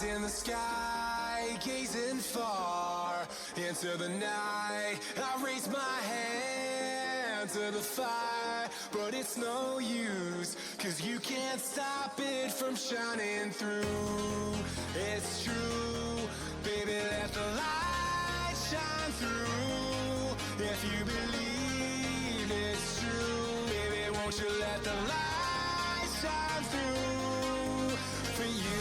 In the sky, gazing far into the night, I raise my hand to the fire, but it's no use, 'cause you can't stop it from shining through. It's true, baby, let the light shine through. If you believe it's true, baby, won't you let the light shine through for you.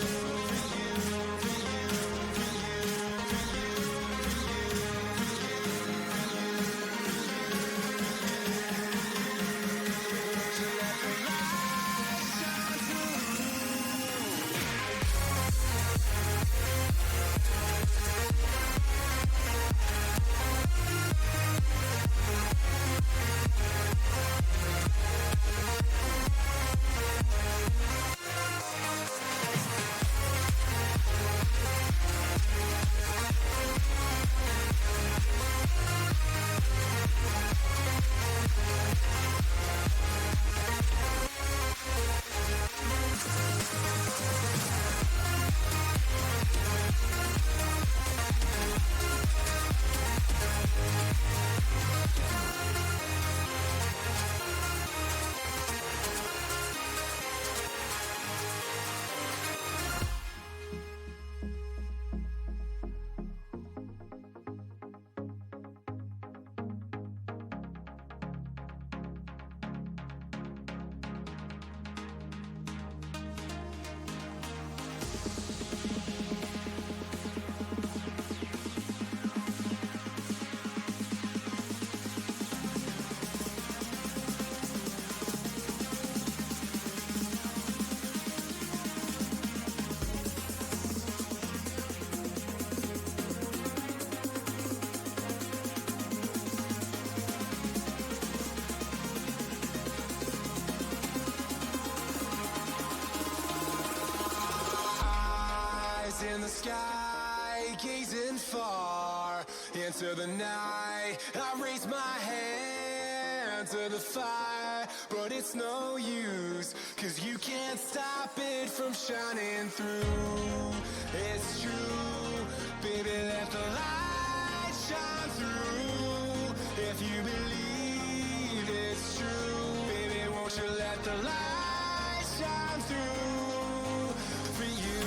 In the sky, gazing far into the night, I raise my hand to the fire, but it's no use, 'cause you can't stop it from shining through. It's true, baby, let the light shine through. If you believe it's true, baby, won't you let the light shine through for you.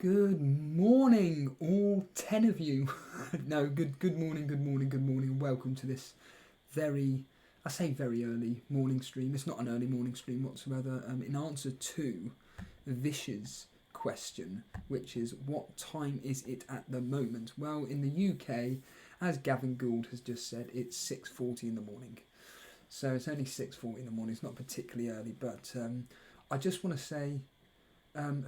Good morning, all 10 of you. No, good morning. Welcome to this very early morning stream. It's not an early morning stream whatsoever. In answer to Vish's question, which is what time is it at the moment? Well, in the UK, as Gavin Gould has just said, it's 6:40 in the morning. So it's only 6:40 in the morning. It's not particularly early, but I just want to say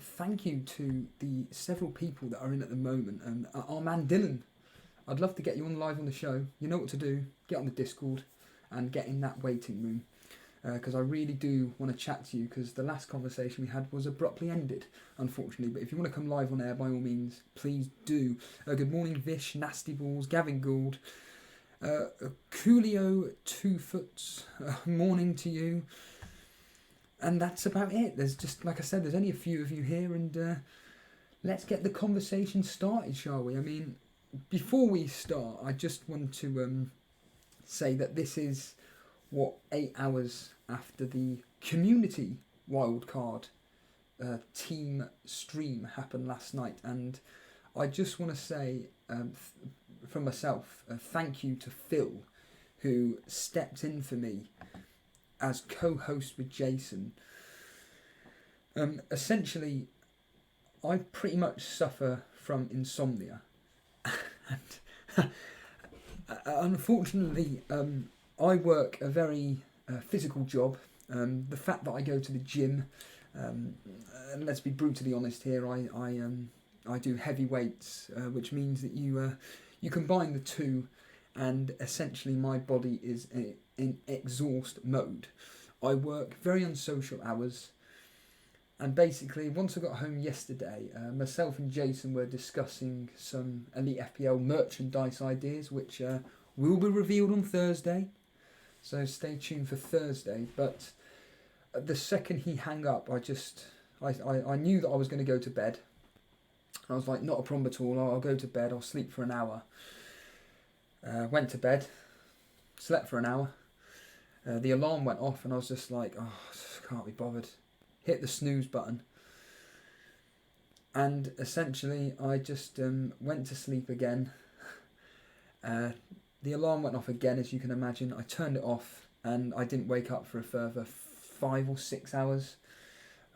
thank you to the several people that are in at the moment. Our man Dylan, I'd love to get you on live on the show. You know what to do. Get on the Discord and get in that waiting room, because I really do want to chat to you, because the last conversation we had was abruptly ended, unfortunately. But if you want to come live on air, by all means, please do. Good morning, Vish, Nasty Balls, Gavin Gould, Coolio 2 Foots, morning to you. And that's about it. There's just, like I said, there's only a few of you here, and let's get the conversation started, shall we? I mean, before we start, I just want to say that this is, 8 hours after the community wildcard team stream happened last night. And I just want to say, from myself, thank you to Phil, who stepped in for me as co-host with Jason. Essentially, I pretty much suffer from insomnia, and unfortunately, I work a very physical job. The fact that I go to the gym, and let's be brutally honest here, I do heavy weights, which means that you combine the two, and essentially my body is in exhaust mode. I work very unsocial hours, and basically once I got home yesterday, myself and Jason were discussing some Elite FPL merchandise ideas, which will be revealed on Thursday, so stay tuned for Thursday. But the second he hung up, I knew that I was going to go to bed. I was like, not a problem at all, I'll go to bed, I'll sleep for an hour. Went to bed, slept for an hour. The alarm went off, and I was just like, oh, I just can't be bothered. Hit the snooze button. And essentially, I just went to sleep again. The alarm went off again, as you can imagine. I turned it off, and I didn't wake up for a further 5 or 6 hours.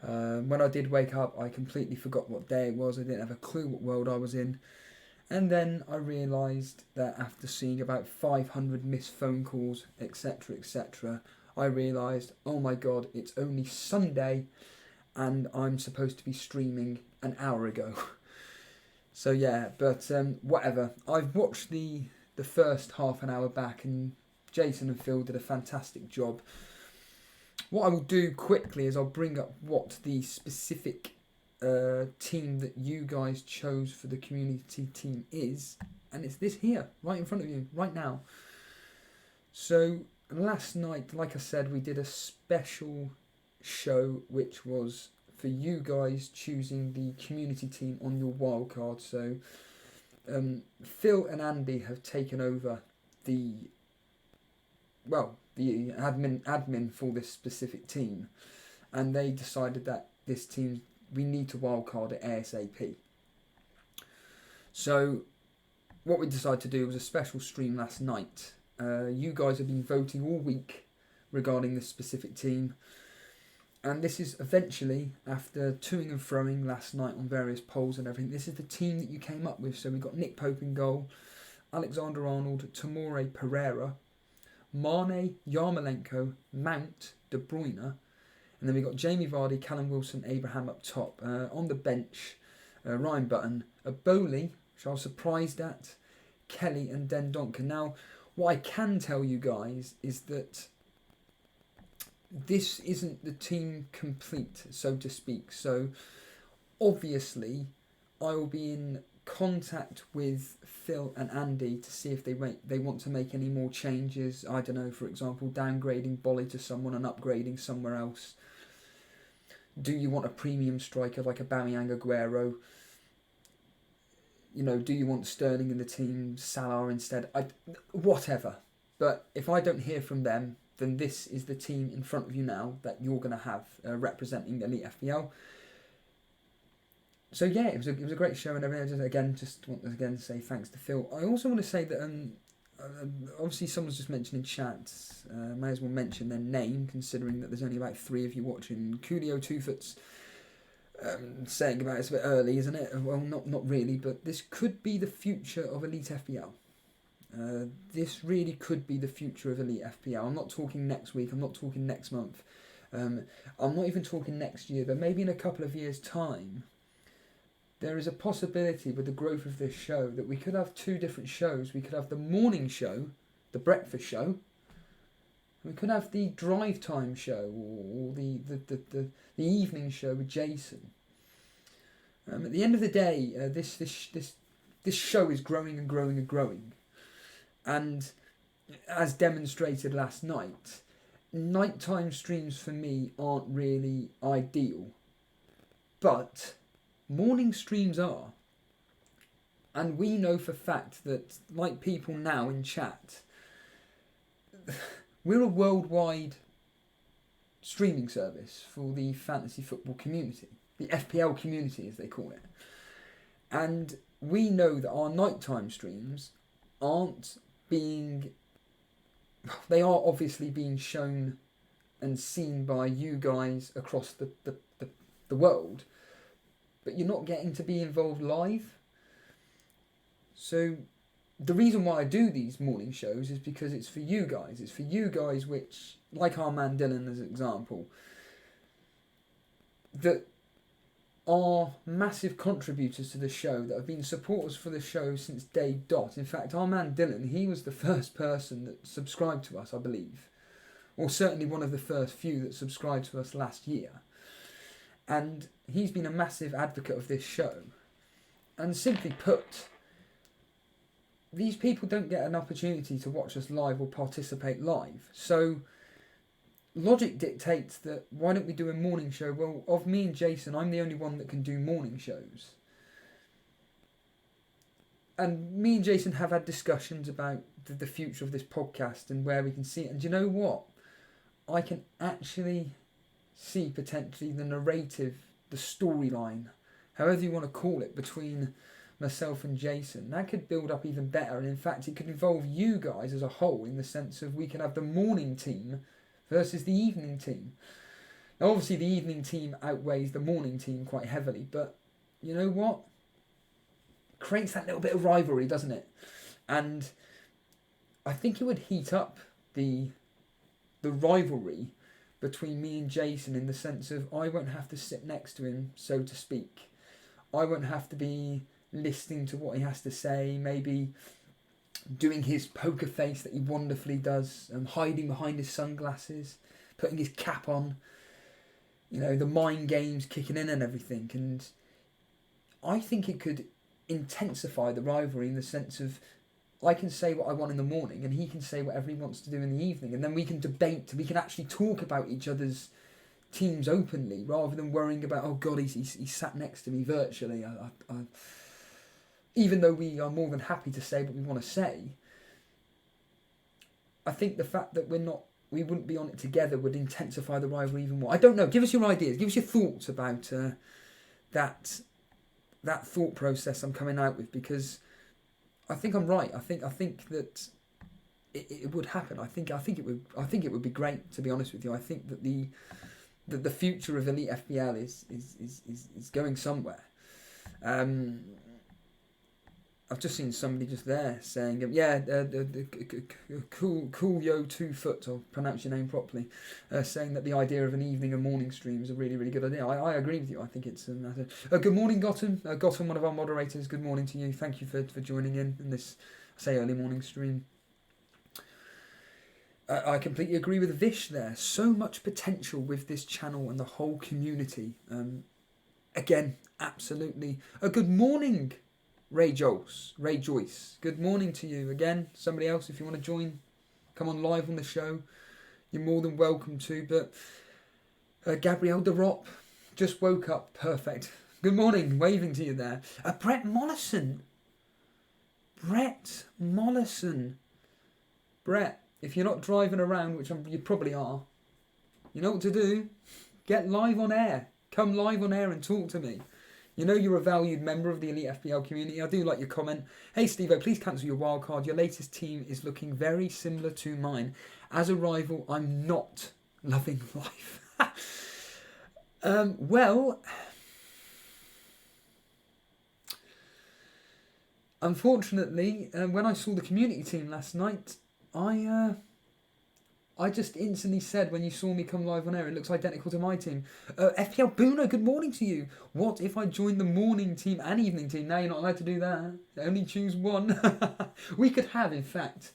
When I did wake up, I completely forgot what day it was. I didn't have a clue what world I was in. And then I realised that after seeing about 500 missed phone calls, etc., I realised, oh my god, it's only Sunday and I'm supposed to be streaming an hour ago. So yeah, but whatever. I've watched the first half an hour back, and Jason and Phil did a fantastic job. What I will do quickly is I'll bring up what the specific team that you guys chose for the community team is, and it's this here, right in front of you, right now. So last night, like I said, we did a special show, which was for you guys choosing the community team on your wildcard. So Phil and Andy have taken over the admin for this specific team, and they decided that this team, we need to wildcard it ASAP. So what we decided to do was a special stream last night. You guys have been voting all week regarding this specific team, and this is eventually, after toing and froing last night on various polls and everything, this is the team that you came up with. So we got Nick Pope in goal, Alexander-Arnold, Tomori Pereira, Mane, Yarmolenko, Mount, De Bruyne, and then we got Jamie Vardy, Callum Wilson, Abraham up top. On the bench, Ryan Button, Bowley, which I was surprised at, Kelly and Dendonka. Now, what I can tell you guys is that this isn't the team complete, so to speak. So, obviously, I will be in contact with Phil and Andy to see if they want to make any more changes. I don't know, for example, downgrading Bolly to someone and upgrading somewhere else. Do you want a premium striker like a Aubameyang, Aguero? You know, do you want Sterling in the team, Salah instead? Whatever. But if I don't hear from them, then this is the team in front of you now that you're going to have representing Elite FPL. So yeah, it was a great show, and everything. Just want to say thanks to Phil. I also want to say that obviously someone's just mentioned in chat. May as well mention their name, considering that there's only about 3 of you watching. Coolio 2foot's saying about it's a bit early, isn't it? Well, not really, but this could be the future of Elite FPL. This really could be the future of Elite FPL. I'm not talking next week. I'm not talking next month. I'm not even talking next year, but maybe in a couple of years' time, there is a possibility with the growth of this show that we could have 2 different shows. We could have the morning show, the breakfast show. We could have the drive time show or the evening show with Jason. At the end of the day, this show is growing and growing and growing. And as demonstrated last night, nighttime streams for me aren't really ideal. But morning streams are. And we know for fact that, like people now in chat, we're a worldwide streaming service for the fantasy football community, the FPL community as they call it. And we know that our nighttime streams aren't being, they are obviously being shown and seen by you guys across the world, but you're not getting to be involved live. So the reason why I do these morning shows is because it's for you guys. It's for you guys which, like our man Dylan as an example, that are massive contributors to the show, that have been supporters for the show since day dot. In fact, our man Dylan, he was the first person that subscribed to us, I believe. Or certainly one of the first few that subscribed to us last year. And he's been a massive advocate of this show. And simply put, these people don't get an opportunity to watch us live or participate live. So logic dictates that why don't we do a morning show? Well, of me and Jason, I'm the only one that can do morning shows. And me and Jason have had discussions about the future of this podcast and where we can see it. And do you know what? I can actually see potentially the narrative, the storyline, however you want to call it, between myself and Jason. That could build up even better. And in fact, it could involve you guys as a whole, in the sense of we can have the morning team versus the evening team. Now, obviously, the evening team outweighs the morning team quite heavily, but you know what? Creates that little bit of rivalry, doesn't it? And I think it would heat up the rivalry between me and Jason, in the sense of I won't have to sit next to him, so to speak. I won't have to be listening to what he has to say, maybe doing his poker face that he wonderfully does, and hiding behind his sunglasses, putting his cap on, you know, the mind games kicking in and everything. And I think it could intensify the rivalry, in the sense of I can say what I want in the morning and he can say whatever he wants to do in the evening, and then we can debate, we can actually talk about each other's teams openly, rather than worrying about, oh God, he's sat next to me virtually. Even though we are more than happy to say what we want to say, I think the fact that we wouldn't be on it together would intensify the rivalry even more. I don't know. Give us your ideas. Give us your thoughts about that thought process I'm coming out with, because I think I'm right. I think that it would happen. I think it would be great, to be honest with you. I think that the future of Elite FPL is going somewhere. I've just seen somebody just there saying, cool yo 2 foot, I'll pronounce your name properly, saying that the idea of an evening and morning stream is a really, really good idea. I agree with you. I think it's a matter. Good morning, Gotham. Gotham, one of our moderators. Good morning to you. Thank you for joining in this, say, early morning stream. I completely agree with Vish there. So much potential with this channel and the whole community. Again, absolutely. Good morning, Ray Joyce. Good morning to you again. Somebody else, if you want to join, come on live on the show, you're more than welcome to. But Gabrielle DeRop just woke up. Perfect. Good morning. Waving to you there. Brett Mollison. Brett, if you're not driving around, which you probably are, you know what to do. Get live on air. Come live on air and talk to me. You know you're a valued member of the Elite FPL community. I do like your comment. Hey Steve-O, please cancel your wildcard. Your latest team is looking very similar to mine. As a rival, I'm not loving life. Well, unfortunately, when I saw the community team last night, I just instantly said when you saw me come live on air, it looks identical to my team. FPL Booner, good morning to you. What if I joined the morning team and evening team? Now you're not allowed to do that. Only choose one. We could have, in fact,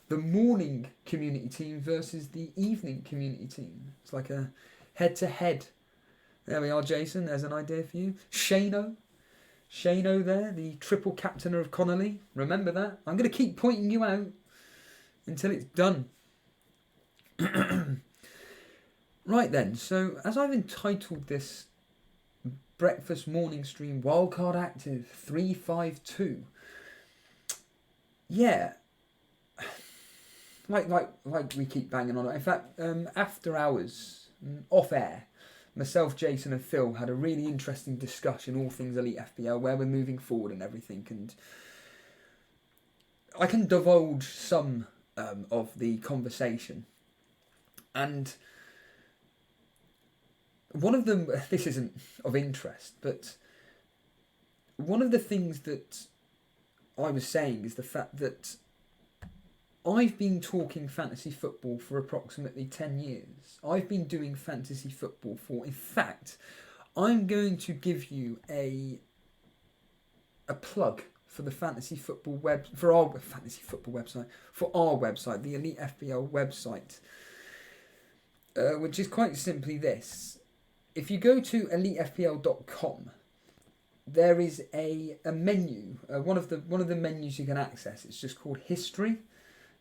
the morning community team versus the evening community team. It's like a head-to-head. There we are, Jason. There's an idea for you. Shano there, the triple captainer of Connolly. Remember that. I'm going to keep pointing you out until it's done. Right then, so as I've entitled this breakfast morning stream, Wildcard Active 352. Yeah, like we keep banging on it. In fact, after hours, off air, myself, Jason and Phil had a really interesting discussion, all things Elite FPL, where we're moving forward and everything. And I can divulge some of the conversation. And one of them, this isn't of interest, but one of the things that I was saying is the fact that I've been talking fantasy football for approximately 10 years. I've been doing fantasy football for, in fact, I'm going to give you a plug for the fantasy football for our fantasy football website, for our website, the Elite FPL website. Which is quite simply this. If you go to elitefpl.com, there is a menu, one of the menus you can access. It's just called History.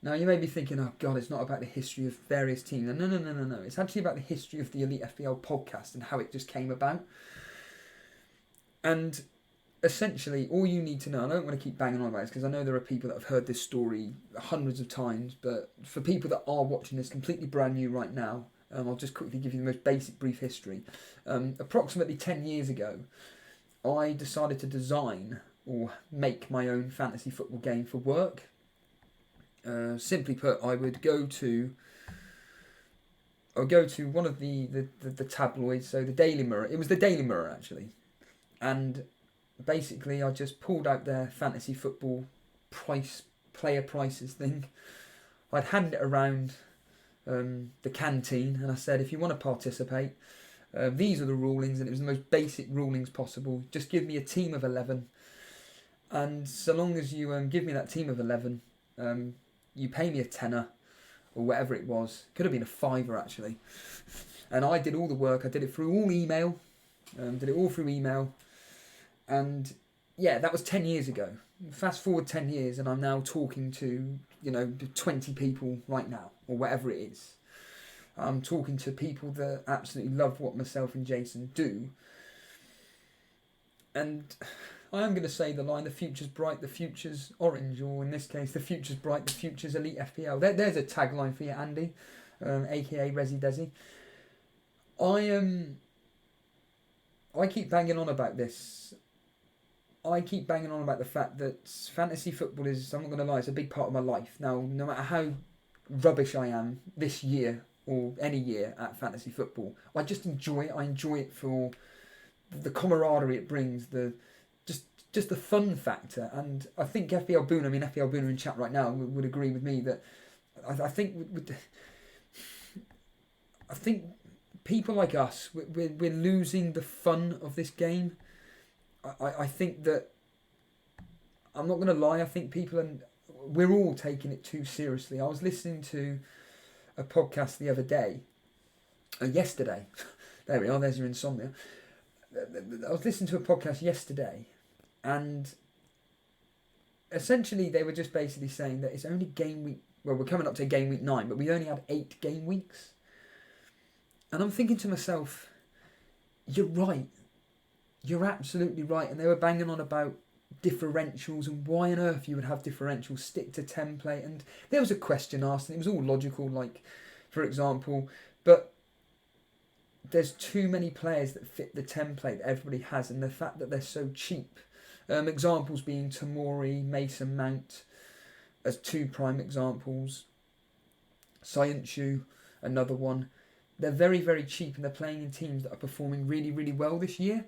Now you may be thinking, oh God, it's not about the history of various teams. No. It's actually about the history of the Elite FPL podcast and how it just came about. And essentially, all you need to know, and I don't want to keep banging on about this because I know there are people that have heard this story hundreds of times, but for people that are watching this completely brand new right now, I'll just quickly give you the most basic brief history. Approximately 10 years ago, I decided to design or make my own fantasy football game for work. Simply put, I would go to one of the tabloids, so the Daily Mirror. It was the Daily Mirror actually, and basically I just pulled out their fantasy football player prices thing. I'd hand it around the canteen and I said, if you want to participate, these are the rulings, and it was the most basic rulings possible. Just give me a team of 11, and so long as you give me that team of 11, you pay me a tenner or whatever it was. Could have been a fiver actually. And I did all the work. I did it through all email. And yeah, that was 10 years ago. Fast forward 10 years and I'm now talking to 20 people right now, or whatever it is. I'm talking to people that absolutely love what myself and Jason do. And I am going to say the line, the future's bright, the future's orange, or in this case, the future's bright, the future's Elite FPL. There's a tagline for you, Andy, aka Resi Desi. I keep banging on about this. I keep banging on about the fact that fantasy football is, I'm not going to lie, it's a big part of my life. Now, no matter how rubbish I am this year or any year at fantasy football, I just enjoy it. I enjoy it for the camaraderie it brings, just the fun factor. And I think FPL Booner in chat right now would agree with me that I think people like us, we're losing the fun of this game. I think that, I'm not going to lie, I think we're all taking it too seriously. I was listening to a podcast the other day, yesterday, there we are, there's your insomnia. I was listening to a podcast yesterday, and essentially they were just basically saying that it's only game week, well, we're coming up to game week 9, but we only had 8 game weeks. And I'm thinking to myself, you're right. You're absolutely right. And they were banging on about differentials and why on earth you would have differentials, stick to template. And there was a question asked and it was all logical, like, for example, but there's too many players that fit the template that everybody has, and the fact that they're so cheap. Examples being Tamori, Mason Mount as 2 prime examples. Scientiu, another one. They're very, very cheap, and they're playing in teams that are performing really, really well this year.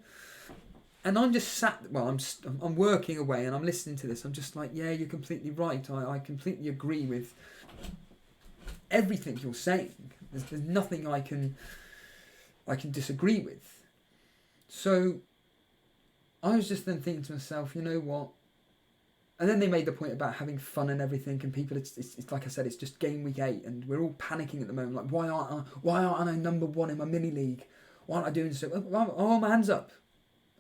And I'm just sat, well, I'm working away and I'm listening to this. I'm just like, yeah, you're completely right. I completely agree with everything you're saying. There's nothing I can disagree with. So I was just then thinking to myself, you know what? And then they made the point about having fun and everything, and people, it's like I said, it's just game week 8, and we're all panicking at the moment. Like, why aren't I number 1 in my mini league? Why aren't I doing so? Oh, my hands up.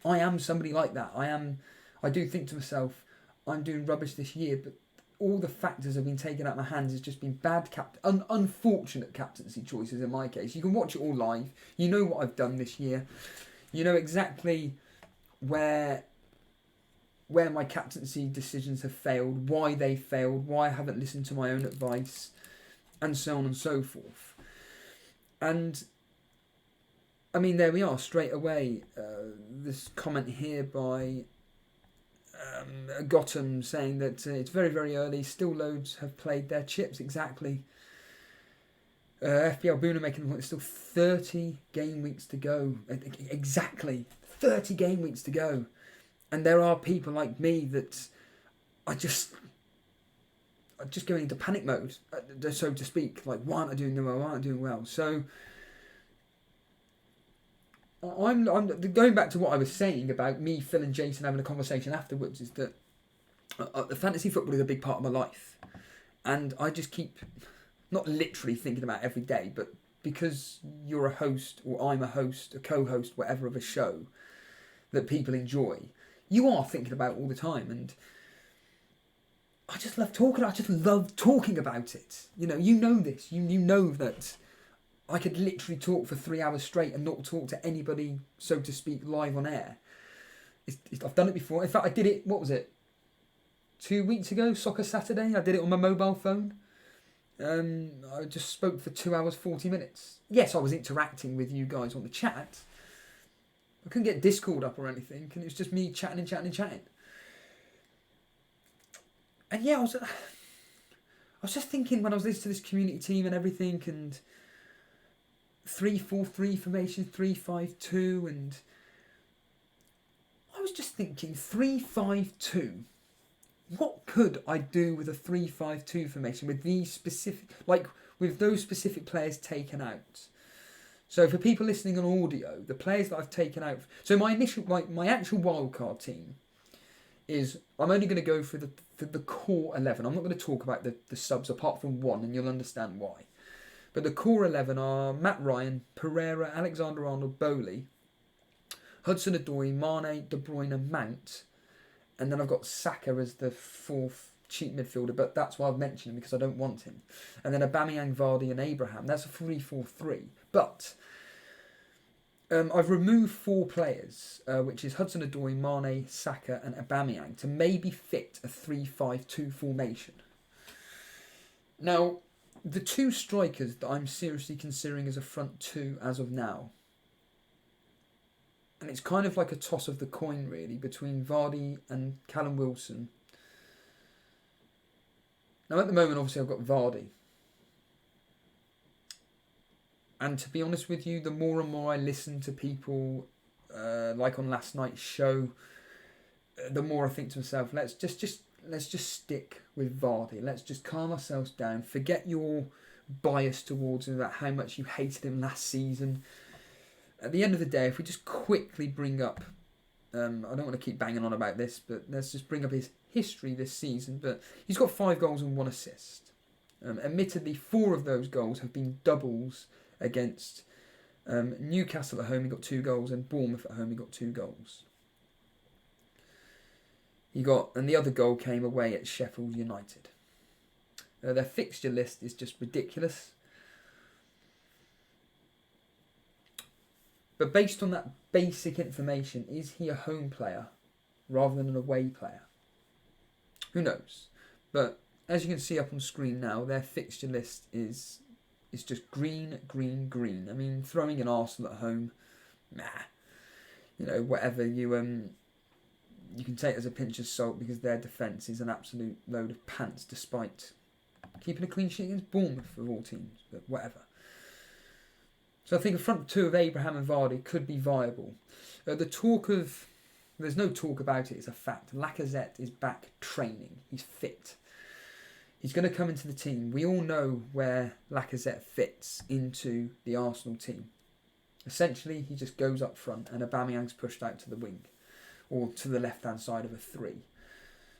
I am somebody like that. I do think to myself, I'm doing rubbish this year, but all the factors have been taken out of my hands. It's just been bad unfortunate captaincy choices in my case. You can watch it all live. You know what I've done this year. You know exactly where my captaincy decisions have failed, why they failed, why I haven't listened to my own advice, and so on and so forth. And I mean, there we are, straight away. This comment here by Gotham saying that it's very, very early, still loads have played their chips, exactly. FPL Boona making the point, there's still 30 game weeks to go. Exactly, 30 game weeks to go. And there are people like me that are just going into panic mode, so to speak. Like, why aren't I doing well? Why aren't I doing well? So I'm going back to what I was saying about me, Phil and Jason having a conversation afterwards, is that the fantasy football is a big part of my life. And I just keep, not literally thinking about it every day, but because you're a host, or I'm a host, a co-host, whatever, of a show that people enjoy, you are thinking about it all the time. And I just love talking. I just love talking about it. You know this. You know that I could literally talk for 3 hours straight and not talk to anybody, so to speak, live on air. I've done it before. In fact, I did it, what was it, 2 weeks ago, Soccer Saturday. I did it on my mobile phone. I just spoke for 2 hours, 40 minutes. Yes, I was interacting with you guys on the chat. I couldn't get Discord up or anything, and it was just me chatting. And yeah, I was just thinking when I was listening to this community team and everything, and 3-4-3 formation, 3-5-2, and I was just thinking 3-5-2. What could I do with a 3-5-2 formation with these specific, like with those specific players taken out? So for people listening on audio, the players that I've taken out. So my actual wildcard team is, I'm only going to go for the core 11. I'm not going to talk about the subs apart from one, and you'll understand why. But the core 11 are Matt Ryan, Pereira, Alexander-Arnold, Bowley, Hudson-Odoi, Mane, De Bruyne, Mount, and then I've got Saka as the 4th cheap midfielder, but that's why I've mentioned him because I don't want him. And then Aubameyang, Vardy and Abraham. That's a 3-4-3. But I've removed 4 players, which is Hudson-Odoi, Mane, Saka and Aubameyang, to maybe fit a 3-5-2 formation. Now, the 2 strikers that I'm seriously considering as a front 2 as of now, and it's kind of like a toss of the coin really, between Vardy and Callum Wilson. Now at the moment, obviously I've got Vardy. And to be honest with you, the more and more I listen to people, like on last night's show, the more I think to myself, let's just stick with Vardy. Let's just calm ourselves down. Forget your bias towards him about how much you hated him last season. At the end of the day, if we just quickly bring up, I don't want to keep banging on about this, but let's just bring up his history this season. But he's got 5 goals and 1 assist. Admittedly, 4 of those goals have been doubles against Newcastle at home. He got 2 goals, and Bournemouth at home. He got 2 goals. And the other goal came away at Sheffield United. Their fixture list is just ridiculous. But based on that basic information, is he a home player rather than an away player? Who knows? But as you can see up on screen now, their fixture list is is just green, green, green. I mean, throwing an Arsenal at home, nah. You know, whatever you can take as a pinch of salt because their defence is an absolute load of pants despite keeping a clean sheet against Bournemouth of all teams, but whatever. So I think a front two of Abraham and Vardy could be viable. There's no talk about it, it's a fact. Lacazette is back training, he's fit. He's going to come into the team. We all know where Lacazette fits into the Arsenal team. Essentially, he just goes up front and Aubameyang's pushed out to the wing or to the left-hand side of a three.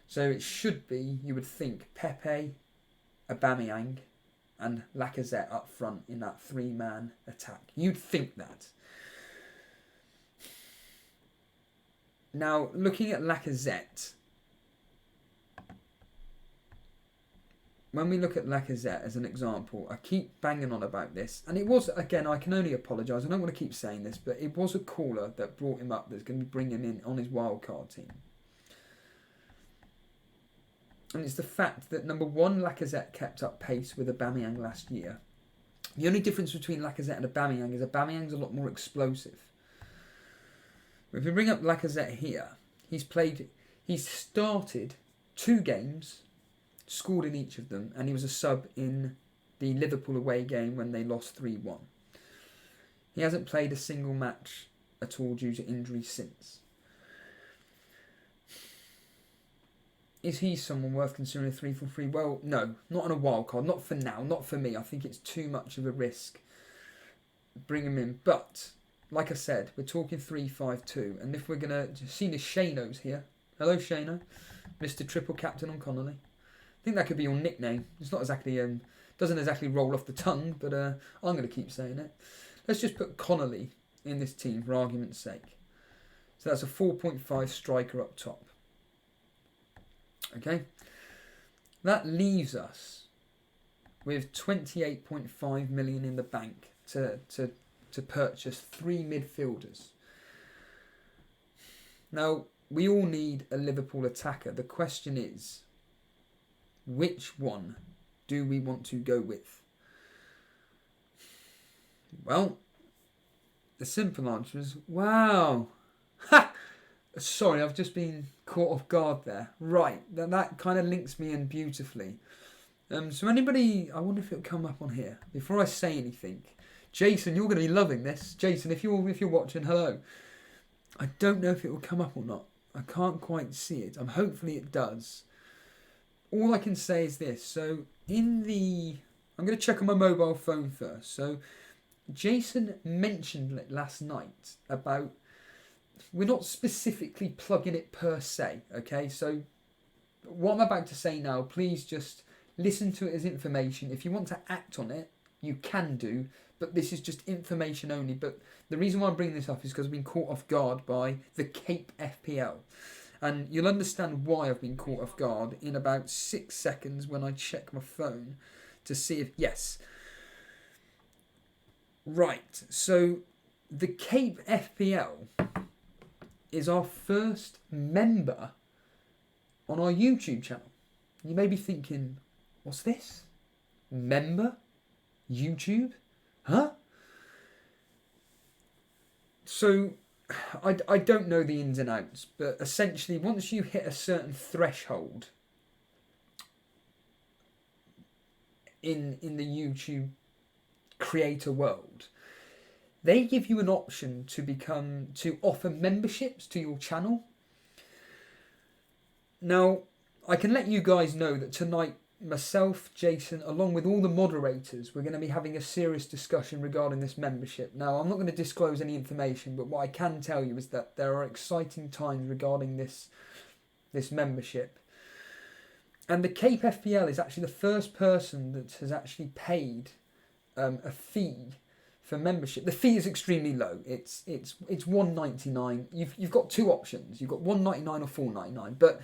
So it should be, you would think, Pepe, Aubameyang and Lacazette up front in that three-man attack. You'd think that. Now, looking at Lacazette, when we look at Lacazette as an example, I keep banging on about this. And it was, again, I can only apologise. I don't want to keep saying this, but it was a caller that brought him up that's going to be bringing him in on his wildcard team. And it's the fact that, number one, Lacazette kept up pace with Aubameyang last year. The only difference between Lacazette and Aubameyang is Aubameyang's a lot more explosive. If we bring up Lacazette here, he's started 2 games, scored in each of them, and he was a sub in the Liverpool away game when they lost 3-1. He hasn't played a single match at all due to injury since. Is he someone worth considering a 3-4-3? Well, no, not on a wild card, not for now, not for me. I think it's too much of a risk. Bring him in, but like I said, we're talking 3-5-2, and if we're gonna see the Shano's here. Hello, Shano, Mr. Triple Captain on Connolly. I think that could be your nickname. It's not exactly doesn't exactly roll off the tongue, but I'm going to keep saying it. Let's just put Connolly in this team for argument's sake. So that's a 4.5 striker up top. Okay, that leaves us with 28.5 million in the bank to purchase 3 midfielders. Now, we all need a Liverpool attacker. The question is, which one do we want to go with? Well, the simple answer is, wow. Ha! Sorry, I've just been caught off guard there. Right, that kind of links me in beautifully. So anybody, I wonder if it'll come up on here. Before I say anything, Jason, you're going to be loving this. Jason, if you're watching, hello. I don't know if it will come up or not. I can't quite see it. Hopefully it does. All I can say is this. So I'm going to check on my mobile phone first. So Jason mentioned it last night about, we're not specifically plugging it per se, okay? So what I'm about to say now, please just listen to it as information. If you want to act on it, you can do, but this is just information only. But the reason why I'm bringing this up is because I've been caught off guard by the Cape FPL. And you'll understand why I've been caught off guard in about 6 seconds when I check my phone to see if, yes. Right, so the Cape FPL is our first member on our YouTube channel. You may be thinking, what's this? Member? YouTube? Huh? So, I don't know the ins and outs, but essentially once you hit a certain threshold in the YouTube creator world, they give you an option to offer memberships to your channel. Now, I can let you guys know that tonight, myself, Jason, along with all the moderators, we're going to be having a serious discussion regarding this membership. Now, I'm not going to disclose any information, but what I can tell you is that there are exciting times regarding this membership. And the Cape FPL is actually the first person that has actually paid a fee for membership. The fee is extremely low. It's $1.99. You've got 2 options. You've got $1.99 or $4.99, but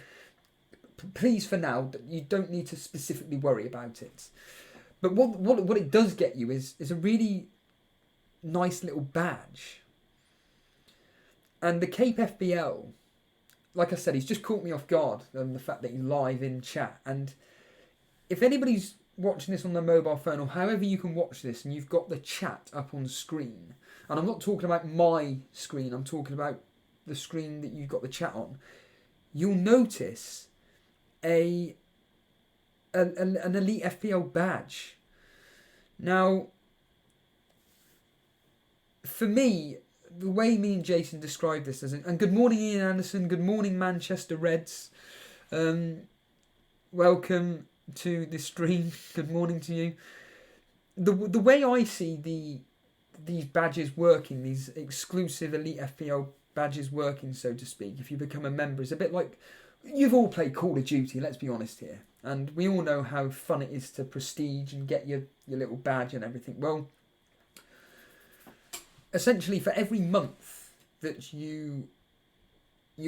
please, for now, you don't need to specifically worry about it. But what it does get you is a really nice little badge. And the Cape FBL, like I said, he's just caught me off guard, the fact that he's live in chat. And if anybody's watching this on the mobile phone or however you can watch this and you've got the chat up on screen, and I'm not talking about my screen, I'm talking about the screen that you've got the chat on, you'll notice an Elite FPL badge. Now, for me, the way me and Jason described this as, and good morning Ian Anderson, good morning Manchester Reds, welcome to the stream, good morning to you. The way I see these badges working, these exclusive Elite FPL badges working, so to speak, if you become a member, is a bit like, you've all played Call of Duty, let's be honest here, and we all know how fun it is to prestige and get your little badge and everything. Well, essentially for every month that you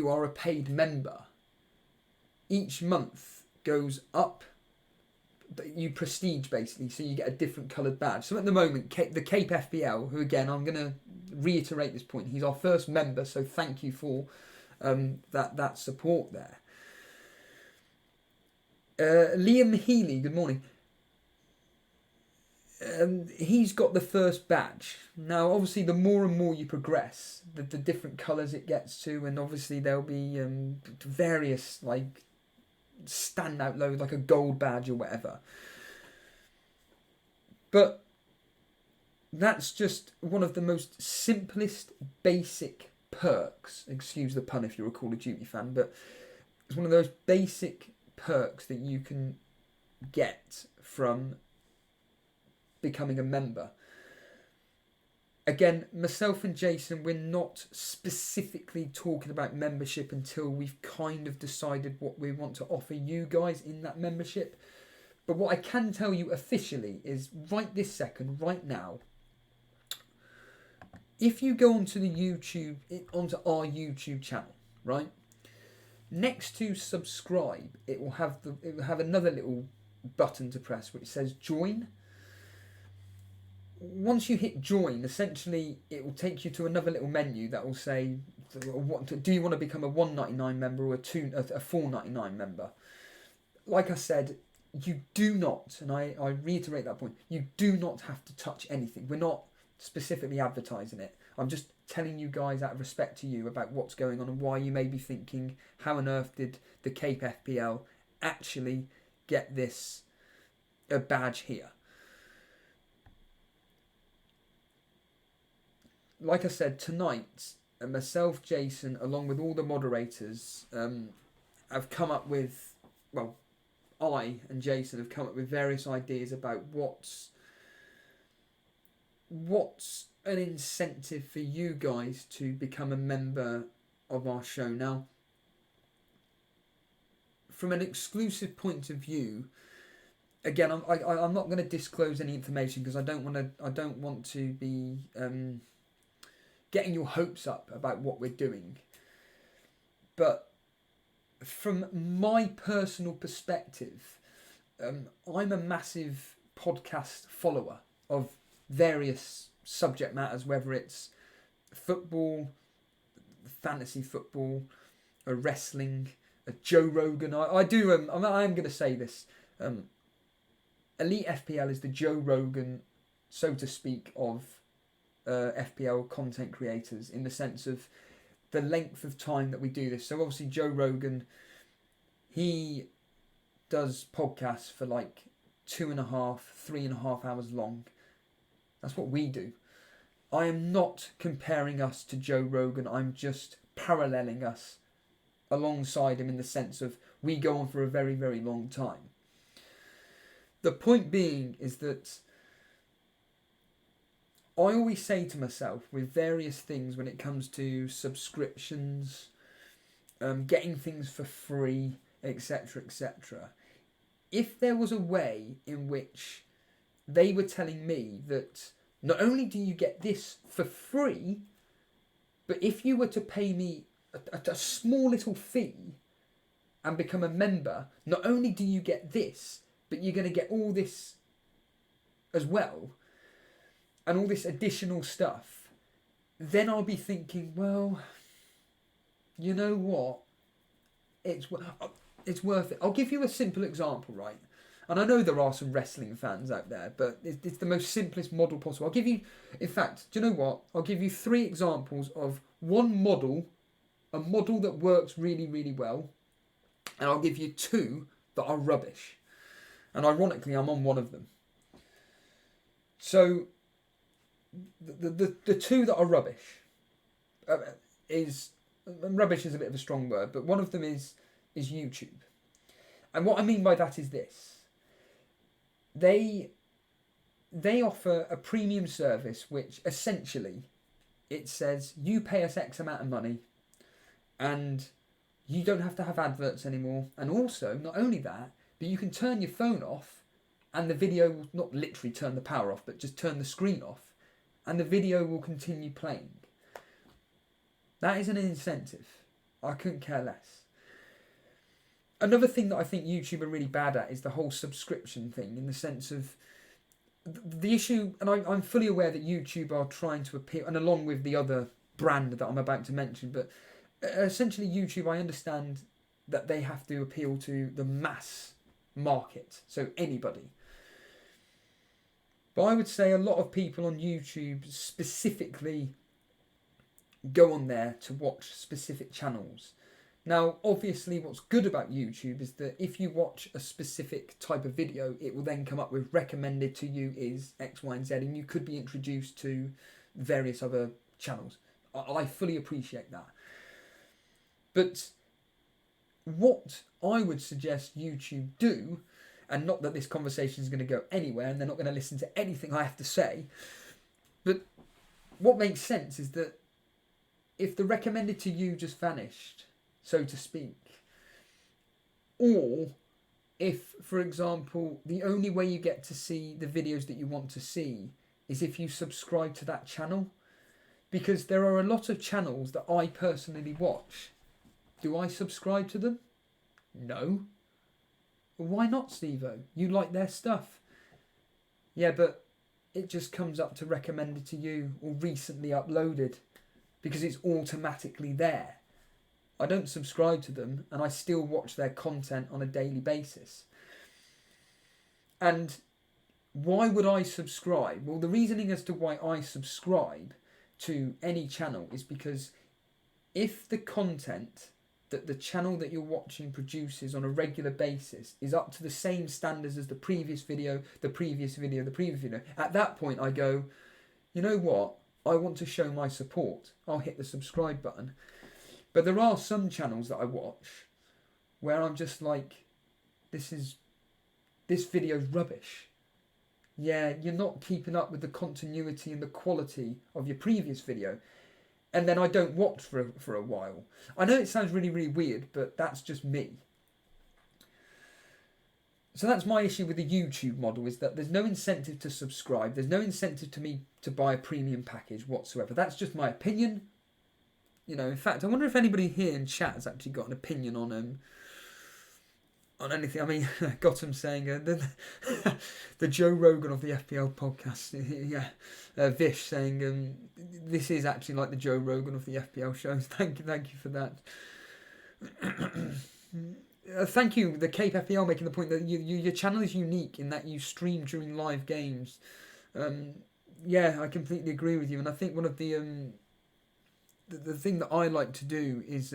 are a paid member, each month goes up, you prestige basically, so you get a different coloured badge. So at the moment, the Cape FPL, who again, I'm going to reiterate this point, he's our first member, so thank you for that support there. Liam Healy, good morning. He's got the first badge. Now, obviously, the more and more you progress, the different colours it gets to, and obviously there'll be various, like, standout loads, like a gold badge or whatever. But that's just one of the most simplest, basic perks. Excuse the pun if you're a Call of Duty fan, but it's one of those basic perks that you can get from becoming a member. Again, myself and Jason, we're not specifically talking about membership until we've kind of decided what we want to offer you guys in that membership. But what I can tell you officially is right this second, right now, if you go onto our YouTube channel, right, next to subscribe, it will have another little button to press which says join. Once you hit join, essentially it will take you to another little menu that will say, do you want to become a $1.99 member or a $4.99 member? Like I said, you do not, and I reiterate that point, you do not have to touch anything. We're not specifically advertising it. I'm just telling you guys out of respect to you about what's going on and why you may be thinking, how on earth did the Cape FPL actually get this a badge here? Like I said, tonight, myself, Jason, along with all the moderators, have come up with, well, I and Jason have come up with various ideas about what's an incentive for you guys to become a member of our show. Now, from an exclusive point of view, again, I'm not going to disclose any information because I don't want to be getting your hopes up about what we're doing. But from my personal perspective, I'm a massive podcast follower of various subject matters, whether it's football, fantasy football, a wrestling, a Joe Rogan. I am going to say this. Elite FPL is the Joe Rogan, so to speak, of FPL content creators, in the sense of the length of time that we do this. So obviously Joe Rogan, he does podcasts for like 2.5, 3.5 hours long. That's what we do. I am not comparing us to Joe Rogan. I'm just paralleling us alongside him in the sense of we go on for a very, very long time. The point being is that I always say to myself with various things when it comes to subscriptions, getting things for free, etc., etc., if there was a way in which they were telling me that not only do you get this for free, but if you were to pay me a small little fee and become a member, not only do you get this, but you're going to get all this as well, and all this additional stuff, then I'll be thinking, well, you know what? It's worth it. I'll give you a simple example, right? And I know there are some wrestling fans out there, but it's the most simplest model possible. I'll give you, in fact, do you know what? I'll give you 3 examples of one model, a model that works really, really well, and I'll give you 2 that are rubbish. And ironically, I'm on one of them. So, the 2 that are rubbish rubbish is a bit of a strong word, but one of them is YouTube. And what I mean by that is this. They offer a premium service which essentially it says you pay us X amount of money and you don't have to have adverts anymore. And also, not only that, but you can turn your phone off and the video will not literally turn the power off, but just turn the screen off and the video will continue playing. That is an incentive. I couldn't care less. Another thing that I think YouTube are really bad at is the whole subscription thing, in the sense of the issue, and I'm fully aware that YouTube are trying to appeal, and along with the other brand that I'm about to mention, but essentially YouTube, I understand that they have to appeal to the mass market, so anybody. But I would say a lot of people on YouTube specifically go on there to watch specific channels. Now, obviously, what's good about YouTube is that if you watch a specific type of video, it will then come up with recommended to you is X, Y, and Z, and you could be introduced to various other channels. I fully appreciate that. But what I would suggest YouTube do, and not that this conversation is going to go anywhere and they're not going to listen to anything I have to say, but what makes sense is that if the recommended to you just vanished, so to speak, or if, for example, the only way you get to see the videos that you want to see is if you subscribe to that channel, because there are a lot of channels that I personally watch. Do I subscribe to them? No. Why not, Steve-O? You like their stuff. Yeah, but it just comes up to recommended to you or recently uploaded because it's automatically there. I don't subscribe to them and I still watch their content on a daily basis. And why would I subscribe? Well, the reasoning as to why I subscribe to any channel is because if the content that the channel that you're watching produces on a regular basis is up to the same standards as the previous video, at that point I go, you know what? I want to show my support. I'll hit the subscribe button. But there are some channels that I watch where I'm just like, this video's rubbish. Yeah, you're not keeping up with the continuity and the quality of your previous video. And then I don't watch for a while. I know it sounds really, really weird, but that's just me. So that's my issue with the YouTube model, is that there's no incentive to subscribe. There's no incentive to me to buy a premium package whatsoever. That's just my opinion. You know, in fact, I wonder if anybody here in chat has actually got an opinion on anything. I mean, Gotham saying the Joe Rogan of the FPL podcast. Yeah, Vish saying this is actually like the Joe Rogan of the FPL shows. Thank you for that. Thank you, the Cape FPL, making the point that your channel is unique in that you stream during live games. Yeah, I completely agree with you, and I think one of the thing that I like to do is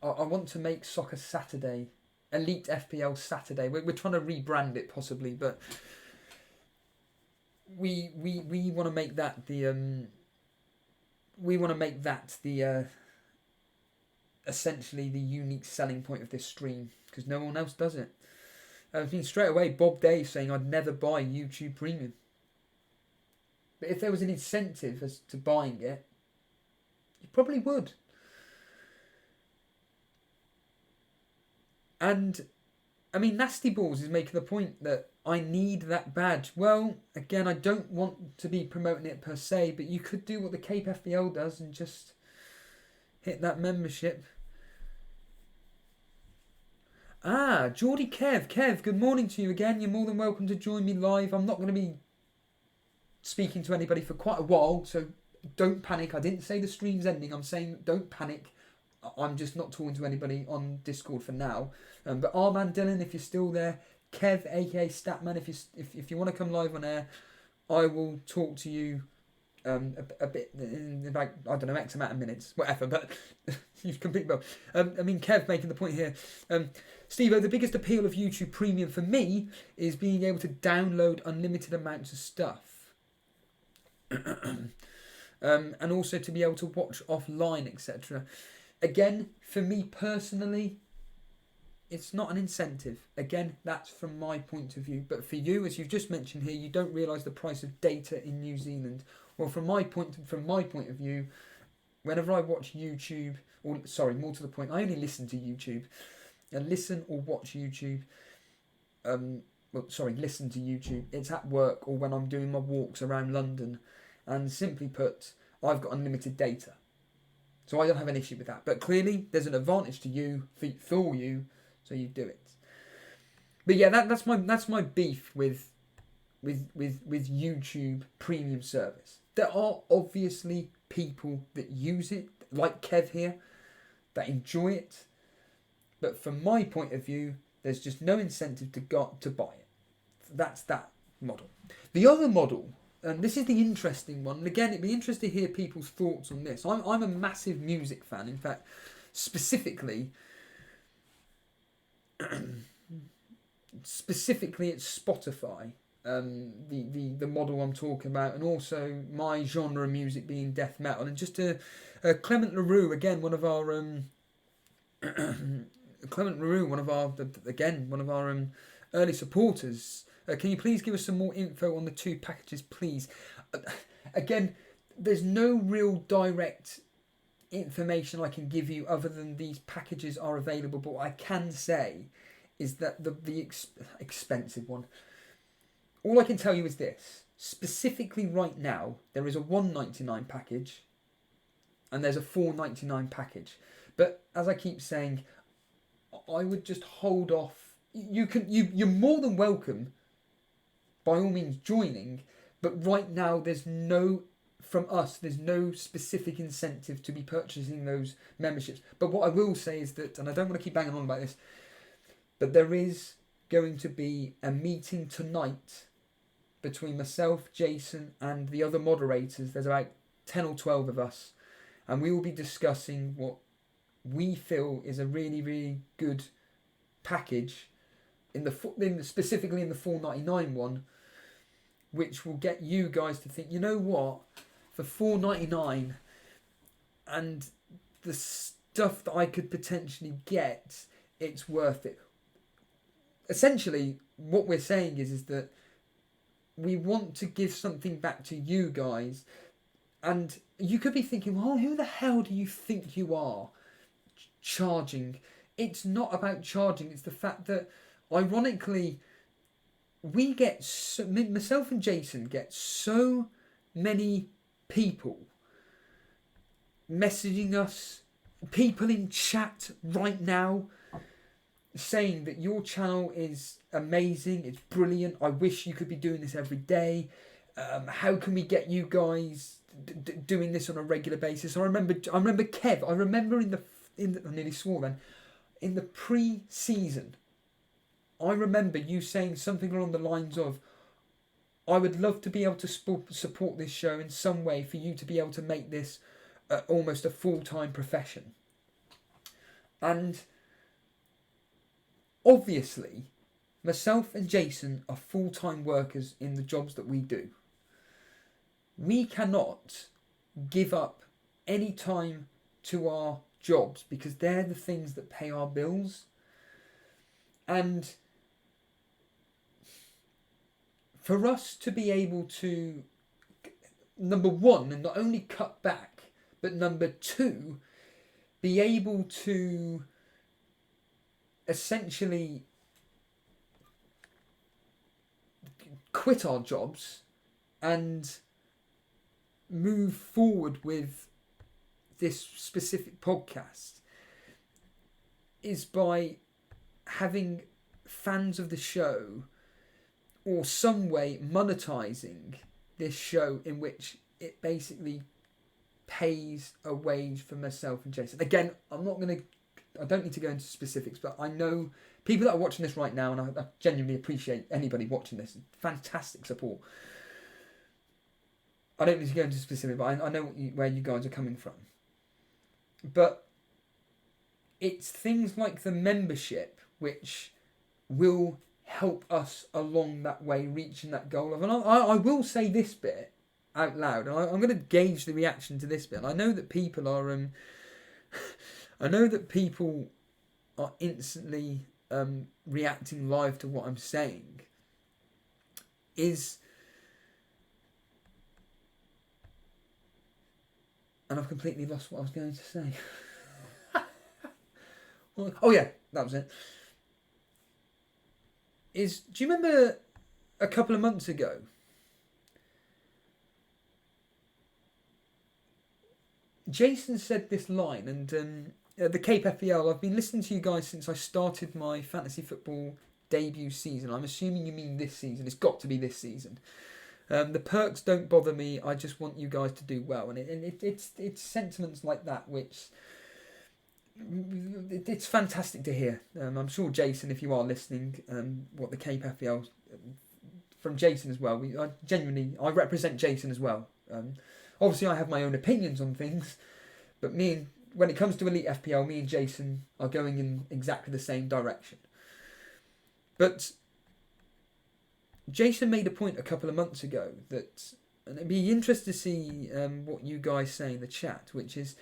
I want to make Soccer Saturday, Elite FPL Saturday. We're trying to rebrand it possibly, but we want to make that the essentially the unique selling point of this stream, because no one else does it. I mean, straight away, Bob Day saying I'd never buy YouTube Premium. But if there was an incentive as to buying it, you probably would. And, I mean, Nasty Balls is making the point that I need that badge. Well, again, I don't want to be promoting it per se, but you could do what the Cape FPL does and just hit that membership. Ah, Geordie Kev, good morning to you again. You're more than welcome to join me live. I'm not going to be speaking to anybody for quite a while, so don't panic. I didn't say the stream's ending. I'm saying don't panic. I'm just not talking to anybody on Discord for now. But our man Dylan, if you're still there, Kev, aka Statman, if you want to come live on air, I will talk to you a bit in about, I don't know, X amount of minutes, whatever. But you've completely well. I mean, Kev making the point here. Steve-O, the biggest appeal of YouTube Premium for me is being able to download unlimited amounts of stuff. And also to be able to watch offline, etc. Again, for me personally, it's not an incentive. Again, that's from my point of view. But for you, as you've just mentioned here, you don't realise the price of data in New Zealand. Well, from my point of view, whenever I watch YouTube, or sorry, more to the point, I only listen to YouTube. And listen or watch YouTube. Listen to YouTube. It's at work or when I'm doing my walks around London. And simply put, I've got unlimited data. So I don't have an issue with that. But clearly, there's an advantage to you, for you, so you do it. But yeah, that's my beef with YouTube Premium service. There are obviously people that use it, like Kev here, that enjoy it. But from my point of view, there's just no incentive to buy it. That's that model. The other model, and this is the interesting one, and again, it'd be interesting to hear people's thoughts on this. I'm a massive music fan. In fact, specifically it's Spotify, the model I'm talking about, and also my genre of music being death metal. And just Clement LaRue, again, one of our one of our early supporters. Can you please give us some more info on the two packages, please? Again, there's no real direct information I can give you other than these packages are available. But what I can say is that the expensive one, all I can tell you is this. Specifically right now, there is a $1.99 package and there's a $4.99 package. But as I keep saying, I would just hold off. You're more than welcome, by all means, joining. But right now, there's no specific incentive to be purchasing those memberships. But what I will say is that, and I don't want to keep banging on about this, but there is going to be a meeting tonight between myself, Jason, and the other moderators. There's about 10 or 12 of us, and we will be discussing what we feel is a really, really good package specifically in the $4.99 one, which will get you guys to think, you know what, for $4.99 and the stuff that I could potentially get, it's worth it. Essentially, what we're saying is that we want to give something back to you guys. And you could be thinking, well, who the hell do you think you are charging? It's not about charging. It's the fact that, ironically, myself and Jason get so many people messaging us, people in chat right now, saying that your channel is amazing, it's brilliant, I wish you could be doing this every day. How can we get you guys doing this on a regular basis? I remember Kev. I remember in the I nearly swore then. In the pre-season, I remember you saying something along the lines of, I would love to be able to support this show in some way for you to be able to make this almost a full-time profession. And obviously, myself and Jason are full-time workers in the jobs that we do. We cannot give up any time to our jobs because they're the things that pay our bills. And for us to be able to, number one, and not only cut back, but number two, be able to essentially quit our jobs and move forward with this specific podcast is by having fans of the show or some way monetizing this show, in which it basically pays a wage for myself and Jason. Again, I don't need to go into specifics, but I know people that are watching this right now, and I genuinely appreciate anybody watching this. Fantastic support. I don't need to go into specifics, but I know where you guys are coming from. But it's things like the membership which will help us along that way, reaching that goal. And I will say this bit out loud, and I'm going to gauge the reaction to this bit. And I know that people are, instantly reacting live to what I'm saying. And I've completely lost what I was going to say. Oh yeah, that was it. Do you remember a couple of months ago? Jason said this line, and the Cape FPL, I've been listening to you guys since I started my fantasy football debut season. I'm assuming you mean this season. It's got to be this season. The perks don't bother me. I just want you guys to do well. And it's sentiments like that which... It's fantastic to hear. I'm sure Jason, if you are listening, what the Cape FPL... From Jason as well. I represent Jason as well. Obviously, I have my own opinions on things. But when it comes to Elite FPL, me and Jason are going in exactly the same direction. But... Jason made a point a couple of months ago that, and it'd be interesting to see what you guys say in the chat, which is,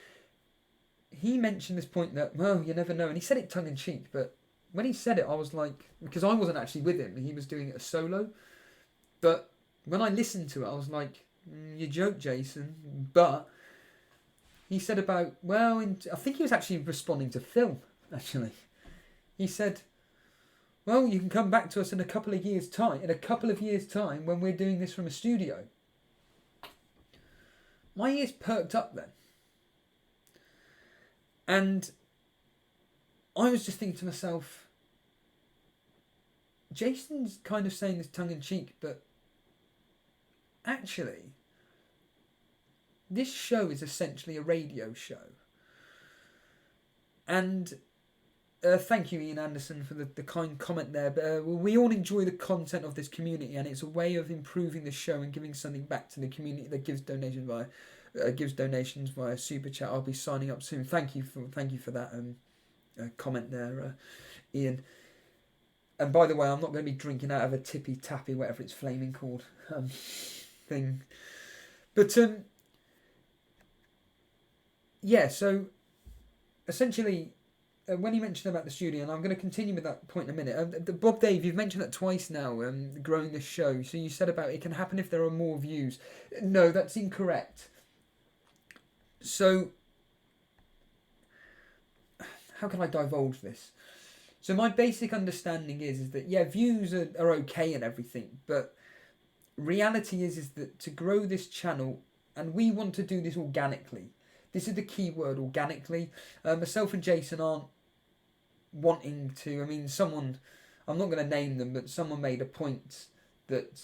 he mentioned this point that, well, you never know, and he said it tongue-in-cheek, but when he said it, I was like, because I wasn't actually with him, he was doing it a solo, but when I listened to it, I was like, you joke, Jason, but he said about, well, I think he was actually responding to Phil, actually. He said... Well, you can come back to us in a couple of years' time. In a couple of years' time, when we're doing this from a studio. My ears perked up then. And I was just thinking to myself, Jason's kind of saying this tongue-in-cheek, but actually, this show is essentially a radio show. And... thank you, Ian Anderson, for the kind comment there. But we all enjoy the content of this community, and it's a way of improving the show and giving something back to the community that gives donations via super chat. I'll be signing up soon. Thank you for that comment there, Ian. And by the way, I'm not going to be drinking out of a tippy tappy, whatever it's flaming called, thing. But yeah. So essentially. When you mentioned about the studio, and I'm going to continue with that point in a minute. Bob Dave, you've mentioned that twice now, growing the show. So you said about it can happen if there are more views. No, that's incorrect. So, how can I divulge this? So my basic understanding is that, yeah, views are okay and everything, but reality is that to grow this channel, and we want to do this organically. This is the key word, organically. Myself and Jason aren't wanting to, someone, I'm not going to name them, but someone made a point that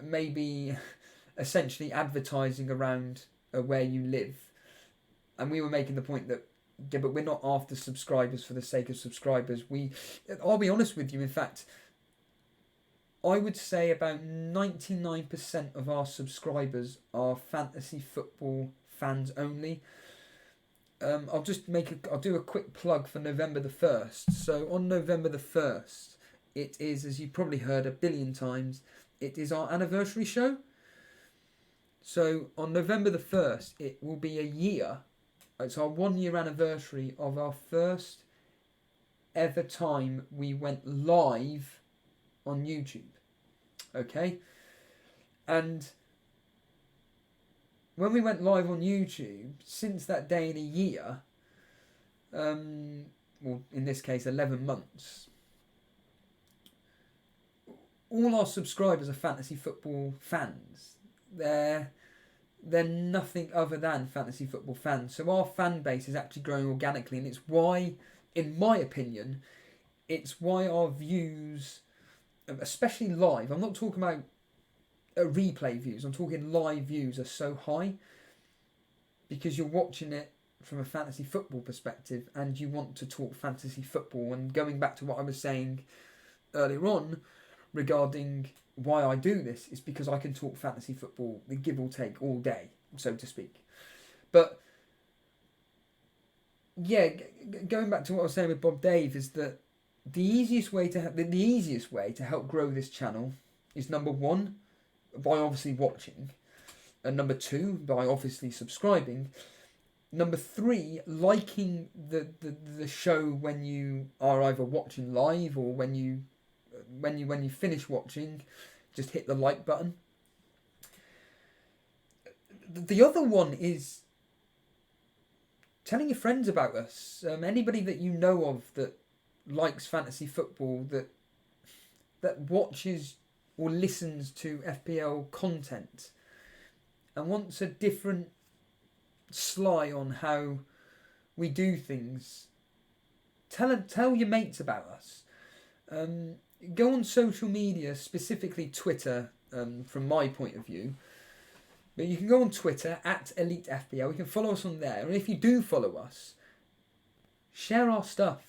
maybe essentially advertising around where you live. And we were making the point that, yeah, but we're not after subscribers for the sake of subscribers. I'll be honest with you, in fact, I would say about 99% of our subscribers are fantasy football fans only. I'll do a quick plug for November the 1st. So on November the 1st, it is, as you've probably heard a billion times, it is our anniversary show. So on November the 1st, it will be a year. It's our 1 year anniversary of our first ever time we went live on YouTube. Okay? And when we went live on YouTube, since that day in a year, well, in this case, 11 months, all our subscribers are fantasy football fans. They're nothing other than fantasy football fans. So our fan base is actually growing organically, and it's why, in my opinion, it's why our views, especially live, I'm not talking about replay views, I'm talking live views, are so high. because you're watching it from a fantasy football perspective and you want to talk fantasy football. And going back to what I was saying earlier on regarding why I do this, is because I can talk fantasy football, the give or take, all day, so to speak. But yeah, going back to what I was saying with Bob Dave, is that the easiest way to help grow this channel is, number one, by obviously watching, and number two, by obviously subscribing. Number three, liking the show when you are either watching live or when you finish watching, just hit the like button. The other one is telling your friends about us. Anybody that you know of that likes fantasy football, that watches or listens to FPL content and wants a different sly on how we do things, tell your mates about us. Go on social media, specifically Twitter, from my point of view. But you can go on Twitter at Elite FPL. You can follow us on there, and if you do follow us, share our stuff.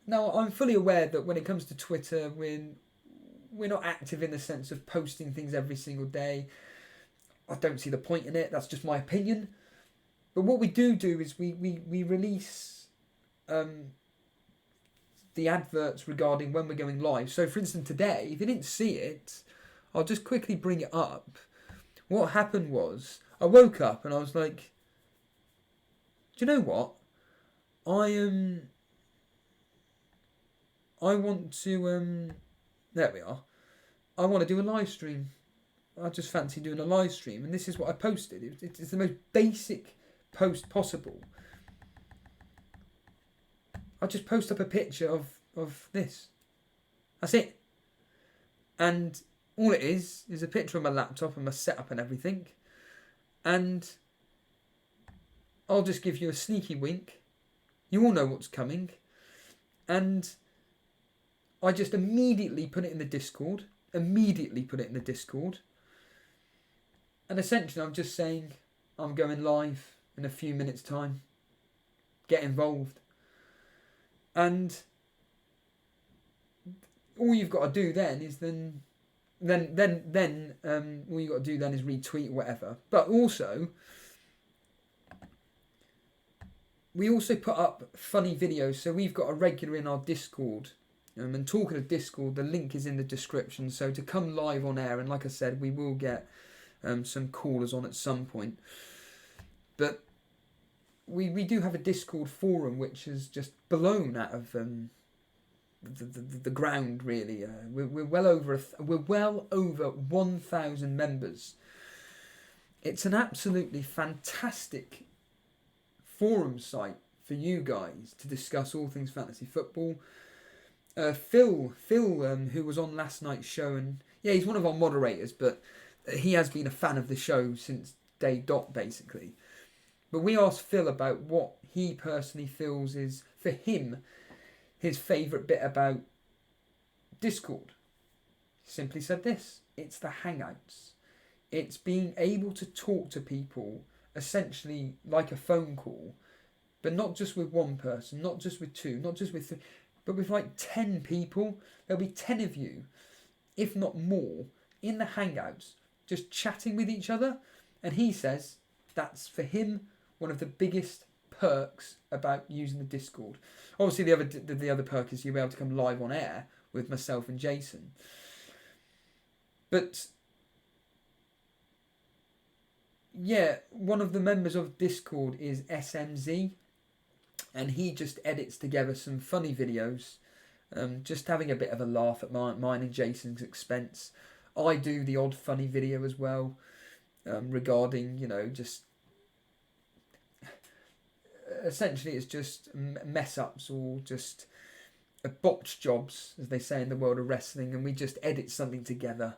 Now, I'm fully aware that when it comes to Twitter, we're not active in the sense of posting things every single day. I don't see the point in it. That's just my opinion. But what we do is we release the adverts regarding when we're going live. So, for instance, today, if you didn't see it, I'll just quickly bring it up. What happened was, I woke up and I was like, do you know what? I want to, there we are. I want to do a live stream. I just fancy doing a live stream. And this is what I posted. It's the most basic post possible. I just post up a picture of this. That's it. And all it is a picture of my laptop and my setup and everything. And I'll just give you a sneaky wink. You all know what's coming. And I just immediately put it in the Discord. And essentially I'm just saying I'm going live in a few minutes' time. Get involved. And all you've got to do then is all you got to do then is retweet or whatever. But also, we also put up funny videos. So we've got a regular in our Discord. And talking of Discord, the link is in the description. So to come live on air, and like I said, we will get some callers on at some point. But we do have a Discord forum which is just blown out of the ground, really. We're well over 1,000 members. It's an absolutely fantastic forum site for you guys to discuss all things fantasy football. Phil, who was on last night's show, and yeah, he's one of our moderators, but he has been a fan of the show since day dot, basically. But we asked Phil about what he personally feels is, for him, his favourite bit about Discord. He simply said this: it's the hangouts. It's being able to talk to people, essentially like a phone call, but not just with one person, not just with two, not just with three, but with like 10 people. There'll be 10 of you, if not more, in the hangouts, just chatting with each other. And he says that's, for him, one of the biggest perks about using the Discord. Obviously, the other perk is you'll be able to come live on air with myself and Jason. But yeah, one of the members of Discord is SMZ, and he just edits together some funny videos, just having a bit of a laugh at mine and Jason's expense. I do the odd funny video as well, regarding, just essentially it's just mess ups or just botched jobs, as they say in the world of wrestling, and we just edit something together.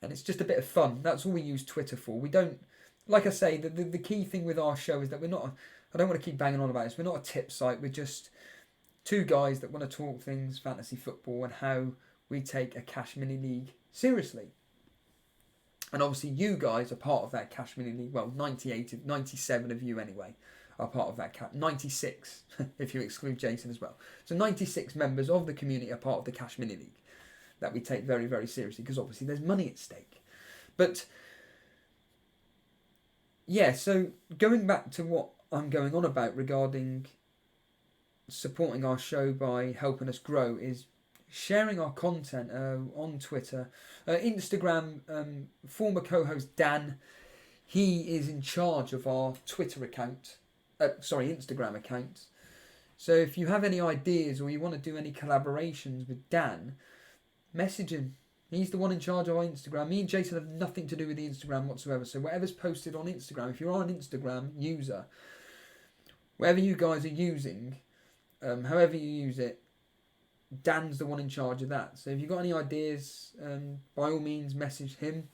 And it's just a bit of fun. That's all we use Twitter for. We don't, like I say, the key thing with our show is that we're not, I don't want to keep banging on about this, we're not a tip site. We're just two guys that want to talk things fantasy football and how we take a cash mini league seriously. And obviously you guys are part of that Cash Mini League. Well, 97 of you anyway are part of that 96 if you exclude Jason as well. So 96 members of the community are part of the Cash Mini League that we take very, very seriously, because obviously there's money at stake. But yeah, so going back to what I'm going on about regarding supporting our show by helping us grow is sharing our content on Twitter, Instagram. Former co-host Dan, he is in charge of our Twitter account, Instagram account. So if you have any ideas or you want to do any collaborations with Dan, message him. He's the one in charge of our Instagram. Me and Jason have nothing to do with the Instagram whatsoever. So whatever's posted on Instagram, if you're an Instagram user, whatever you guys are using, however you use it, Dan's the one in charge of that. So if you've got any ideas, by all means message him.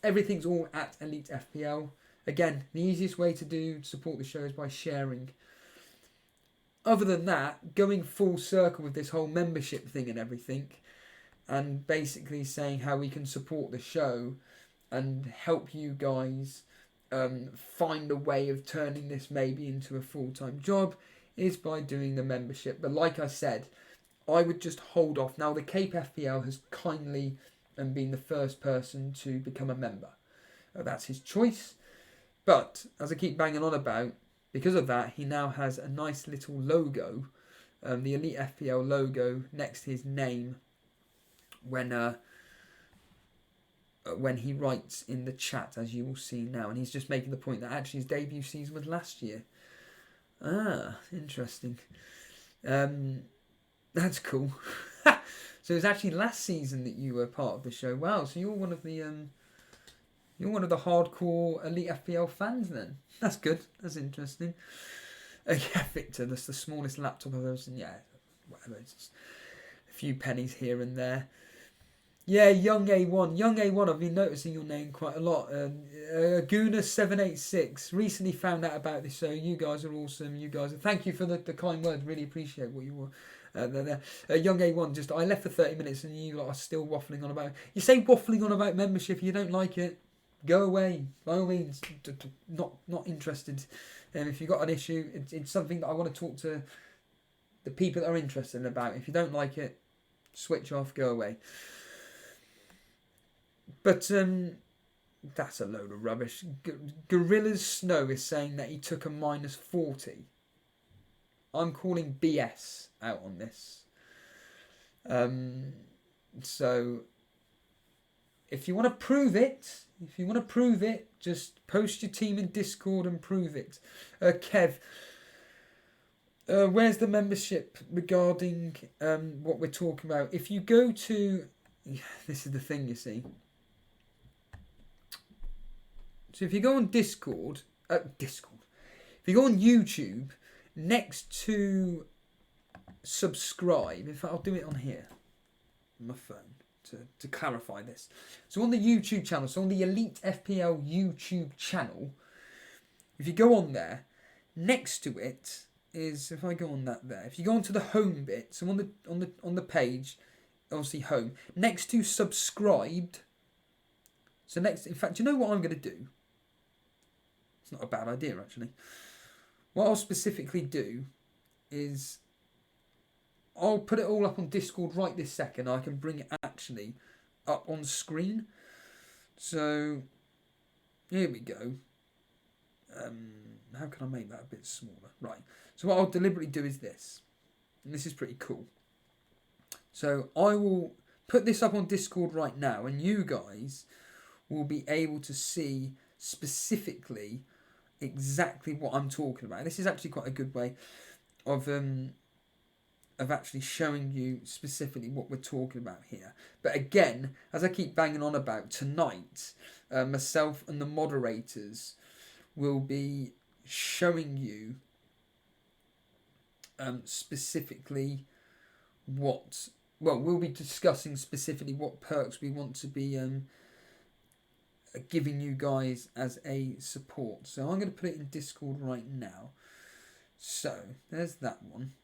Everything's all at Elite FPL. Again, the easiest way to support the show is by sharing. Other than that, going full circle with this whole membership thing and everything, and basically saying how we can support the show and help you guys find a way of turning this maybe into a full-time job, is by doing the membership. But like I said, I would just hold off. Now, the Cape FPL has kindly been the first person to become a member. That's his choice. But, as I keep banging on about, because of that, he now has a nice little logo, the Elite FPL logo, next to his name when he writes in the chat, as you will see now. And he's just making the point that actually his debut season was last year. Ah, interesting. That's cool. So it's actually last season that you were part of the show. Wow, so you're one of the hardcore Elite FPL fans then. That's good. That's interesting. Yeah, Victor, that's the smallest laptop I've ever seen. Yeah, whatever. It's just a few pennies here and there. Yeah, Young A1. I've been noticing your name quite a lot. Guna786 recently found out about this, so you guys are awesome. Thank you for the kind words. Really appreciate what you were there. Young A1, just I left for 30 minutes and you lot are still waffling on about. You say waffling on about membership. If you don't like it, go away. By all means, not interested. And if you've got an issue, it's something that I want to talk to the people that are interested about. If you don't like it, switch off, go away. But that's a load of rubbish. Gorilla's Snow is saying that he took a -40. I'm calling BS out on this. So if you want to prove it, just post your team in Discord and prove it. Kev, where's the membership regarding what we're talking about? If you go to, this is the thing, you see. So if you go on Discord, if you go on YouTube, next to subscribe, in fact I'll do it on here, on my phone, to clarify this. So on the YouTube channel, so on the Elite FPL YouTube channel, if you go on there, next to it is, if I go on that there, if you go onto the home bit, so on the page, obviously home, next to subscribed, so next, in fact, you know what I'm going to do? It's not a bad idea, actually. What I'll specifically do is I'll put it all up on Discord right this second. I can bring it actually up on screen. So here we go. How can I make that a bit smaller? Right. So what I'll deliberately do is this. And this is pretty cool. So I will put this up on Discord right now, and you guys will be able to see specifically exactly what I'm talking about. This is actually quite a good way of actually showing you specifically what we're talking about here. But again, as I keep banging on about, tonight myself and the moderators will be showing you specifically what, well, we'll be discussing specifically what perks we want to be giving you guys as a support. So I'm going to put it in Discord right now. So there's that one.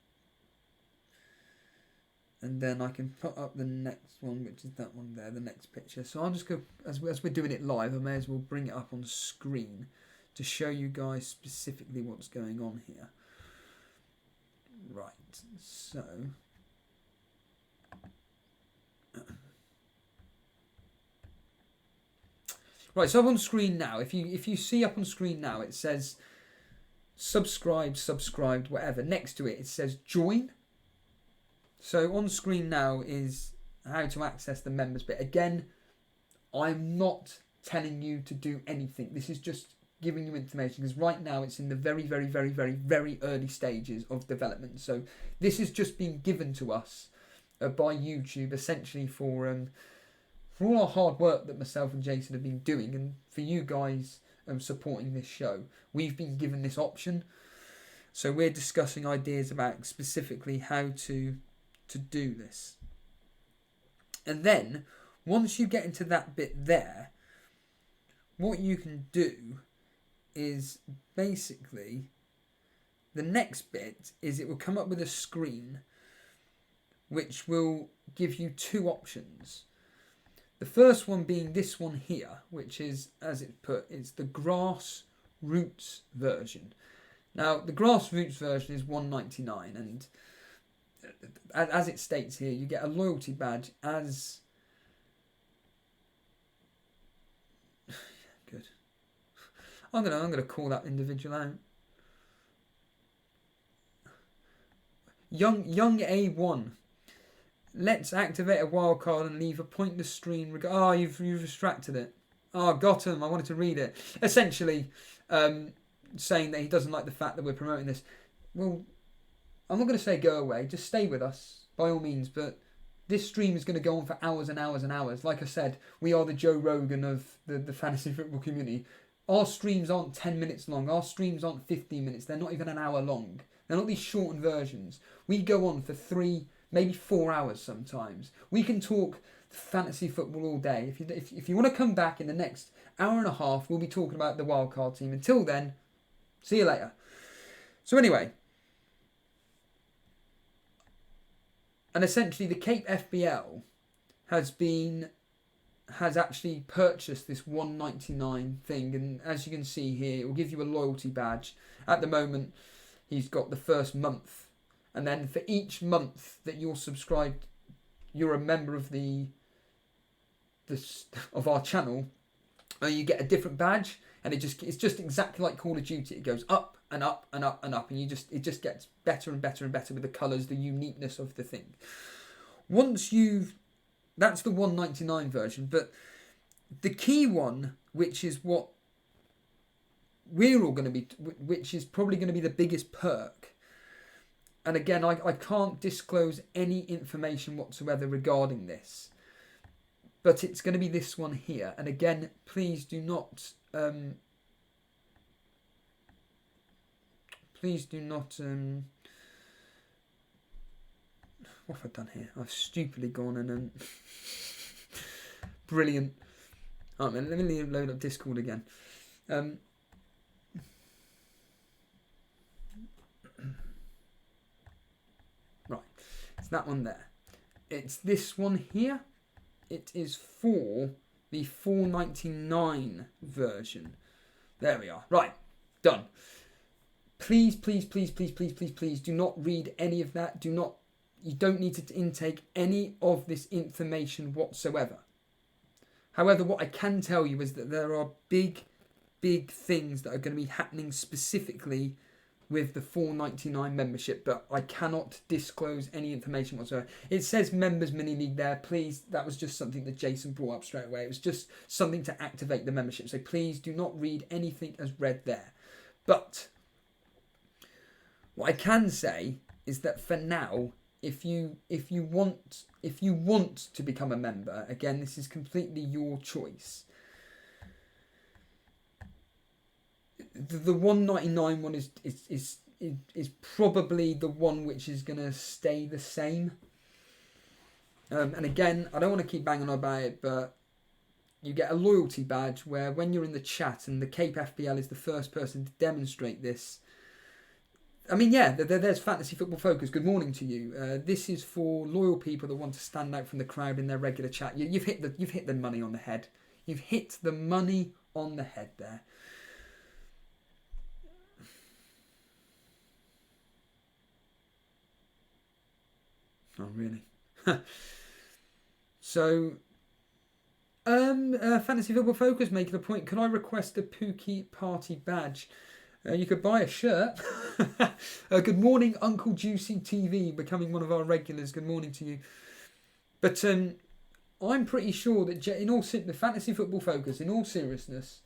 and then I can put up the next one, which is that one there, the next picture. So I'll just go, as we're doing it live, I may as well bring it up on screen to show you guys specifically what's going on here. Right, so right, so up on screen now, if you see up on screen now, it says subscribed, whatever. Next to it, it says join. So on screen now is how to access the members bit. Again, I'm not telling you to do anything. This is just giving you information, because right now it's in the very, very, very, very, very early stages of development. So this is just being given to us by YouTube, essentially for all our hard work that myself and Jason have been doing, and for you guys supporting this show. We've been given this option, so we're discussing ideas about specifically how to do this. And then once you get into that bit there, what you can do is basically, the next bit is it will come up with a screen which will give you two options. The first one being this one here, which is, as it's put, it's the grassroots version. Now, the grassroots version is $1.99, and as it states here, you get a loyalty badge as... Good. I'm gonna call that individual out. Young A1. Let's activate a wildcard and leave a pointless stream. You've distracted it. Oh, got him. I wanted to read it. Essentially, saying that he doesn't like the fact that we're promoting this. Well, I'm not going to say go away. Just stay with us, by all means. But this stream is going to go on for hours and hours and hours. Like I said, we are the Joe Rogan of the fantasy football community. Our streams aren't 10 minutes long. Our streams aren't 15 minutes. They're not even an hour long. They're not these shortened versions. We go on for 3, maybe 4 hours sometimes. We can talk fantasy football all day. If you want to come back in the next hour and a half, we'll be talking about the wildcard team. Until then, see you later. So anyway, and essentially the Cape FPL has actually purchased this $1.99 thing, and as you can see here, it will give you a loyalty badge. At the moment, he's got the first month, and then for each month that you're subscribed, you're a member of of our channel, you get a different badge, and it's just exactly like Call of Duty. It goes up and up and up and up, and it just gets better and better and better with the colours, the uniqueness of the thing. That's the $1.99 version, but the key one, which is what we're all going to be, which is probably going to be the biggest perk. And again, I can't disclose any information whatsoever regarding this, but it's going to be this one here. And again, please do not, what have I done here? I've stupidly gone and brilliant. Oh man, let me load up Discord again. Right, it's that one there. It's this one here. It is for the $4.99 version. There we are. Right, done. Please, please, please, please, please, please, please do not read any of that. You don't need to intake any of this information whatsoever. However, what I can tell you is that there are big things that are going to be happening specifically with the $4.99 membership, but I cannot disclose any information whatsoever. It says Members Mini League there. Please, that was just something that Jason brought up straight away. It was just something to activate the membership. So please do not read anything as read there. But what I can say is that for now, if you want to become a member, again, this is completely your choice. The $1.99 one is probably the one which is going to stay the same. And again, I don't want to keep banging on about it, but you get a loyalty badge where when you're in the chat, and the Cape FPL is the first person to demonstrate this, I mean, yeah, there's Fantasy Football Focus. Good morning to you. This is for loyal people that want to stand out from the crowd in their regular chat. You've hit the money on the head. You've hit the money on the head there. Oh, really? So, Fantasy Football Focus making a point. Can I request a Pookie Party badge? You could buy a shirt. Good morning, Uncle Juicy TV, becoming one of our regulars. Good morning to you. But I'm pretty sure that the Fantasy Football Focus, in all seriousness,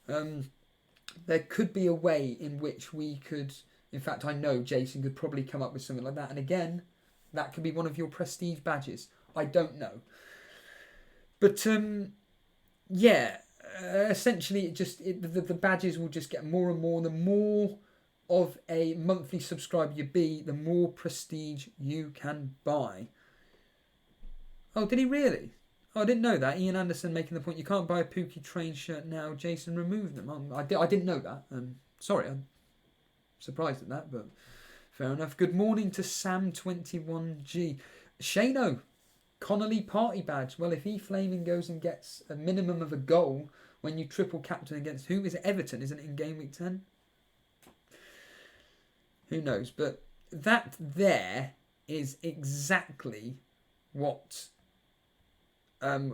there could be a way in which we could. In fact, I know Jason could probably come up with something like that. And again, that could be one of your prestige badges. I don't know. But yeah. Essentially, the badges will just get more and more. The more of a monthly subscriber you be, the more prestige you can buy. Oh, did he really? Oh, I didn't know that. Ian Anderson making the point, you can't buy a Pookie Train shirt now. Jason removed them. I didn't know that. Sorry, I'm surprised at that, but fair enough. Good morning to Sam21G. Shano. Connolly party badge. Well, if he Flaming goes and gets a minimum of a goal when you triple captain against who? Is it Everton? Isn't it in game week 10? Who knows? But that there is exactly what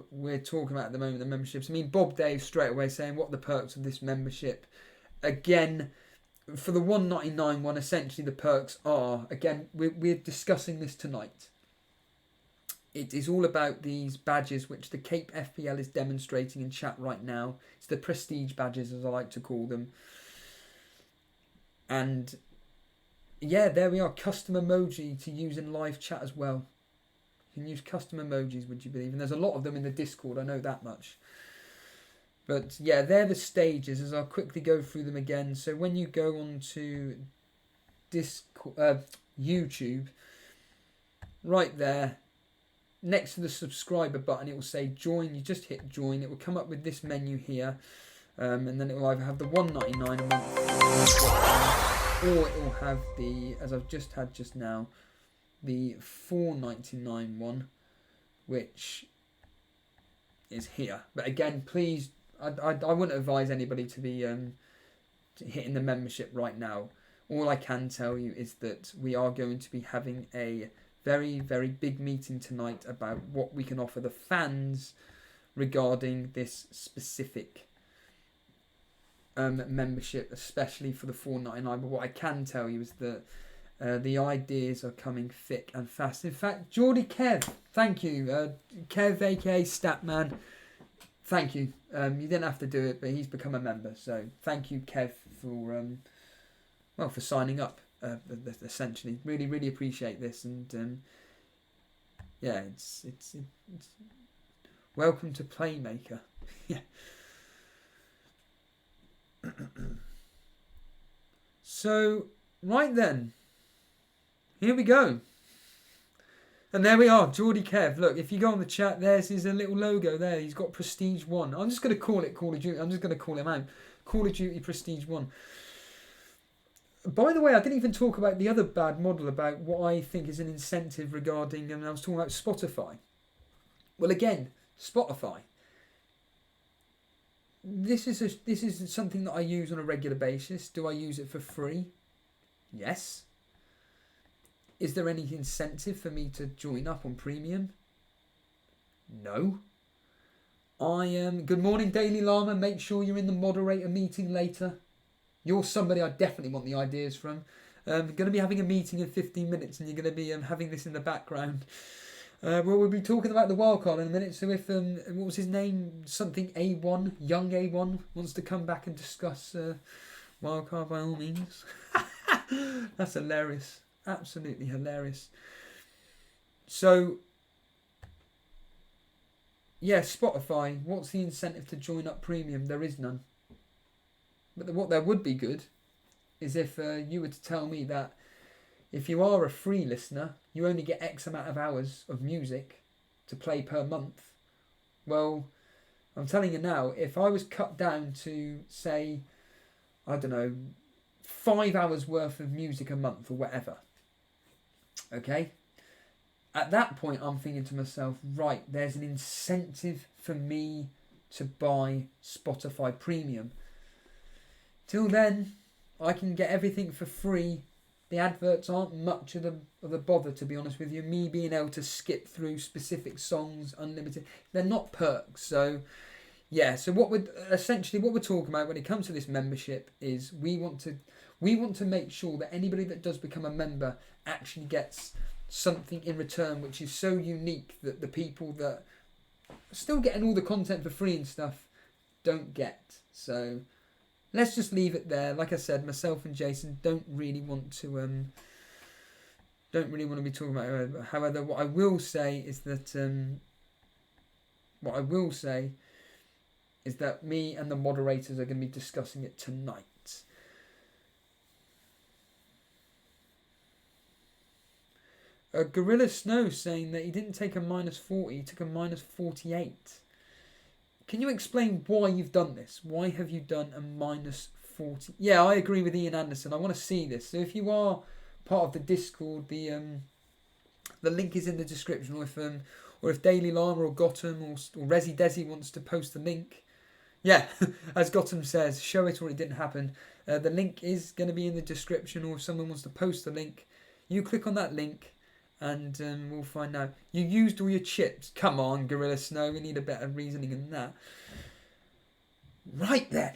we're talking about at the moment, the memberships. I mean, Bob Dave straight away saying, what are the perks of this membership? Again, for the $1.99 one, essentially the perks are, again, we're discussing this tonight. It is all about these badges which the Cape FPL is demonstrating in chat right now. It's the prestige badges, as I like to call them. And yeah, there we are. Custom emoji to use in live chat as well. You can use custom emojis, would you believe? And there's a lot of them in the Discord, I know that much. But yeah, they're the stages, as I'll quickly go through them again. So when you go on to YouTube, right there, next to the subscriber button, it will say join. You just hit join. It will come up with this menu here. And then it will either have the $1.99 a month, or it will have the, as I've just had just now, the $4.99 one, which is here. But again, please, I wouldn't advise anybody to be hitting the membership right now. All I can tell you is that we are going to be having a very, very big meeting tonight about what we can offer the fans regarding this specific membership, especially for the $4.99. But what I can tell you is that the ideas are coming thick and fast. In fact, Geordie Kev, thank you. Kev, aka Statman, thank you. You didn't have to do it, but he's become a member. So thank you, Kev, for signing up. Essentially, really, really appreciate this, and yeah, it's welcome to Playmaker. Yeah. So right then, here we go, and there we are, Geordie Kev. Look, if you go on the chat, there's his little logo there. He's got Prestige 1. I'm just going to call it Call of Duty. I'm just going to call him out, Call of Duty Prestige 1. By the way, I didn't even talk about the other bad model, about what I think is an incentive regarding, and I was talking about Spotify. Well, again, Spotify. This is something that I use on a regular basis. Do I use it for free? Yes. Is there any incentive for me to join up on premium? No. Good morning, Daily Llama. Make sure you're in the moderator meeting later. You're somebody I definitely want the ideas from. I'm going to be having a meeting in 15 minutes, and you're going to be having this in the background. We'll be talking about the wildcard in a minute. So if what was his name? Something A1, young A1 wants to come back and discuss wildcard, by all means. That's hilarious, absolutely hilarious. So yeah, Spotify. What's the incentive to join up premium? There is none. But what there would be good is if you were to tell me that if you are a free listener, you only get X amount of hours of music to play per month. Well, I'm telling you now, if I was cut down to, say, I don't know, 5 hours worth of music a month or whatever. Okay? At that point, I'm thinking to myself, right, there's an incentive for me to buy Spotify Premium. Till then, I can get everything for free. The adverts aren't much of the bother, to be honest with you. Me being able to skip through specific songs, unlimited, they're not perks. So, yeah. So what we're talking about when it comes to this membership is we want to make sure that anybody that does become a member actually gets something in return, which is so unique that the people that are still getting all the content for free and stuff don't get. So let's just leave it there. Like I said, myself and Jason don't really want to be talking about it. However, what I will say is that me and the moderators are going to be discussing it tonight. Gorilla Snow saying that he didn't take a -40, he took a -48. Can you explain why you've done this? Why have you done a -40? Yeah, I agree with Ian Anderson. I want to see this. So if you are part of the Discord, the link is in the description. Or if Daily Llama or Gotham or Resi Desi wants to post the link, yeah, as Gotham says, show it or it didn't happen. The link is going to be in the description. Or if someone wants to post the link, you click on that link. And we'll find out. You used all your chips. Come on, Gorilla Snow. We need a better reasoning than that. Right then.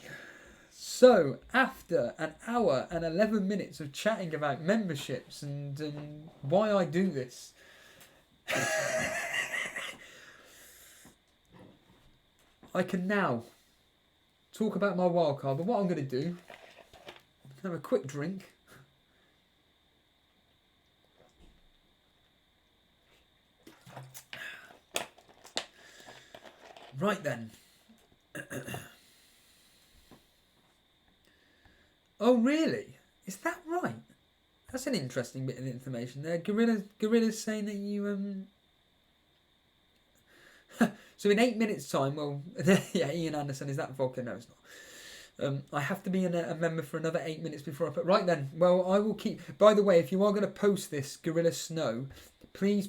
So, after an hour and 11 minutes of chatting about memberships and why I do this, I can now talk about my wildcard. But what I'm going to do, have a quick drink. Right then. Oh really? Is that right? That's an interesting bit of information there. Gorilla's saying that you so in 8 minutes time, well yeah, Ian Anderson, is that vodka? No, it's not. I have to be a member for another 8 minutes before I put right then. Well, I will keep. By the way, if you are going to post this, Gorilla Snow, please,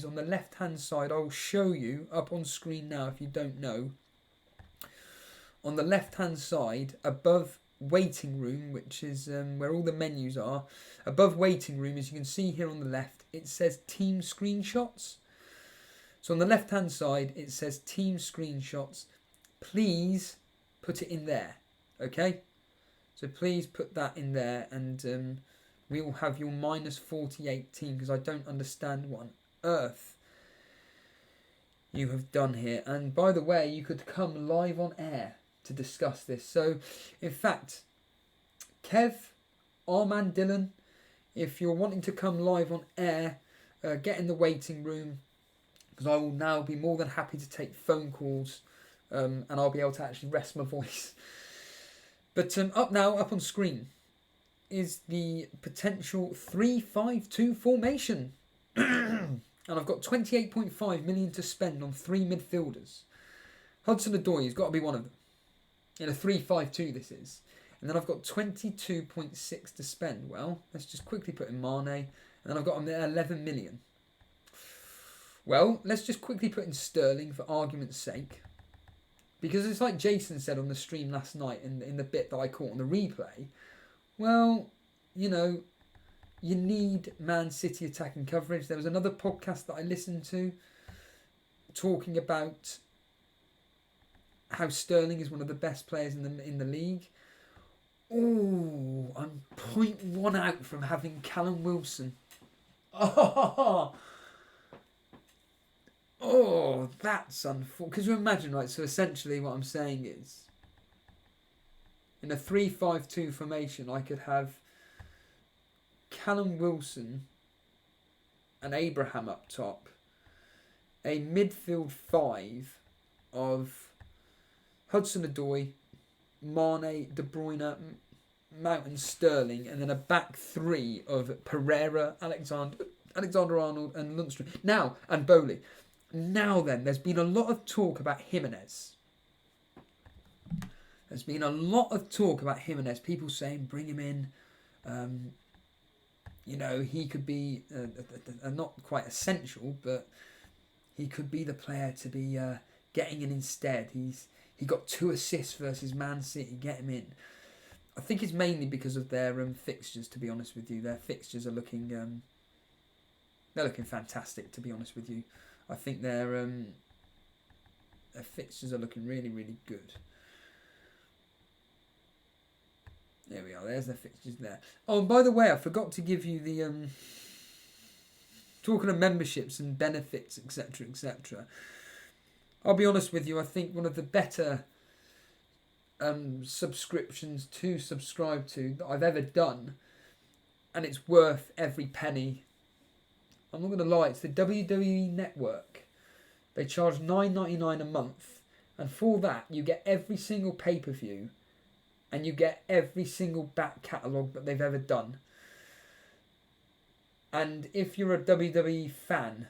on the left-hand side, I will show you up on screen now if you don't know. On the left-hand side, above waiting room, which is where all the menus are, above waiting room, as you can see here on the left, it says team screenshots. So on the left-hand side, it says team screenshots. Please put it in there, okay? So please put that in there and... we will have your -48 team because I don't understand what on earth you have done here. And by the way, you could come live on air to discuss this. So, in fact, Kev, Arman, Dylan, if you're wanting to come live on air, get in the waiting room because I will now be more than happy to take phone calls and I'll be able to actually rest my voice. But up on screen is the potential 3-5-2 formation. And I've got 28.5 million to spend on 3 midfielders. Hudson-Odoi has got to be one of them. In a 3-5-2 this is. And then I've got 22.6 to spend. Well, let's just quickly put in Mane. And then I've got 11 million. Well, let's just quickly put in Sterling for argument's sake. Because it's like Jason said on the stream last night in the bit that I caught on the replay. Well, you know, you need Man City attacking coverage. There was another podcast that I listened to talking about how Sterling is one of the best players in the league. Oh, I'm 0.1 out from having Callum Wilson. Oh, that's unfortunate. Because you imagine, right, so essentially what I'm saying is, in a 3-5-2 formation, I could have Callum Wilson and Abraham up top, a midfield 5 of Hudson-Odoi, Mane, De Bruyne, Mount and Sterling, and then a back 3 of Pereira, Alexander-Arnold and Lundstrom. Now, and Bowley. Now then, there's been a lot of talk about Jimenez. There's been a lot of talk about Jimenez. People saying bring him in. You know, he could be not quite essential, but he could be the player to be getting in instead. He got 2 assists versus Man City. Get him in. I think it's mainly because of their fixtures. To be honest with you, their fixtures are looking they're looking fantastic. To be honest with you, I think their fixtures are looking really, really good. There we are. There's the fixtures there. Oh, and by the way, I forgot to give you the talking of memberships and benefits, etc., etc. I'll be honest with you. I think one of the better subscriptions to subscribe to that I've ever done, and it's worth every penny. I'm not going to lie. It's the WWE Network. They charge $9.99 a month, and for that you get every single pay-per-view. And you get every single back catalogue that they've ever done. And if you're a WWE fan...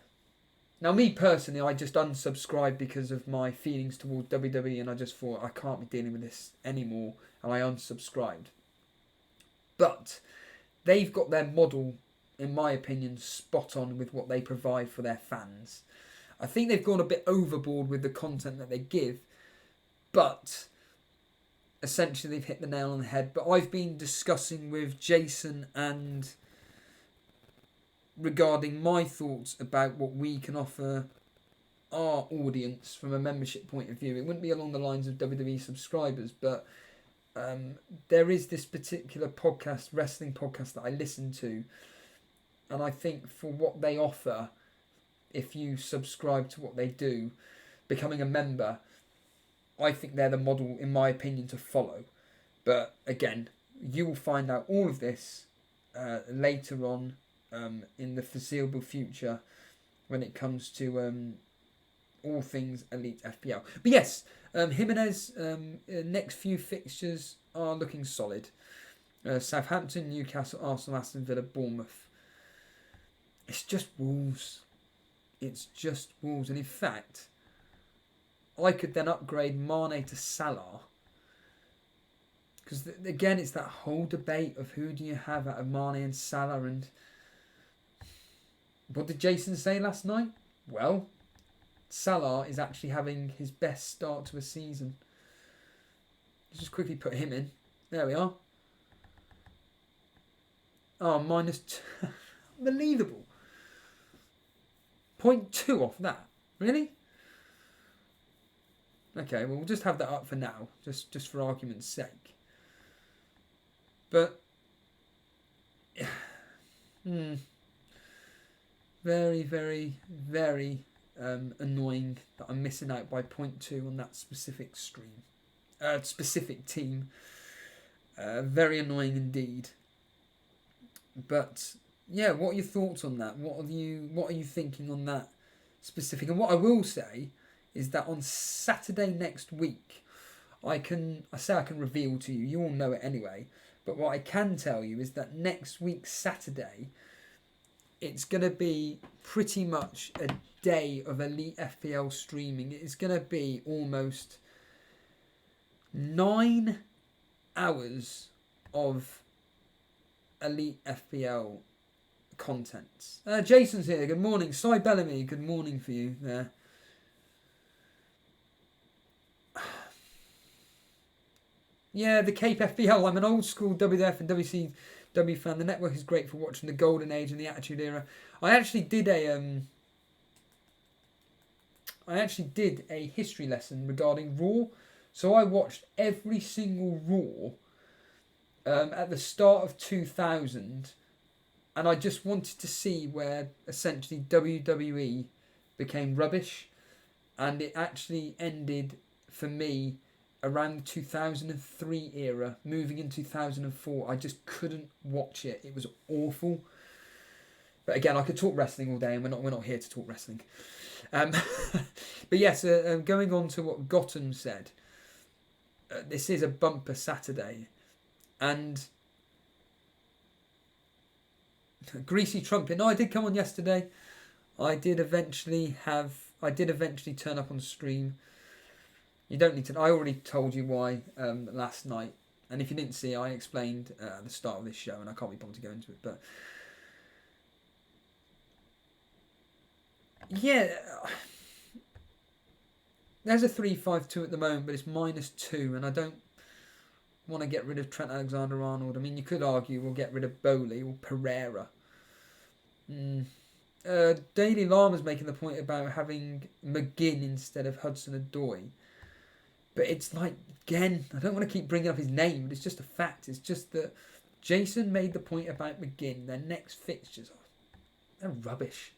Now, me personally, I just unsubscribed because of my feelings towards WWE. And I just thought, I can't be dealing with this anymore. And I unsubscribed. But they've got their model, in my opinion, spot on with what they provide for their fans. I think they've gone a bit overboard with the content that they give. But... essentially, they've hit the nail on the head. But I've been discussing with Jason and regarding my thoughts about what we can offer our audience from a membership point of view. It wouldn't be along the lines of WWE subscribers, but there is this particular podcast, wrestling podcast, that I listen to. And I think for what they offer, if you subscribe to what they do, becoming a member... I think they're the model, in my opinion, to follow. But again, you will find out all of this later on in the foreseeable future when it comes to all things Elite FPL. But yes, Jimenez, next few fixtures are looking solid. Southampton, Newcastle, Arsenal, Aston Villa, Bournemouth. It's just Wolves. It's just Wolves. And in fact... I could then upgrade Mane to Salah. Because, again, it's that whole debate of who do you have out of Mane and Salah. And what did Jason say last night? Well, Salah is actually having his best start to a season. Let's just quickly put him in. There we are. Oh, -2. Unbelievable. 0.2 off that. Really? Okay, well, we'll just have that up for now, just for argument's sake. But, very, very, very annoying that I'm missing out by 0.2 on that specific stream, specific team. Very annoying indeed. But yeah, what are your thoughts on that? What are you thinking on that specific? And what I will say is that on Saturday next week, I can reveal to you. You all know it anyway. But what I can tell you is that next week, Saturday, it's going to be pretty much a day of Elite FPL streaming. It's going to be almost 9 hours of Elite FPL content. Jason's here. Good morning. Cy Bellamy, good morning for you there. Yeah, the Cape FPL. I'm an old school WWF and WCW fan. The network is great for watching the Golden Age and the Attitude Era. I actually did a history lesson regarding Raw. So I watched every single Raw at the start of 2000, and I just wanted to see where essentially WWE became rubbish, and it actually ended for me around the 2003 era, moving in 2004. I just couldn't watch it. It was awful. But again, I could talk wrestling all day, and we're not here to talk wrestling. But yes, going on to what Gotham said, this is a bumper Saturday, and Greasy Trumpet. No, I did come on yesterday. I did eventually turn up on stream. You don't need to. I already told you why last night. And if you didn't see, I explained at the start of this show, and I can't be bothered to go into it. But yeah, there's a 3-5-2 at the moment, but it's -2, and I don't want to get rid of Trent Alexander-Arnold. I mean, you could argue we'll get rid of Bowley or Pereira. Daily Lama's making the point about having McGinn instead of Hudson-Odoi. But it's like, again, I don't want to keep bringing up his name, but it's just a fact. It's just that Jason made the point about McGinn. Their next fixtures, they're rubbish.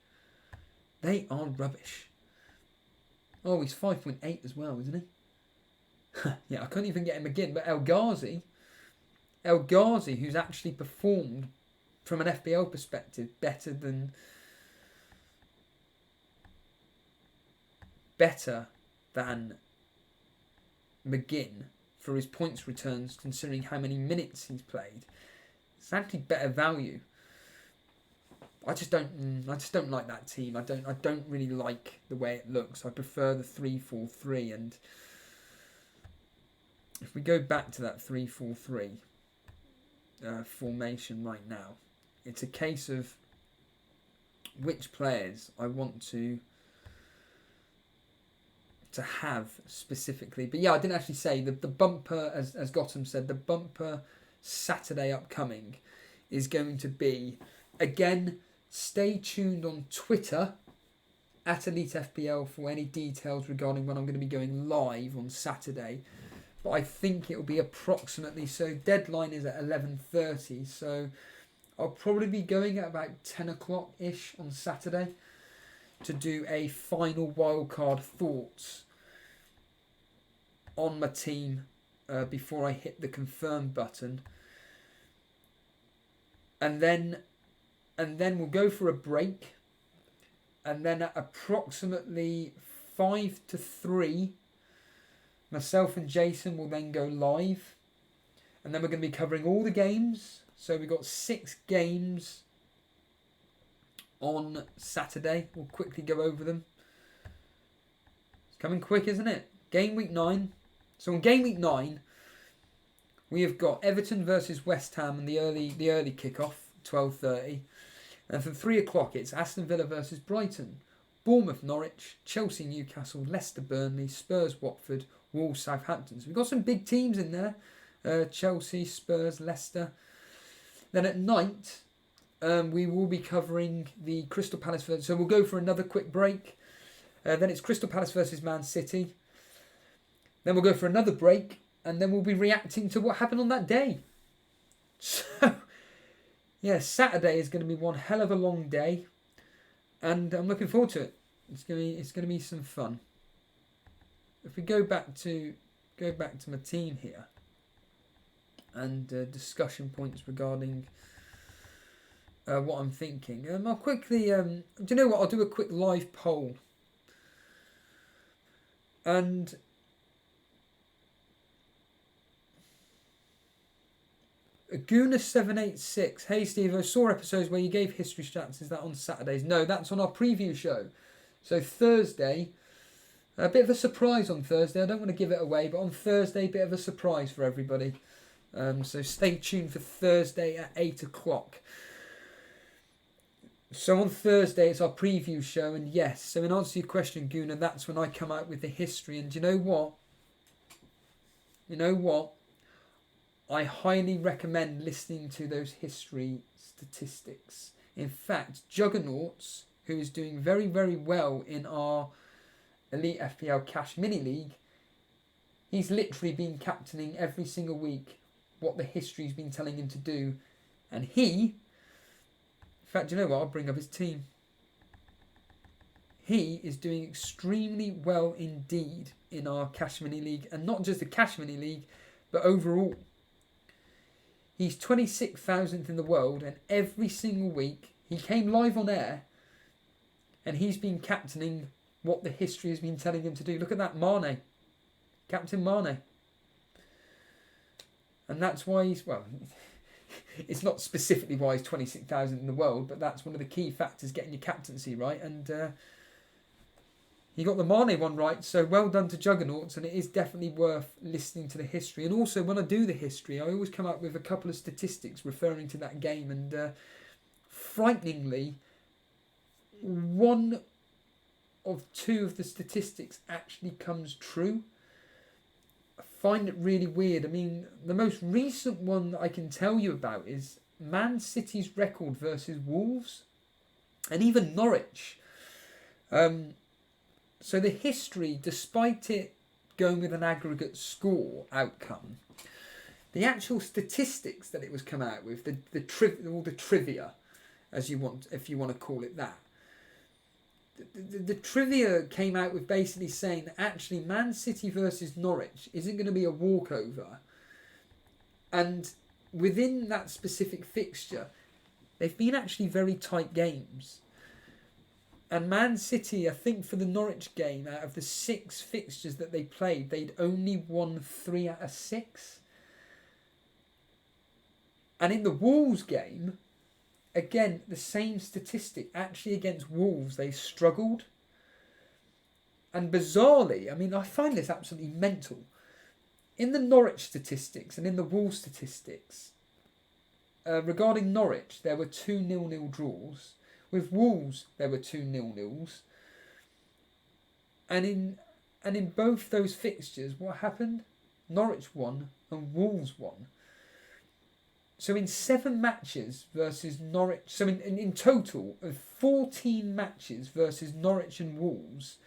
They are rubbish. Oh, he's 5.8 as well, isn't he? Yeah, I couldn't even get him again. But El Ghazi, who's actually performed from an FPL perspective better than McGinn for his points returns, considering how many minutes he's played. It's actually better value. I just don't like that team. I don't really like the way it looks. I prefer the 3-4-3, and if we go back to that 3-4-3 formation right now, it's a case of which players I want to have specifically. But yeah, I didn't actually say the bumper, as Gotham said, the bumper Saturday upcoming is going to be, again, stay tuned on Twitter at Elite FPL for any details regarding when I'm going to be going live on Saturday. But I think it will be approximately, so deadline is at 11:30, so I'll probably be going at about 10 o'clock-ish on Saturday to do a final wildcard thoughts on my team before I hit the confirm button. And then we'll go for a break. And then at approximately 5 to 3, myself and Jason will then go live. And then we're going to be covering all the games. So we've got 6 games on Saturday. We'll quickly go over them. It's coming quick, isn't it? Game week 9. So on game week 9, we have got Everton versus West Ham and the early kickoff, 12:30. And from 3 o'clock, it's Aston Villa versus Brighton, Bournemouth Norwich, Chelsea Newcastle, Leicester Burnley, Spurs Watford, Wolves Southampton. So we've got some big teams in there. Chelsea, Spurs, Leicester. Then at night, we will be covering the Crystal Palace versus... So we'll go for another quick break. Then it's Crystal Palace versus Man City. Then we'll go for another break. And then we'll be reacting to what happened on that day. So, yeah, Saturday is going to be one hell of a long day. And I'm looking forward to it. It's going to be some fun. If we go back to my team here. And discussion points regarding... what I'm thinking. I'll quickly... do you know what? I'll do a quick live poll. And... Guna786. Hey Steve, I saw episodes where you gave history stats. Is that on Saturdays? No, that's on our preview show. So Thursday... A bit of a surprise on Thursday. I don't want to give it away, but on Thursday, a bit of a surprise for everybody. So stay tuned for Thursday at 8 o'clock. So on Thursday, it's our preview show, and yes, so in answer to your question, Guna, that's when I come out with the history. And you know what? I highly recommend listening to those history statistics. In fact, Juggernauts, who is doing very, very well in our Elite FPL Cash Mini League, he's literally been captaining every single week what the history's been telling him to do. And in fact, you know what? I'll bring up his team. He is doing extremely well indeed in our Cash Mini League. And not just the Cash Mini League, but overall. He's 26,000th in the world, and every single week he came live on air and he's been captaining what the history has been telling him to do. Look at that, Mane. Captain Mane. And that's why he's, well, it's not specifically why he's 26,000 in the world, but that's one of the key factors getting your captaincy right. And He got the Mane one right, so well done to Juggernauts, and it is definitely worth listening to the history. And also, when I do the history, I always come up with a couple of statistics referring to that game, and frighteningly, one of two of the statistics actually comes true. I find it really weird. I mean, the most recent one that I can tell you about is Man City's record versus Wolves, and even Norwich. So the history, despite it going with an aggregate score outcome, the actual statistics that it was come out with, all the trivia, as you want, if you want to call it that, the trivia came out with basically saying that actually Man City versus Norwich isn't going to be a walkover, and within that specific fixture, they've been actually very tight games. And Man City, I think for the Norwich game, out of the 6 fixtures that they played, they'd only won 3 out of 6. And in the Wolves game, again, the same statistic. Actually, against Wolves, they struggled. And bizarrely, I mean, I find this absolutely mental. In the Norwich statistics and in the Wolves statistics, regarding Norwich, there were 2 0-0 draws. With Wolves, there were 2 0-0s. And in both those fixtures, what happened? Norwich won and Wolves won. So in 7 matches versus Norwich, so in total of 14 matches versus Norwich and Wolves,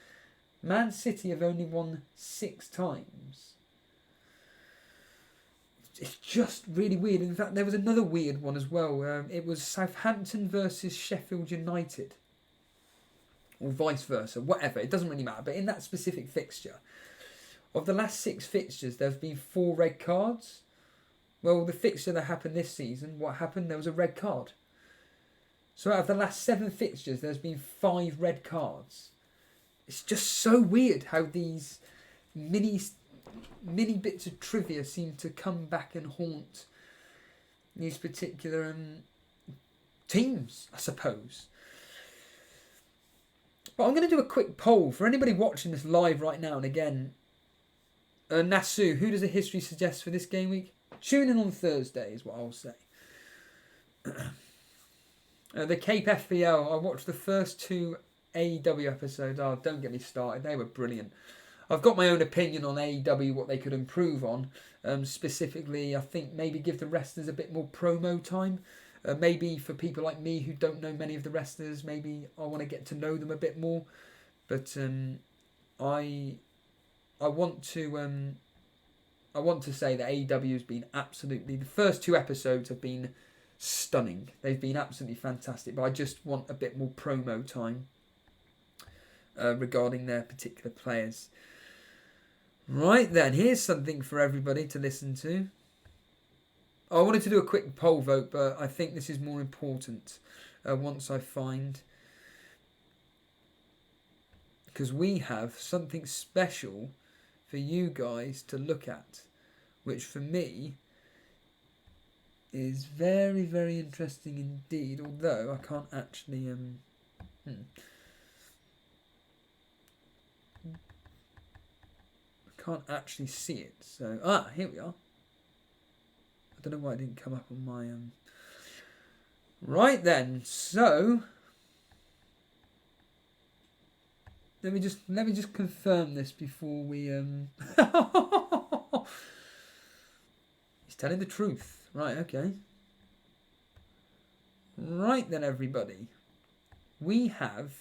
Man City have only won 6 times. It's just really weird. In fact, there was another weird one as well. It was Southampton versus Sheffield United. Or vice versa, whatever. It doesn't really matter. But in that specific fixture, of the last 6 fixtures, there's been 4 red cards. Well, the fixture that happened this season, what happened? There was a red card. So out of the last 7 fixtures, there's been 5 red cards. It's just so weird how these mini bits of trivia seem to come back and haunt these particular teams, I suppose. But I'm going to do a quick poll for anybody watching this live right now. And again, Nasu, who does the history suggest for this game week? Tune in on Thursday is what I'll say. The Cape FPL, I watched the first 2 AEW episodes. Oh, don't get me started. They were brilliant. I've got my own opinion on AEW, what they could improve on. Specifically, I think maybe give the wrestlers a bit more promo time. Maybe for people like me who don't know many of the wrestlers, maybe I want to get to know them a bit more. But I want to say that AEW has been absolutely... The first 2 episodes have been stunning. They've been absolutely fantastic. But I just want a bit more promo time regarding their particular players. Right then, here's something for everybody to listen to. I wanted to do a quick poll vote, but I think this is more important once I find... Because we have something special for you guys to look at, which for me is very, very interesting indeed, although I can't actually... can't actually see it. So, here we are. I don't know why it didn't come up on my... Right then, so... Let me just confirm this before we... He's telling the truth. Right, okay. Right then, everybody. We have...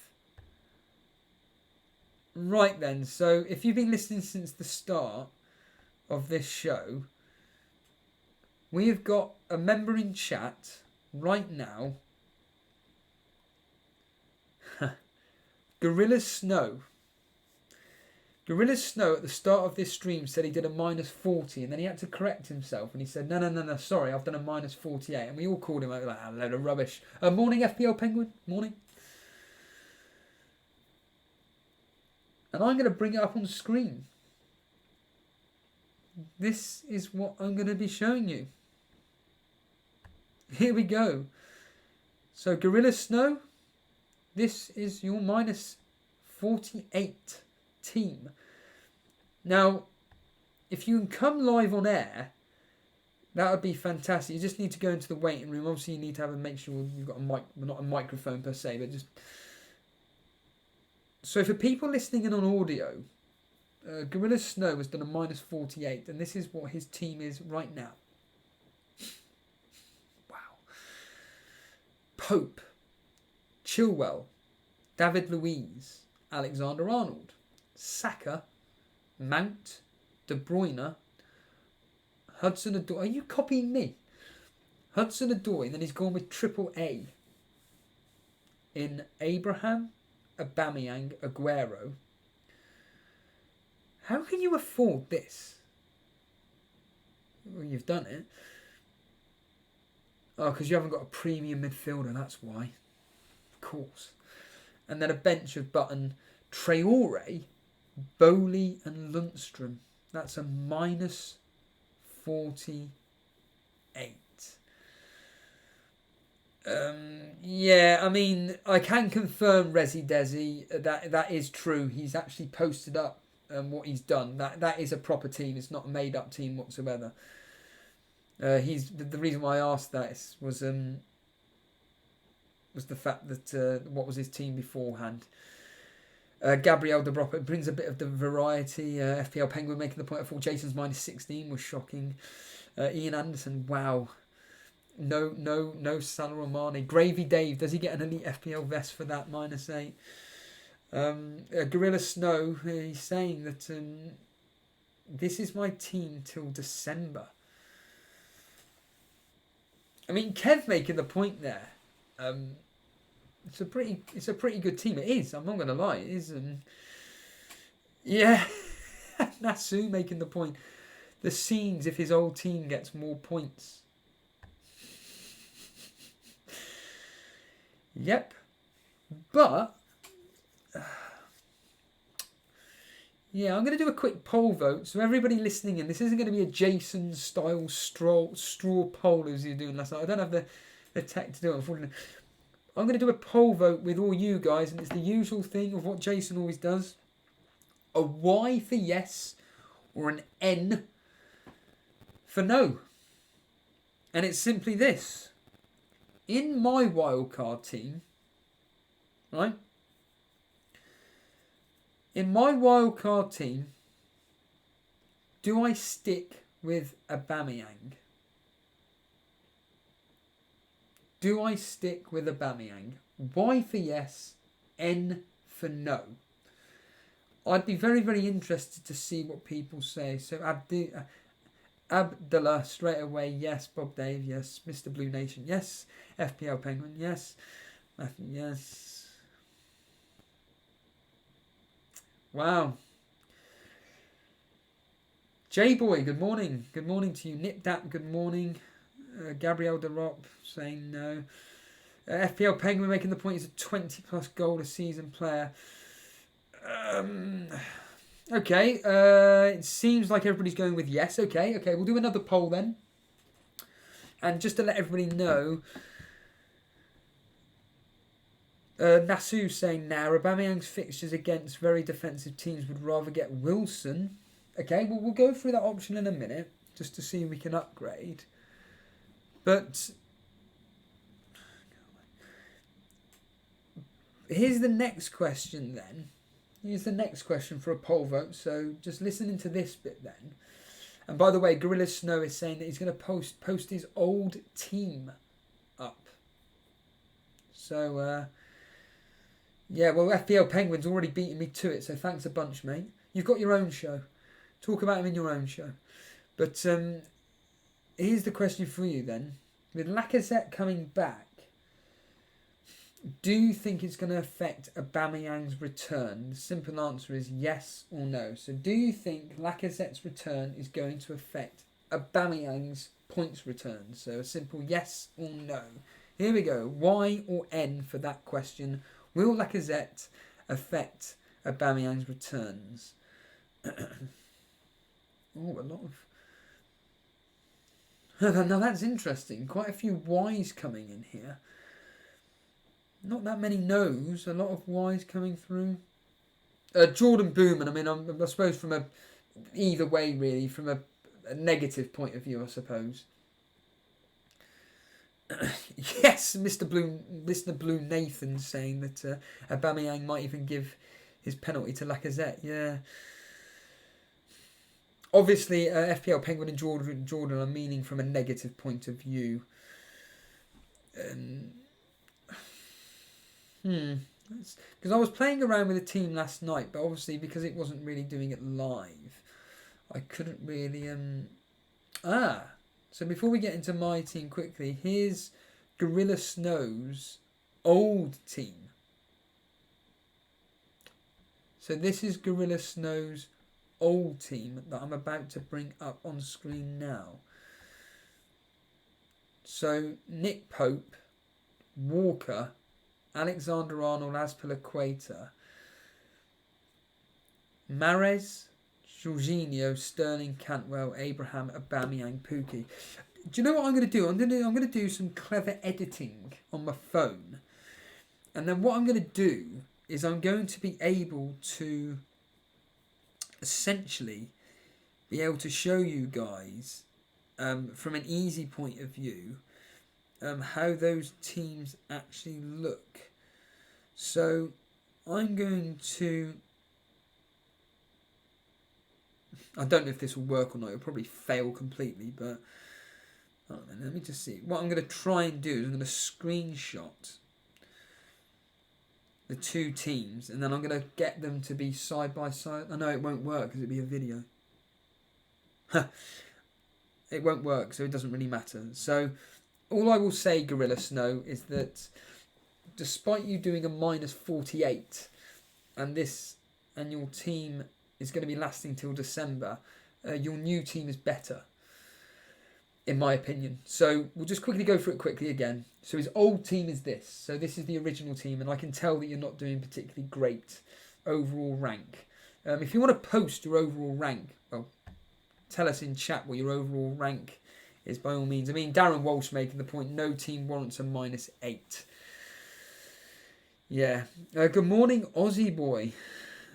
Right then, so if you've been listening since the start of this show, we have got a member in chat right now. Gorilla Snow. Gorilla Snow at the start of this stream said he did a -40 and then he had to correct himself and he said, no, sorry, I've done a -48. And we all called him out like a load of rubbish. Morning, FPL Penguin. Morning. And I'm going to bring it up on screen. This is what I'm going to be showing you. Here we go. So, Gorilla Snow, this is your -48 team. Now, if you can come live on air, that would be fantastic. You just need to go into the waiting room. Obviously, you need to make sure you've got a mic, not a microphone per se, but just... So for people listening in on audio, Gorilla Snow has done a -48, and this is what his team is right now. Wow. Pope, Chilwell, David Luiz, Alexander-Arnold, Saka, Mount, De Bruyne, Hudson-Odoi. Are you copying me? Hudson-Odoi, and then he's gone with triple A in Abraham, Aubameyang, Aguero. How can you afford this? Well, you've done it. Oh, because you haven't got a premium midfielder, that's why. Of course. And then a bench of Button, Traore, Bowley and Lundstrom. That's a -48. Yeah, I mean, I can confirm Resi Desi that is true. He's actually posted up what he's done. That is a proper team. It's not a made up team whatsoever. The reason why I asked that was the fact that what was his team beforehand. Gabriel De Bruyne brings a bit of the variety. FPL Penguin making the point. I thought Jason's -16 was shocking. Ian Anderson, wow. No Salah Romani. Gravy Dave, does he get an Elite FPL vest for that? -8. Gorilla Snow, he's saying that this is my team till December. I mean, Kev making the point there. It's a pretty good team. It is. I'm not going to lie. It is. Yeah. Nasu making the point. The scenes if his old team gets more points. Yep. But yeah, I'm going to do a quick poll vote. So everybody listening in, this isn't going to be a Jason style straw poll as you're doing last night. I don't have the tech to do it, unfortunately. I'm going to do a poll vote with all you guys, and it's the usual thing of what Jason always does. A Y for yes, or an N for no. And it's simply this. In my wildcard team, right? In my wildcard team, do I stick with Aubameyang? Do I stick with Aubameyang? Y for yes, N for no. I'd be very, very interested to see what people say. So Abdullah straight away, yes. Bob Dave, yes. Mr. Blue Nation, yes. FPL Penguin, yes. Matthew, yes. Wow. J-Boy, good morning. Good morning to you. Nipdap, good morning. Gabriel DeRop saying no. FPL Penguin making the point he's a 20 plus goal a season player. Okay, it seems like everybody's going with yes. Okay, we'll do another poll then. And just to let everybody know, Nasu saying now, Aubameyang's fixtures against very defensive teams would rather get Wilson. Okay, well, we'll go through that option in a minute, just to see if we can upgrade. But here's the next question then. Here's the next question for a poll vote. So just listening to this bit then. And by the way, Gorilla Snow is saying that he's going to post his old team up. So, yeah, well, FPL Penguin's already beaten me to it. So thanks a bunch, mate. You've got your own show. Talk about him in your own show. But here's the question for you then. With Lacazette coming back, do you think it's going to affect Aubameyang's return? The simple answer is yes or no. So do you think Lacazette's return is going to affect Aubameyang's points return? So a simple yes or no. Here we go. Y or N for that question. Will Lacazette affect Aubameyang's returns? Oh, a lot of... Now that's interesting. Quite a few Y's coming in here. Not that many no's. A lot of Y's coming through. Jordan Booman, I mean, I suppose from either way, really, from a negative point of view, I suppose. Yes, Mr. Blue Nathan saying that Aubameyang might even give his penalty to Lacazette. Yeah. Obviously, FPL Penguin and Jordan are meaning from a negative point of view. Because I was playing around with a team last night, but obviously because it wasn't really doing it live, I couldn't really... So before we get into my team quickly, here's Gorilla Snow's old team. So this is Gorilla Snow's old team that I'm about to bring up on screen now. So Nick Pope, Walker, Alexander-Arnold, Azpilicueta, Mahrez, Jorginho, Sterling, Cantwell, Abraham, Aubameyang, Pukki. Do you know what I'm going to do? I'm going to do some clever editing on my phone. And then what I'm going to do is I'm going to be able to essentially be able to show you guys from an easy point of view how those teams actually look. So I'm going to... I don't know if this will work or not. It'll probably fail completely, but let me just see. What I'm going to try and do is I'm going to screenshot the two teams, and then I'm going to get them to be side by side. I know it won't work because it'll be a video. It won't work, so it doesn't really matter. So all I will say, Gorilla Snow, is that despite you doing a -48, and your team is going to be lasting till December, your new team is better, in my opinion. So we'll just quickly go through it quickly again. So his old team is this. So this is the original team, and I can tell that you're not doing particularly great overall rank. If you want to post your overall rank, well, tell us in chat what your overall rank is by all means. I mean, Darren Walsh making the point, no team warrants a -8. Yeah. Good morning, Aussie boy.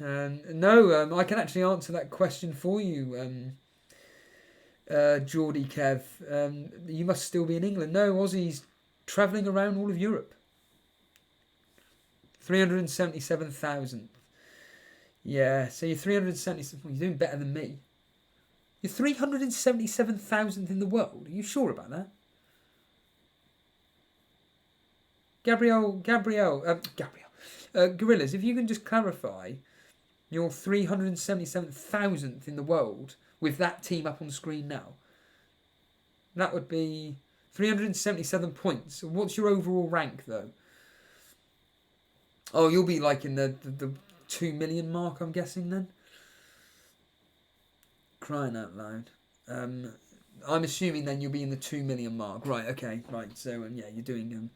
No, I can actually answer that question for you, Geordie Kev. You must still be in England. No, Aussie's travelling around all of Europe. 377,000. Yeah, so you're 377. You're doing better than me. You're 377,000th in the world. Are you sure about that? Gabrielle, Gorillas, if you can just clarify, you're 377,000th in the world with that team up on screen now. That would be 377 points. What's your overall rank, though? Oh, you'll be like in the 2 million mark, I'm guessing, then? Crying out loud. I'm assuming then you'll be in the 2 million mark. Right, okay, right. So, yeah, you're doing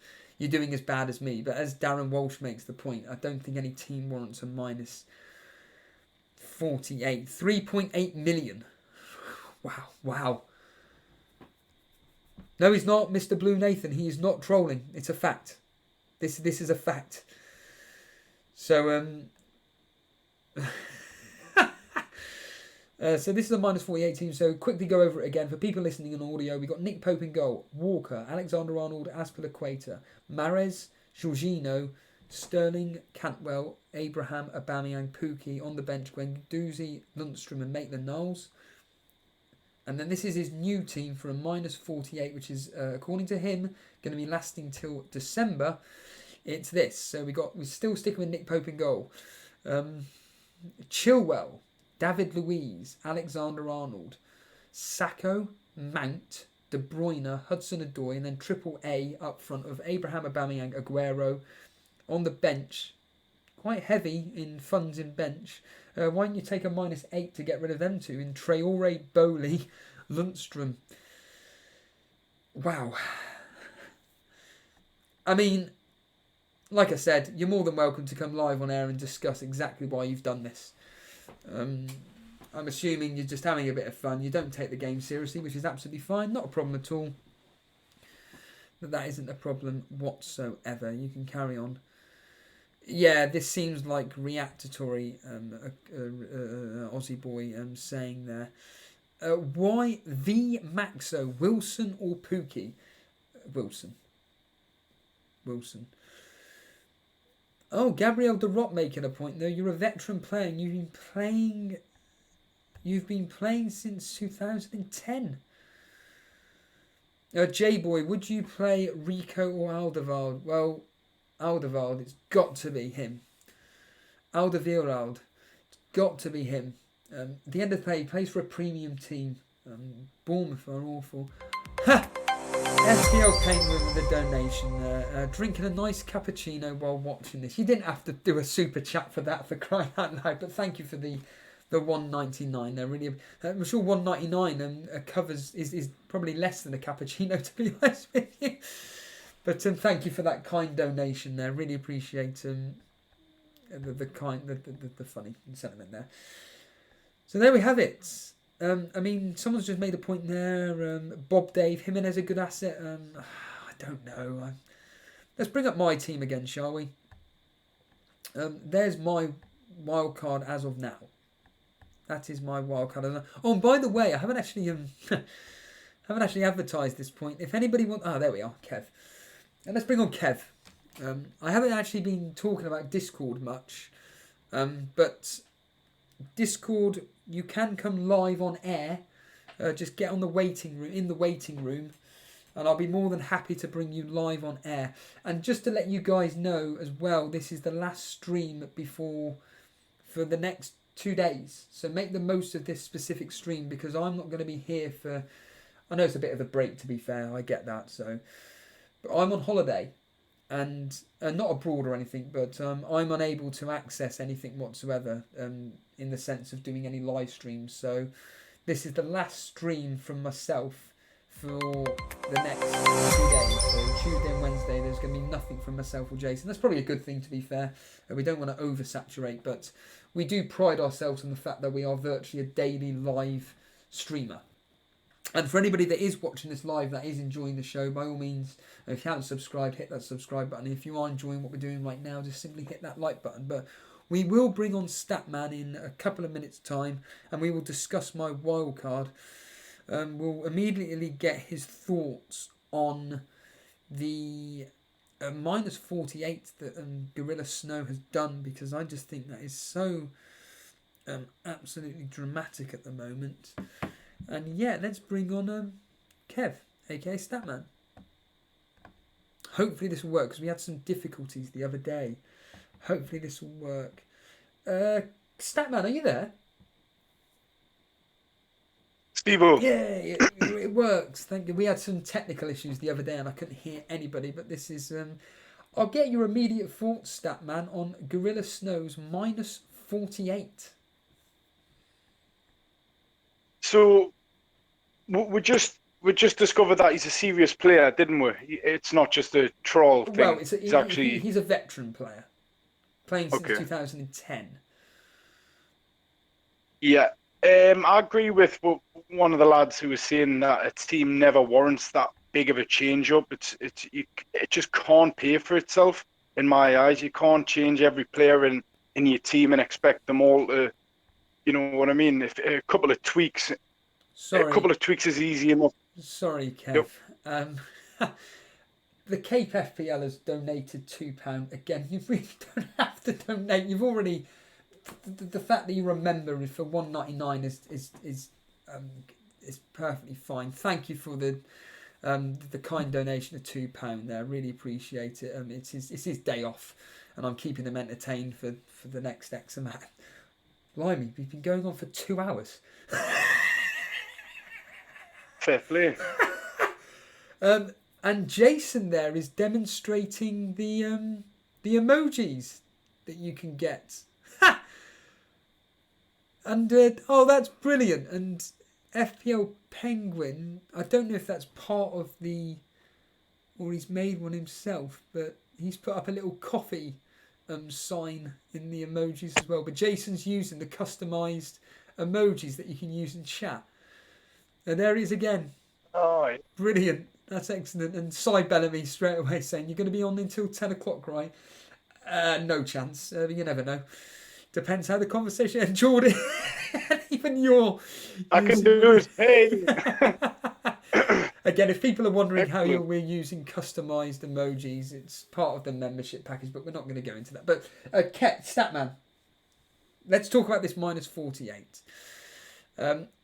as bad as me. But as Darren Walsh makes the point, I don't think any team warrants a -48. 3.8 million. Wow. No, he's not, Mr. Blue Nathan. He is not trolling. It's a fact. This is a fact. So, so this is a -48 team. So quickly go over it again. For people listening on audio, we got Nick Pope in goal, Walker, Alexander-Arnold, Azpilicueta, Mahrez, Jorginho, Sterling, Cantwell, Abraham, Aubameyang, Pukki. On the bench, Guendouzi, Lundstram and Maitland-Niles. And then this is his new team for a -48, which is, according to him, going to be lasting till December. It's this. So we're still sticking with Nick Pope in goal. Chilwell, David Luiz, Alexander-Arnold, Sacco, Mount, De Bruyne, Hudson-Odoi, and then triple A up front of Abraham, Aubameyang, Aguero. On the bench, quite heavy in funds in bench. Why don't you take a -8 to get rid of them two? In Traore, Bowley, Lundstram. Wow. I mean, like I said, you're more than welcome to come live on air and discuss exactly why you've done this. I'm assuming you're just having a bit of fun. You don't take the game seriously, which is absolutely fine. Not a problem at all. But that isn't a problem whatsoever. You can carry on Yeah, this seems like reactatory. Aussie boy saying there. Why the Maxo, Wilson or Pookie? Wilson. Oh, Gabriel De Rot making a point though. You're a veteran player and you've been playing since 2010. J-Boy, would you play Rico or Alderweireld? Well, Alderweireld, it's got to be him. Alderweireld, it's got to be him. At the end of the day, he plays for a premium team. Bournemouth are awful. Ha! FPL Penguin with a donation there. Drinking a nice cappuccino while watching this. You didn't have to do a super chat for that, for crying out loud, but thank you for the $1.99 there. Really, I'm sure $1.99 covers is probably less than a cappuccino, to be honest with you. But thank you for that kind donation there. Really appreciate the funny sentiment there. So there we have it. I mean, someone's just made a point there. Bob Dave, Jimenez a good asset. I don't know. Let's bring up my team again, shall we? There's my wildcard as of now. That is my wildcard. Oh, and by the way, I haven't actually advertised this point. If anybody wants, there we are, Kev. And let's bring on Kev. I haven't actually been talking about Discord much, but Discord, you can come live on air. Just get on the waiting room, and I'll be more than happy to bring you live on air. And just to let you guys know as well, this is the last stream for the next 2 days. So make the most of this specific stream, because I'm not going to be here for... I know it's a bit of a break, to be fair. I get that. But I'm on holiday, and not abroad or anything, but I'm unable to access anything whatsoever in the sense of doing any live streams. So this is the last stream from myself for the next 2 days. So Tuesday and Wednesday, there's going to be nothing from myself or Jason. That's probably a good thing, to be fair. We don't want to oversaturate, but we do pride ourselves on the fact that we are virtually a daily live streamer. And for anybody that is watching this live, that is enjoying the show, by all means, if you haven't subscribed, hit that subscribe button. If you are enjoying what we're doing right now, just simply hit that like button. But we will bring on Statman in a couple of minutes' time, and we will discuss my wildcard. We'll immediately get his thoughts on the minus 48 that Gorilla Snow has done, because I just think that is so absolutely dramatic at the moment. And yeah, let's bring on Kev, aka Statman. Hopefully this will work, because we had some difficulties the other day. Hopefully this will work. Statman, are you there? Steve-o. Yeah, it works. Thank you. We had some technical issues the other day and I couldn't hear anybody, but this is... I'll get your immediate thoughts, Statman, on Gorilla Snow's minus 48. So we just discovered that he's a serious player, didn't we? It's not just a troll thing. Well, he's a veteran player, playing since 2010. Yeah, I agree with one of the lads who was saying that a team never warrants that big of a change-up. It just can't pay for itself in my eyes. You can't change every player in your team and expect them all to, you know what I mean? If a couple of tweaks is easy enough. Sorry, Kev. Yep. The Cape FPL has donated £2. Again, you really don't have to donate. You've already... The fact that you remember for $1.99 is perfectly fine. Thank you for the kind donation of £2 there. Really appreciate it. It's his day off, and I'm keeping him entertained for the next X amount. Blimey, we've been going on for 2 hours. Fair play. And Jason there is demonstrating the emojis that you can get. And that's brilliant. And FPL Penguin, I don't know if that's part of or he's made one himself, but he's put up a little coffee sign in the emojis as well. But Jason's using the customised emojis that you can use in chat. And there he is again. Oh, brilliant. That's excellent. And Cy Bellamy straight away saying, you're going to be on until 10 o'clock, right? No chance. You never know. Depends how the conversation. And Jordan, even you're I can using do it. Hey. Again, if people are wondering how Excellent. we're using customized emojis, it's part of the membership package, but we're not going to go into that. But Statman, let's talk about this minus 48.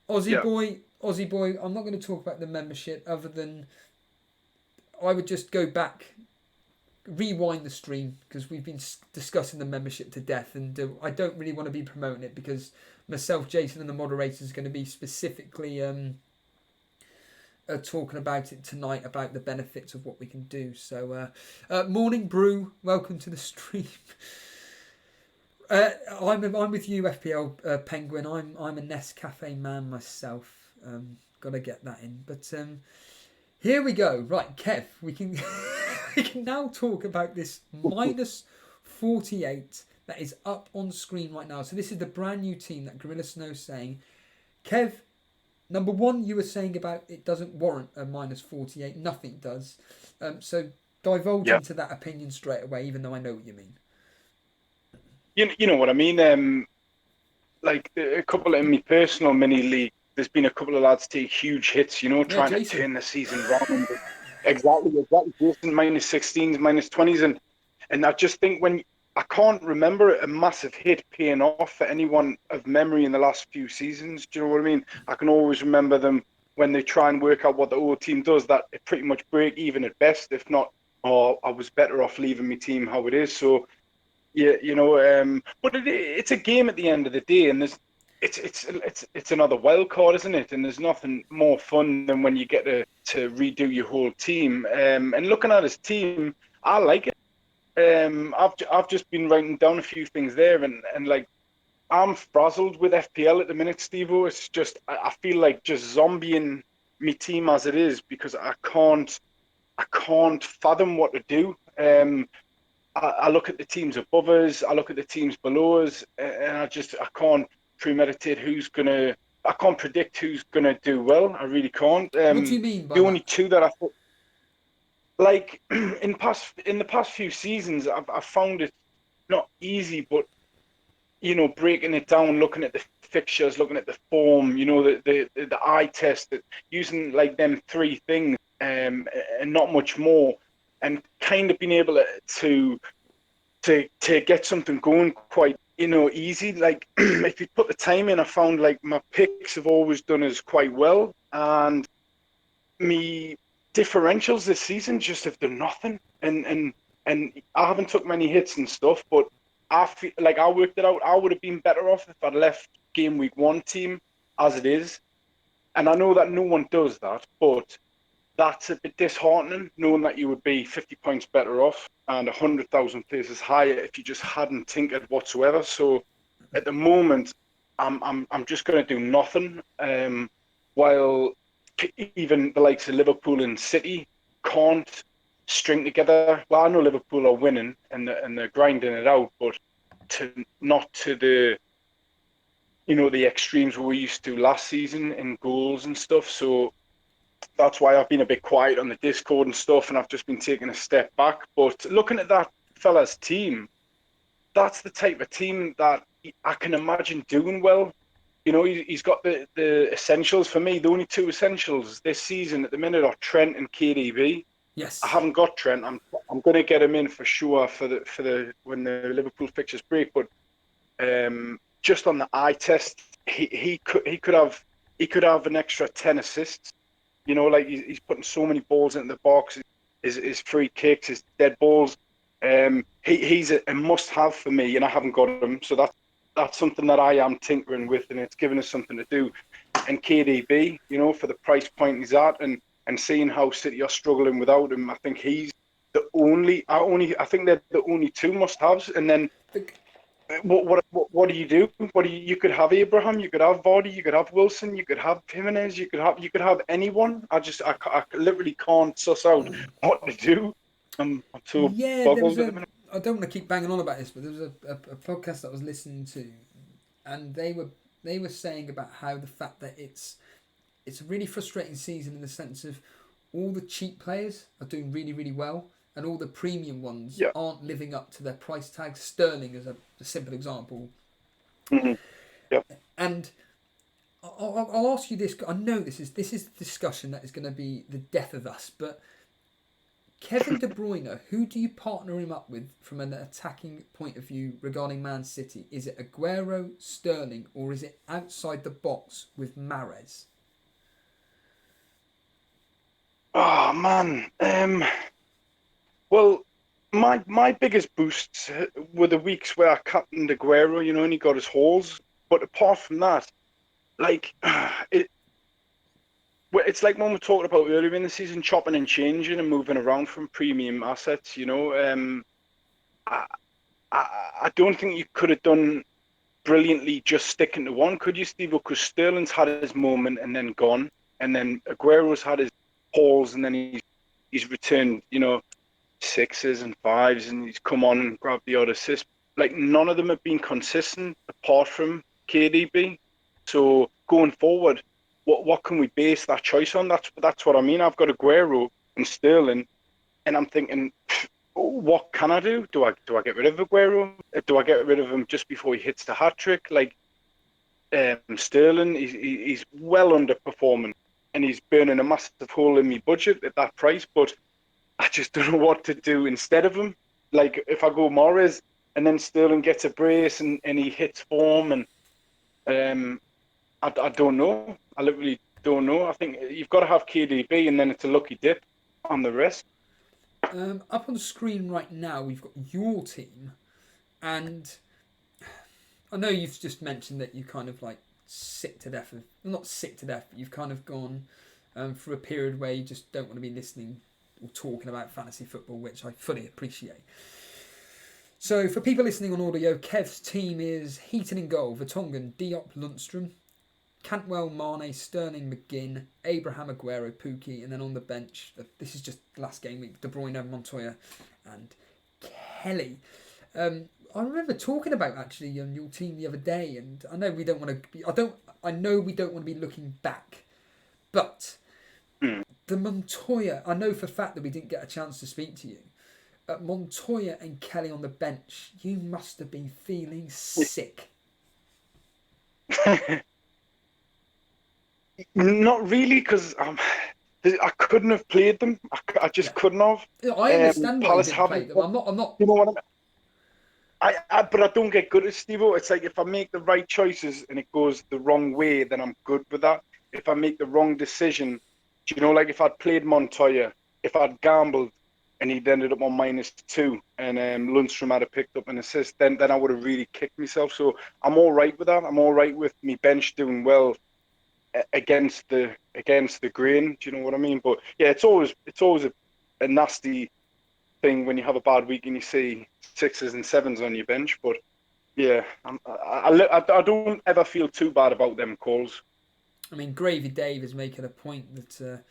Aussie boy, I'm not going to talk about the membership other than I would just go back, rewind the stream, because we've been discussing the membership to death, and I don't really want to be promoting it because myself, Jason, and the moderators are going to be specifically talking about it tonight, about the benefits of what we can do. So, Morning Brew, welcome to the stream. I'm with you, FPL Penguin. I'm a Nescafe man myself. Got to get that in. But here we go. Right, Kev, we can we can now talk about this minus 48 that is up on screen right now. So this is the brand new team that Gorilla Snow's saying. Kev, number one, you were saying about it doesn't warrant a minus 48. Nothing does. So divulge into that opinion straight away, even though I know what you mean. You know what I mean? Like a couple in my personal mini league, there's been a couple of lads take huge hits, trying to turn the season around. Exactly. Jason, minus 16s, minus 20s. And I just think I can't remember a massive hit paying off for anyone of memory in the last few seasons. Do you know what I mean? I can always remember them when they try and work out what the old team does, that it pretty much break even at best, if not, I was better off leaving my team how it is. So, yeah, but it's a game at the end of the day, and it's another wild card, isn't it? And there's nothing more fun than when you get to redo your whole team. And looking at his team, I like it. I've just been writing down a few things there, and like I'm frazzled with FPL at the minute, Steve-O. It's just I feel like just zombieing my team as it is, because I can't fathom what to do. I look at the teams above us, I look at the teams below us, and I can't premeditate I can't predict who's gonna do well. I really can't. What do you mean by the that? only two that I thought, like in the past few seasons, I've found it not easy, but breaking it down, looking at the fixtures, looking at the form, the eye test, using like them three things, and not much more, and kind of being able to get something going quite easy. Like if you put the time in, I found like my picks have always done us quite well, and me differentials this season just have done nothing, and I haven't took many hits and stuff, but I feel like I worked it out. I would have been better off if I'd left game week 1 team as it is, and I know that no one does that, but that's a bit disheartening, knowing that you would be 50 points better off and 100,000 places higher if you just hadn't tinkered whatsoever. So at the moment, I'm just going to do nothing. While even the likes of Liverpool and City can't string together. Well, I know Liverpool are winning and they're grinding it out, but not to the the extremes we used to last season in goals and stuff. So that's why I've been a bit quiet on the Discord and stuff, and I've just been taking a step back. But looking at that fella's team, that's the type of team that I can imagine doing well. He's got the essentials for me. The only two essentials this season at the minute are Trent and KDB. Yes. I haven't got Trent. I'm going to get him in for sure for the when the Liverpool fixtures break. But just on the eye test, he could have an extra 10 assists. Like he's putting so many balls into the box, his free kicks, his dead balls. He's a must-have for me, and I haven't got him. So that's something that I am tinkering with, and it's given us something to do. And KDB, for the price point he's at, and seeing how City are struggling without him, I think he's the only. I think they're the only two must-haves. And then what do you do? You could have Abraham, you could have Vardy, you could have Wilson, you could have Jimenez, you could have anyone. I literally can't suss out what to do. I'm too boggled at the minute. I don't want to keep banging on about this, but there was a podcast that I was listening to, and they were saying about how the fact that it's a really frustrating season in the sense of all the cheap players are doing really, really well, and all the premium ones Yeah. aren't living up to their price tag. Sterling is a simple example. Mm-hmm. Yeah. And I'll ask you this. I know this is the discussion that is going to be the death of us, but Kevin De Bruyne, who do you partner him up with from an attacking point of view regarding Man City? Is it Aguero, Sterling, or is it outside the box with Mahrez? Oh man. Well, my biggest boosts were the weeks where I captained Aguero, and he got his hauls. But apart from that, like it's like when we talked about earlier in the season, chopping and changing and moving around from premium assets. I, I don't think you could have done brilliantly just sticking to one, could you, Steve? Because Sterling's had his moment and then gone, and then Aguero's had his hauls and then he's returned, sixes and fives, and he's come on and grabbed the odd assist. Like none of them have been consistent apart from KDB. So going forward, what can we base that choice on? That's what I mean. I've got Aguero and Sterling, and I'm thinking, what can I do? Do I get rid of Aguero? Do I get rid of him just before he hits the hat trick? Like Sterling, he's well underperforming, and he's burning a massive hole in my budget at that price. But I just don't know what to do instead of him. Like if I go Morris and then Sterling gets a brace and he hits form, and I don't know. I literally don't know. I think you've got to have KDB, and then it's a lucky dip on the rest. Up on the screen right now, we've got your team, and I know you've just mentioned that you kind of like sick to death of, well, not sick to death, but you've kind of gone through a period where you just don't want to be listening or talking about fantasy football, which I fully appreciate. So for people listening on audio, Kev's team is Heaton in goal, Vertonghen, Diop, Lundstrom, Cantwell, Mane, Sterling, McGinn, Abraham, Aguero, Pukki, and then on the bench, this is just last game week, De Bruyne, Montoya, and Kelly. I remember talking about actually your team the other day, and I know we don't want to be. I know we don't want to be looking back, but the Montoya. I know for a fact that we didn't get a chance to speak to you. Montoya and Kelly on the bench. You must have been feeling sick. Not really, because I couldn't have played them. I just couldn't have. I understand why Palace you didn't play them. I'm not. You know what I mean? But I don't get good at Steve-O. It's like if I make the right choices and it goes the wrong way, then I'm good with that. If I make the wrong decision, like if I'd played Montoya, if I'd gambled and he'd ended up on -2 and Lundstrom had picked up an assist, then I would have really kicked myself. So I'm all right with that. I'm all right with me bench doing well against the grain. Do you know what I mean? But yeah, it's always a nasty thing when you have a bad week and you see 6s and 7s on your bench. But yeah, I don't ever feel too bad about them calls. I mean, Gravy Dave is making a point that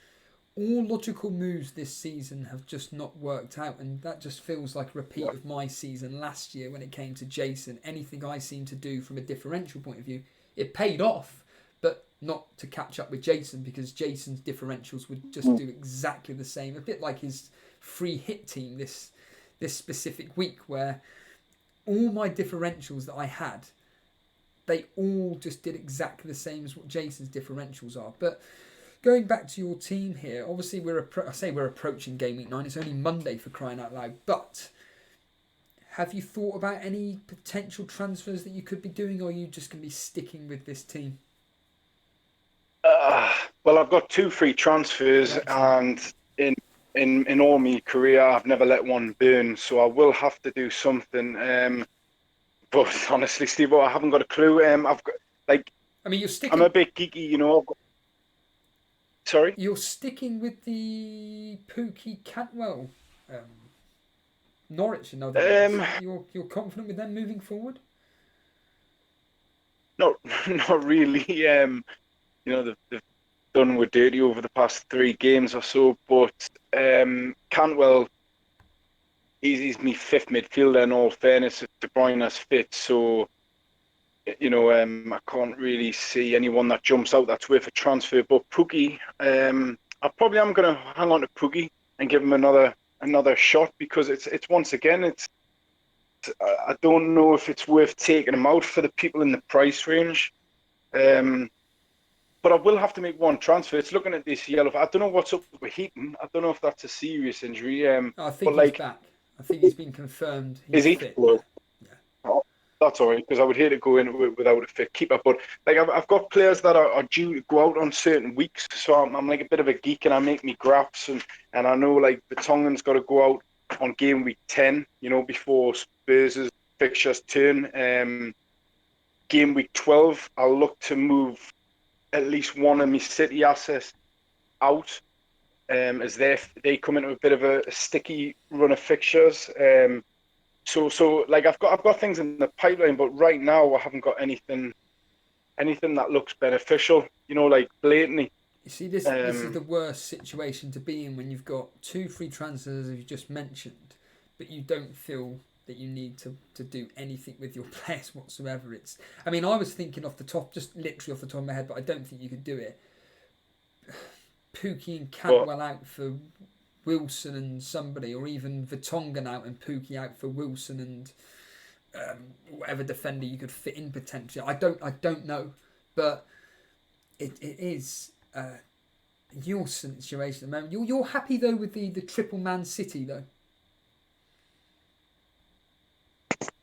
all logical moves this season have just not worked out, and that just feels like a repeat of my season last year when it came to Jason. Anything I seemed to do from a differential point of view, it paid off, but not to catch up with Jason, because Jason's differentials would just do exactly the same. A bit like his free hit team this specific week, where all my differentials that I had, they all just did exactly the same as what Jason's differentials are. But going back to your team here, obviously we're approaching game week 9. It's only Monday, for crying out loud. But have you thought about any potential transfers that you could be doing, or are you just going to be sticking with this team? Well, I've got 2 free transfers, and in all my career, I've never let one burn, so I will have to do something. But honestly, Steve, I haven't got a clue. I've got you're sticking. I'm a bit geeky, Sorry? You're sticking with the Pukki Cantwell Norwich, in other words. You're confident with them moving forward? Not really. They've done with dirty over the past 3 games or so, but Cantwell, he's my 5th midfielder in all fairness. De Bruyne's fit, so I can't really see anyone that jumps out that's worth a transfer. But Pukki, I probably am going to hang on to Pukki and give him another another shot because it's once again I don't know if it's worth taking him out for the people in the price range. But I will have to make one transfer. It's looking at this yellow. I don't know what's up with Heaton. I don't know if that's a serious injury. I think But he's like, back. I think he's been confirmed. is He's he? fit. Well, Yeah. oh, that's all right because I would hate to go in without a fit keeper. But like, I've got players that are due to go out on certain weeks, so I'm like a bit of a geek and I make me graphs and I know like the Tongan's got to go out on game week 10. Before Spurs' fixtures turn. Game week 12, I'll look to move at least one of my City assets out, as they come into a bit of a sticky run of fixtures. So like I've got things in the pipeline, but right now I haven't got anything that looks beneficial. Like blatantly. You see, this is the worst situation to be in when you've got 2 free transfers, as you just mentioned, but you don't feel that you need to do anything with your players whatsoever. I was thinking just literally off the top of my head, but I don't think you could do it. Pookie and Cantwell out for Wilson and somebody, or even Vertonghen out and Pookie out for Wilson and whatever defender you could fit in potentially. I don't know, but it is your situation at the moment. You're happy though with the triple Man City though.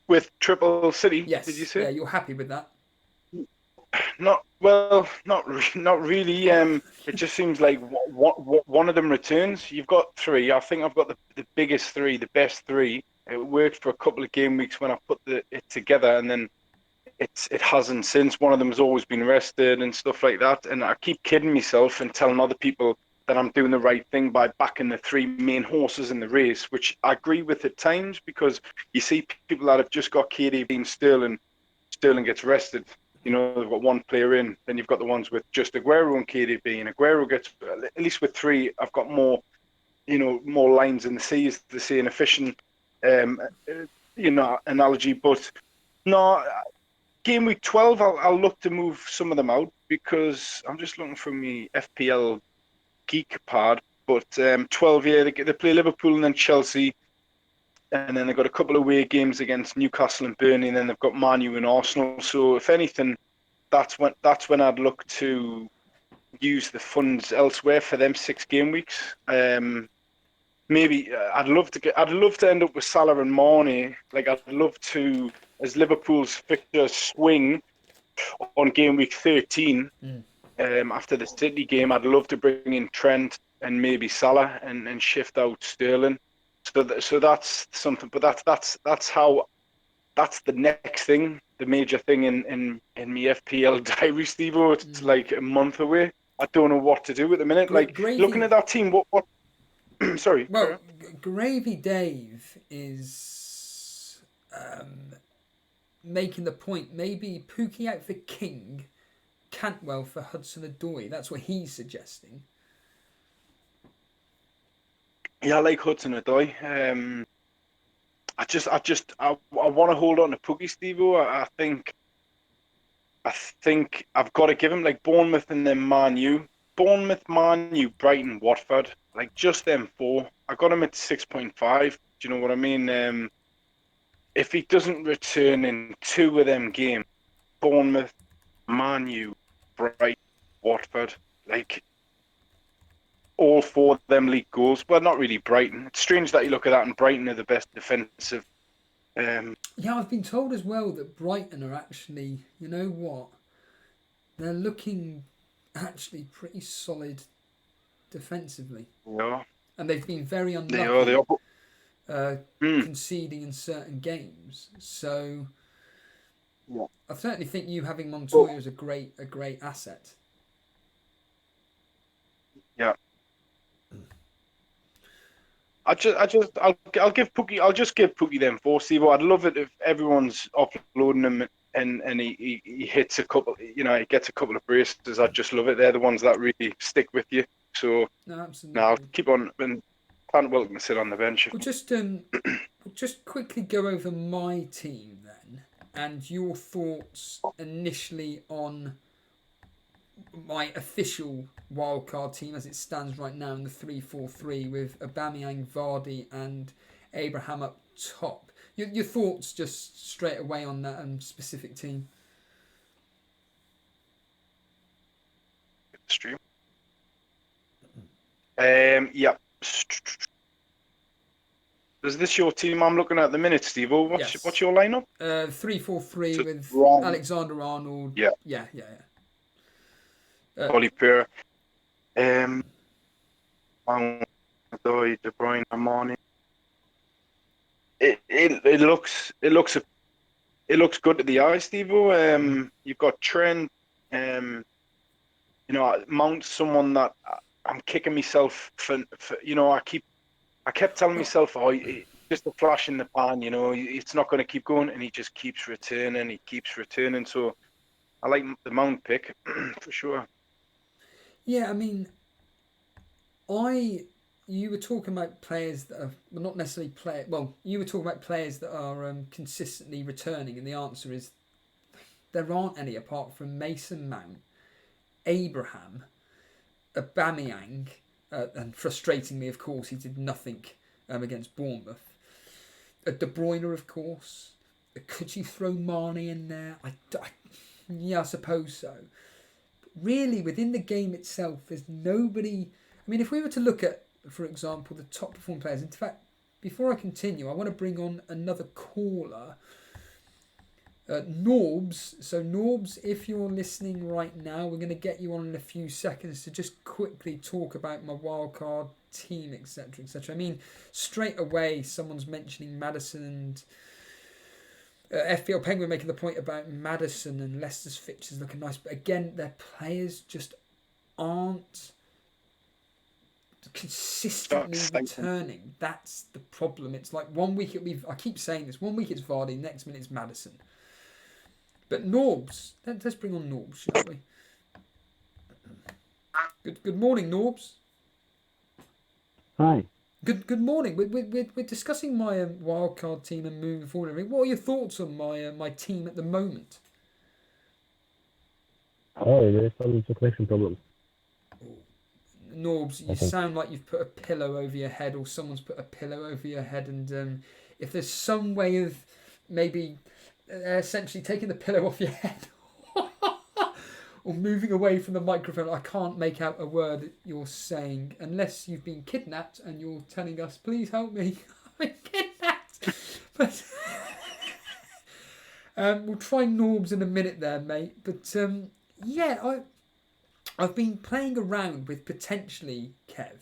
With triple City, Yes. did you say? Yeah, you're happy with that. Not really. It just seems like one of them returns. You've got 3. I think I've got the biggest 3, the best 3. It worked for a couple of game weeks when I put it together, and then it hasn't since. One of them has always been rested and stuff like that. And I keep kidding myself and telling other people that I'm doing the right thing by backing the 3 main horses in the race, which I agree with at times because you see people that have just got KDB and Sterling gets rested. They've got one player in. Then you've got the ones with just Aguero and KDB, and Aguero gets, at least with 3, I've got more, more lines in the sea, is to say an efficient, analogy. But no, game week 12, I'll look to move some of them out because I'm just looking for my FPL geek pad. But 12, yeah, they play Liverpool and then Chelsea. And then they've got a couple of away games against Newcastle and Burnley, and then they've got Man U and Arsenal. So if anything, that's when I'd look to use the funds elsewhere for them 6 game weeks. Maybe I'd love to end up with Salah and Mane. Like I'd love to, as Liverpool's fixtures swing on game week 13. After the City game, I'd love to bring in Trent and maybe Salah and shift out Sterling. So that's something, but that's the next thing, the major thing in my FPL diary, Steve-O. It's like a month away. I don't know what to do at the minute. Looking at that team, what sorry. Well, Gravy Dave is making the point. Maybe Pookie out for King, Cantwell for Hudson-Odoi. That's what he's suggesting. Yeah, I like Hudson-Odoi. I want to hold on to Pookie, Steve-O. I think I've got to give him like Bournemouth and then Man U. Bournemouth, Man U, Brighton, Watford. Like just them 4. I got him at 6.5. Do you know what I mean? If he doesn't return in 2 of them games, Bournemouth, Man U, Brighton, Watford, like all 4 of them league goals. Well, not really Brighton. It's strange that you look at that and Brighton are the best defensive. Yeah, I've been told as well that Brighton are actually, you know what? They're looking actually pretty solid defensively. Yeah. And they've been very unlucky. They are. Conceding in certain games. So Yeah. I certainly think you having Montoya is a great asset. Yeah. I'll give Pookie. I'll just give Pookie them 4, Steve. I'd love it if everyone's uploading him and he hits a couple. He gets a couple of braces. I'd just love it. They're the ones that really stick with you. So no, absolutely. I'll keep on and can't welcome to sit on the bench. We'll just quickly go over my team then, and your thoughts initially on my official wildcard team as it stands right now in the 3-4-3 with Aubameyang, Vardy and Abraham up top. Your thoughts just straight away on that specific team? Stream. Yeah. Is this your team I'm looking at the minute, Steve? What's your lineup? 3-4-3 with Alexander Arnold. Yeah. Ollie Pair. De Bruyne, Armani. It looks good to the eye, Steve. You've got Trent. Mount, someone that I'm kicking myself for. I kept telling myself, just a flash in the pan, it's not going to keep going, and he just keeps returning. So I like the Mount pick for sure. Yeah, I mean, you were talking about players that are not necessarily you were talking about players that are consistently returning, and the answer is there aren't any apart from Mason Mount, Abraham, Aubameyang, and frustratingly, of course, he did nothing against Bournemouth. De Bruyne, of course. Could you throw Mane in there? I suppose so. But really, within the game itself, there's nobody. I mean, if we were to look at, for example, the top performing players. In fact, before I continue, I want to bring on another caller. Norbs. So Norbs, if you're listening right now, we're going to get you on in a few seconds to just quickly talk about my wildcard team, etc., etc. I mean, straight away, someone's mentioning Maddison and FPL Penguin making the point about Maddison and Leicester's fixtures looking nice, but again, their players just aren't consistently returning. That's the problem. It's like 1 week I keep saying this. 1 week it's Vardy, next minute it's Maddison. But Norbs, let's bring on Norbs, shall we? Good morning, Norbs. Hi. Good morning. We're discussing my wildcard team and moving forward. I mean, what are your thoughts on my team at the moment? Oh, there's some connection problem. Norbs, you sound like you've put a pillow over your head, or someone's put a pillow over your head, and if there's some way of maybe essentially taking the pillow off your head or moving away from the microphone, I can't make out a word you're saying unless you've been kidnapped and you're telling us, please help me, I've been kidnapped. But we'll try Norbs in a minute there, mate. But I've been playing around with potentially, Kev.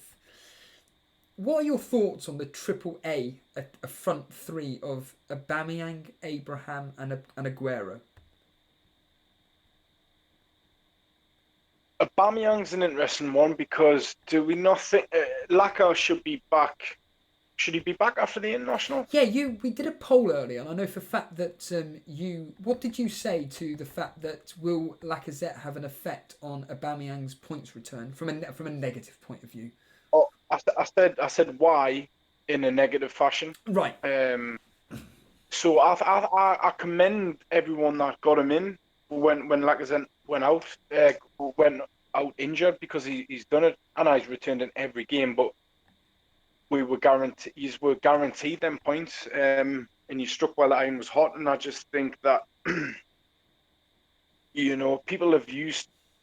What are your thoughts on the triple A, a front three of Aubameyang, Abraham and Aguero? Aubameyang's an interesting one because do we not think Laka should be back? Should he be back after the international? Yeah, we did a poll earlier, and I know for a fact that what did you say to the fact that will Lacazette have an effect on Aubameyang's points return from a negative point of view? Oh, I said why in a negative fashion. Right. So I commend everyone that got him in when Lacazette went out injured, because he's done it and he's returned in every game, but we were guaranteed them points, and you struck while the iron was hot. And I just think that people have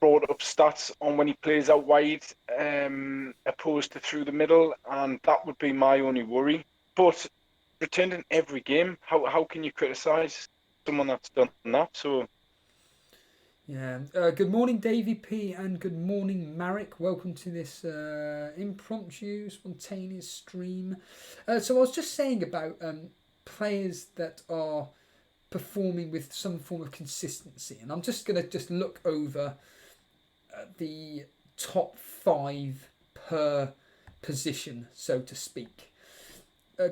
brought up stats on when he plays out wide opposed to through the middle, and that would be my only worry. But returned in every game, how can you criticise someone that's done that? So yeah. Good morning, Davey P, and good morning, Marek. Welcome to this impromptu, spontaneous stream. So I was just saying about players that are performing with some form of consistency, and I'm just going to look over the top 5 per position, so to speak.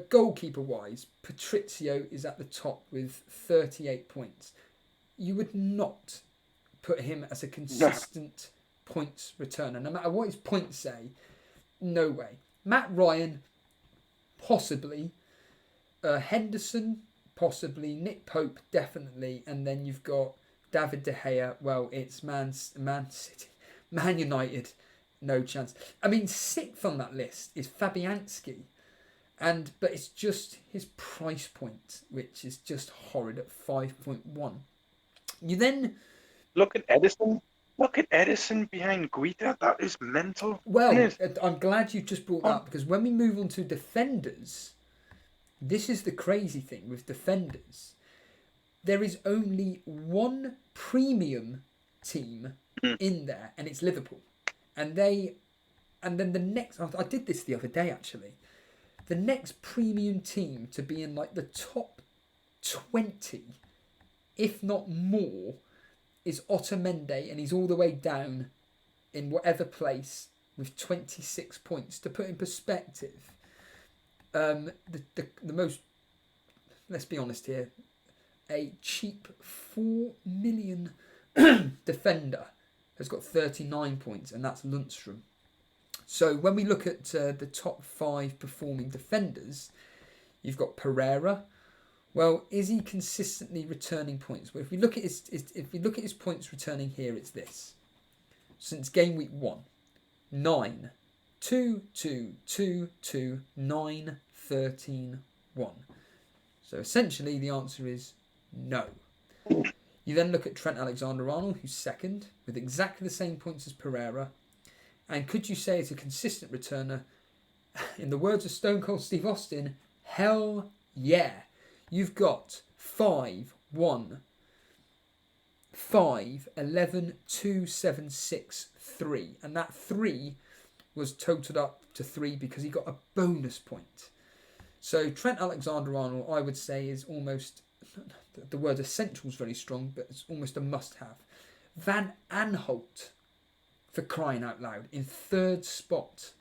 Goalkeeper-wise, Patrizio is at the top with 38 points. You would not put him as a consistent points returner, no matter what his points say. No way. Matt Ryan, possibly. Henderson, possibly. Nick Pope, definitely. And then you've got David De Gea. Well, it's Man City. Man United, no chance. I mean, 6th on that list is Fabianski. But it's just his price point, which is just horrid at 5.1. You then... Look at Edison. Look at Edison behind Guita. That is mental. Well, I'm glad you just brought that up, because when we move on to defenders, this is the crazy thing with defenders. There is only one premium team in there, and it's Liverpool. And then the next... I did this the other day, actually. The next premium team to be in like the top 20, if not more, is Otamendi, and he's all the way down in whatever place with 26 points. To put in perspective, the most, let's be honest here, a cheap 4 million defender has got 39 points, and that's Lundstrom. So when we look at the top 5 performing defenders, you've got Pereira. Well, is he consistently returning points? Well, if we look at his points returning here, it's this. Since game week 1, 9, 2, 2, 2, 2, 9, 13, 1. So essentially the answer is no. You then look at Trent Alexander-Arnold, who's second, with exactly the same points as Pereira. And could you say it's a consistent returner? In the words of Stone Cold Steve Austin, hell yeah. You've got 5, 1, 5, 11, 2, 7, 6, 3. And that 3 was totaled up to 3 because he got a bonus point. So Trent Alexander-Arnold, I would say, is almost, the word essential is very strong, but it's almost a must-have. Van Aanholt, for crying out loud, in 3rd spot.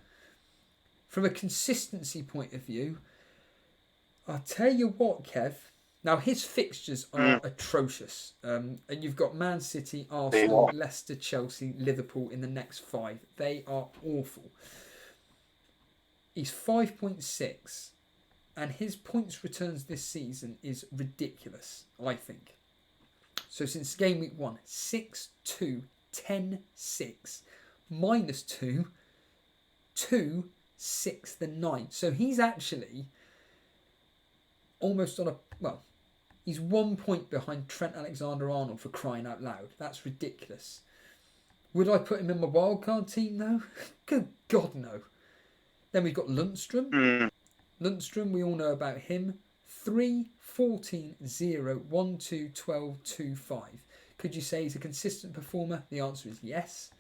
From a consistency point of view, I'll tell you what, Kev. Now, his fixtures are atrocious. And you've got Man City, Arsenal, Leicester, Chelsea, Liverpool in the next 5. They are awful. He's 5.6. And his points returns this season is ridiculous, I think. So since game week 1, 6, 2, 10, 6, minus 2, 2, 6, then 9. So he's actually almost on a... Well, he's 1 point behind Trent Alexander-Arnold, for crying out loud. That's ridiculous. Would I put him in my wildcard team, though? Good God, no. Then we've got Lundstrom. Lundstrom, we all know about him. 3, 14, 0, 1, 2, 12, 2, 5. Could you say he's a consistent performer? The answer is yes.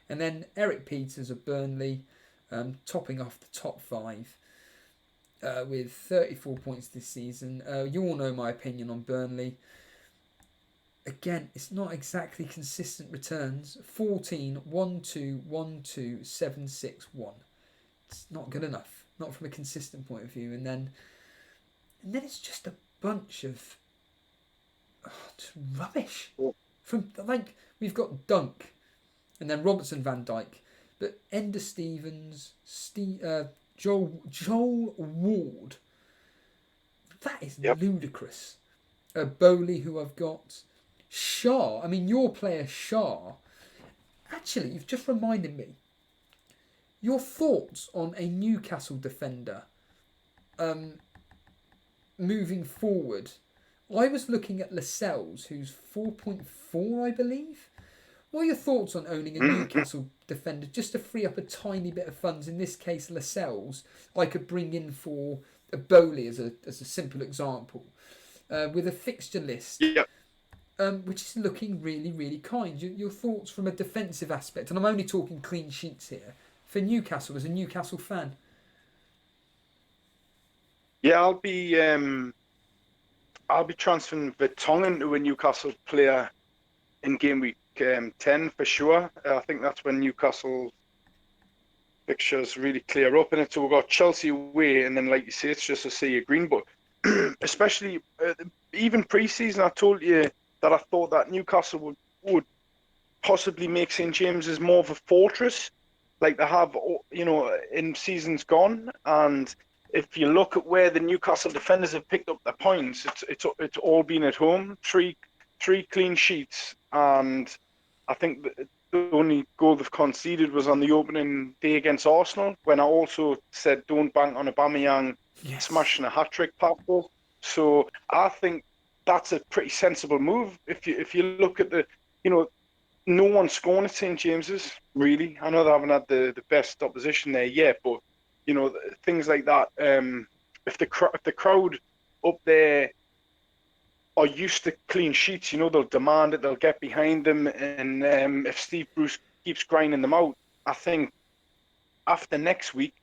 And then Eric Peters of Burnley, topping off the top 5 with 34 points this season. You all know my opinion on Burnley. Again, it's not exactly consistent returns. 14, 1, 2, 1, 2, 7, 6, 1. It's not good enough. Not from a consistent point of view. And then it's just a bunch of just rubbish. From like, we've got Dunk, and then Robertson, Van Dijk, but Ender Stevens, Joel Ward. That is ludicrous. Bowley, who I've got. Shaw. I mean, your player Shaw. Actually, you've just reminded me. Your thoughts on a Newcastle defender moving forward. I was looking at Lascelles, who's 4.4, I believe. What are your thoughts on owning a Newcastle defender just to free up a tiny bit of funds? In this case, Lascelles, I could bring in for a Bowley as a simple example, with a fixture list, which is looking really, really kind. Your thoughts from a defensive aspect, and I'm only talking clean sheets here, for Newcastle as a Newcastle fan. Yeah, I'll be transferring Vertonghen to a Newcastle player in game week 10 for sure. I think that's when Newcastle fixtures really clear up in it. So we've got Chelsea away, and then, like you say, it's just a sea of green. But especially even pre-season, I told you that I thought that Newcastle would possibly make St James's more of a fortress, like they have, in seasons gone. And if you look at where the Newcastle defenders have picked up their points, it's all been at home. Three clean sheets, and I think the only goal they've conceded was on the opening day against Arsenal, when I also said don't bank on Aubameyang smashing a hat-trick pass. So I think that's a pretty sensible move. If you look at no one's scoring at St James's, really. I know they haven't had the best opposition there yet, but things like that. If the crowd up there are used to clean sheets, they'll demand it, they'll get behind them, and if Steve Bruce keeps grinding them out, I think after next week,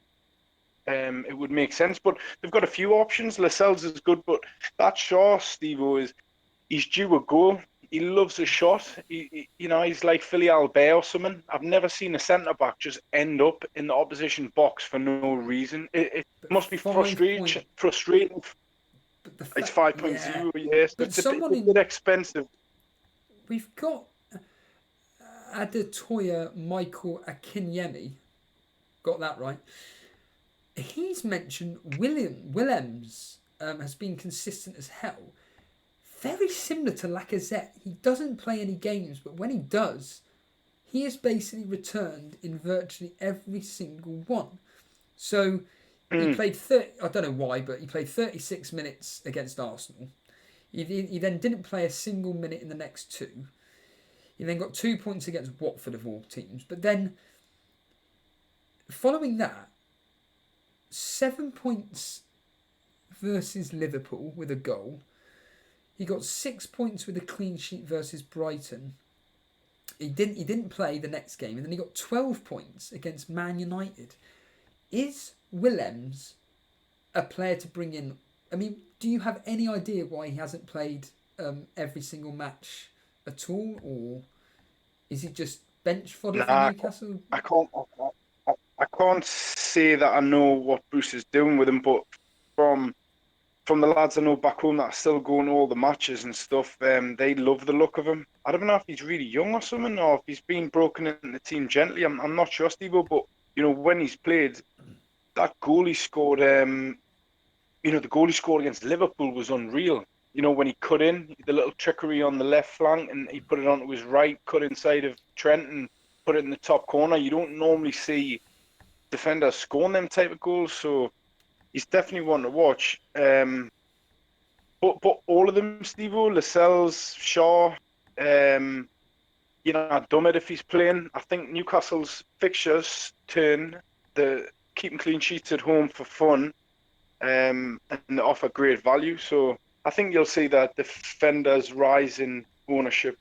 it would make sense. But they've got a few options. Lascelles is good, but that Shaw, Steve-O, he's due a goal. He loves a shot. He's like Philly Albert or something. I've never seen a centre-back just end up in the opposition box for no reason. It must be frustrating. It's 5.0, yes. But It's a bit expensive. We've got Adetoya Michael Akinyemi. Got that right. He's mentioned Willems has been consistent as hell. Very similar to Lacazette. He doesn't play any games, but when he does, he has basically returned in virtually every single one. So he played I don't know why, but he played 36 minutes against Arsenal. He then didn't play a single minute in the next two. He then got 2 points against Watford of all teams. But then, following that, 7 points versus Liverpool with a goal. He got 6 points with a clean sheet versus Brighton. He didn't play the next game, and then he got 12 points against Man United. Is Willems a player to bring in? I mean, do you have any idea why he hasn't played every single match at all, or is he just bench fodder for Newcastle? I can't say that I know what Bruce is doing with him, but from the lads I know back home that are still going to all the matches and stuff, they love the look of him. I don't know if he's really young or something, or if he's been broken into the team gently. I'm not sure, Steve-O, but when he's played, that goal he scored, the goal he scored against Liverpool was unreal. When he cut in, the little trickery on the left flank, and he put it onto his right, cut inside of Trent, and put it in the top corner. You don't normally see defenders scoring them type of goals, so he's definitely one to watch. But all of them, Steve-O, Lascelles, Shaw, I'd dumb it if he's playing. I think Newcastle's fixtures turn the keeping clean sheets at home for fun, and they offer great value. So I think you'll see that defenders rise in ownership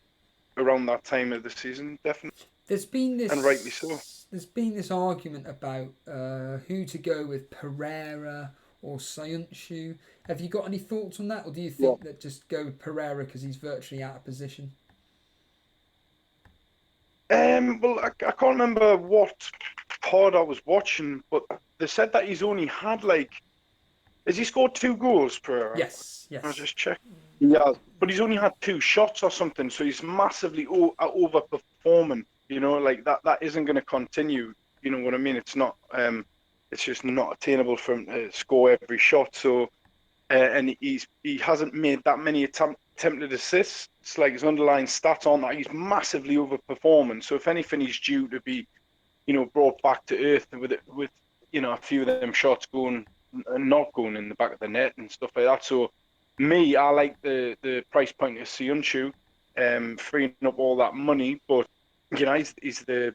around that time of the season, definitely. There's been this, and rightly so. There's been this argument about who to go with, Pereira or Sayuncu. Have you got any thoughts on that, or do you think that just go with Pereira because he's virtually out of position? Well, I can't remember what pod I was watching, but they said that he's only had has he scored 2 goals, Pereira? Yes. I'll just check. Yeah, but he's only had 2 shots or something, so he's massively overperforming. That isn't going to continue. You know what I mean? It's not. It's just not attainable for him to score every shot. So, and he hasn't made that many attempted assists. It's like his underlying stats on that. He's massively overperforming. So if anything, he's due to be, brought back to earth with a few of them shots not going in the back of the net and stuff like that. So, I like the price point of Sayuncu, freeing up all that money. But he's the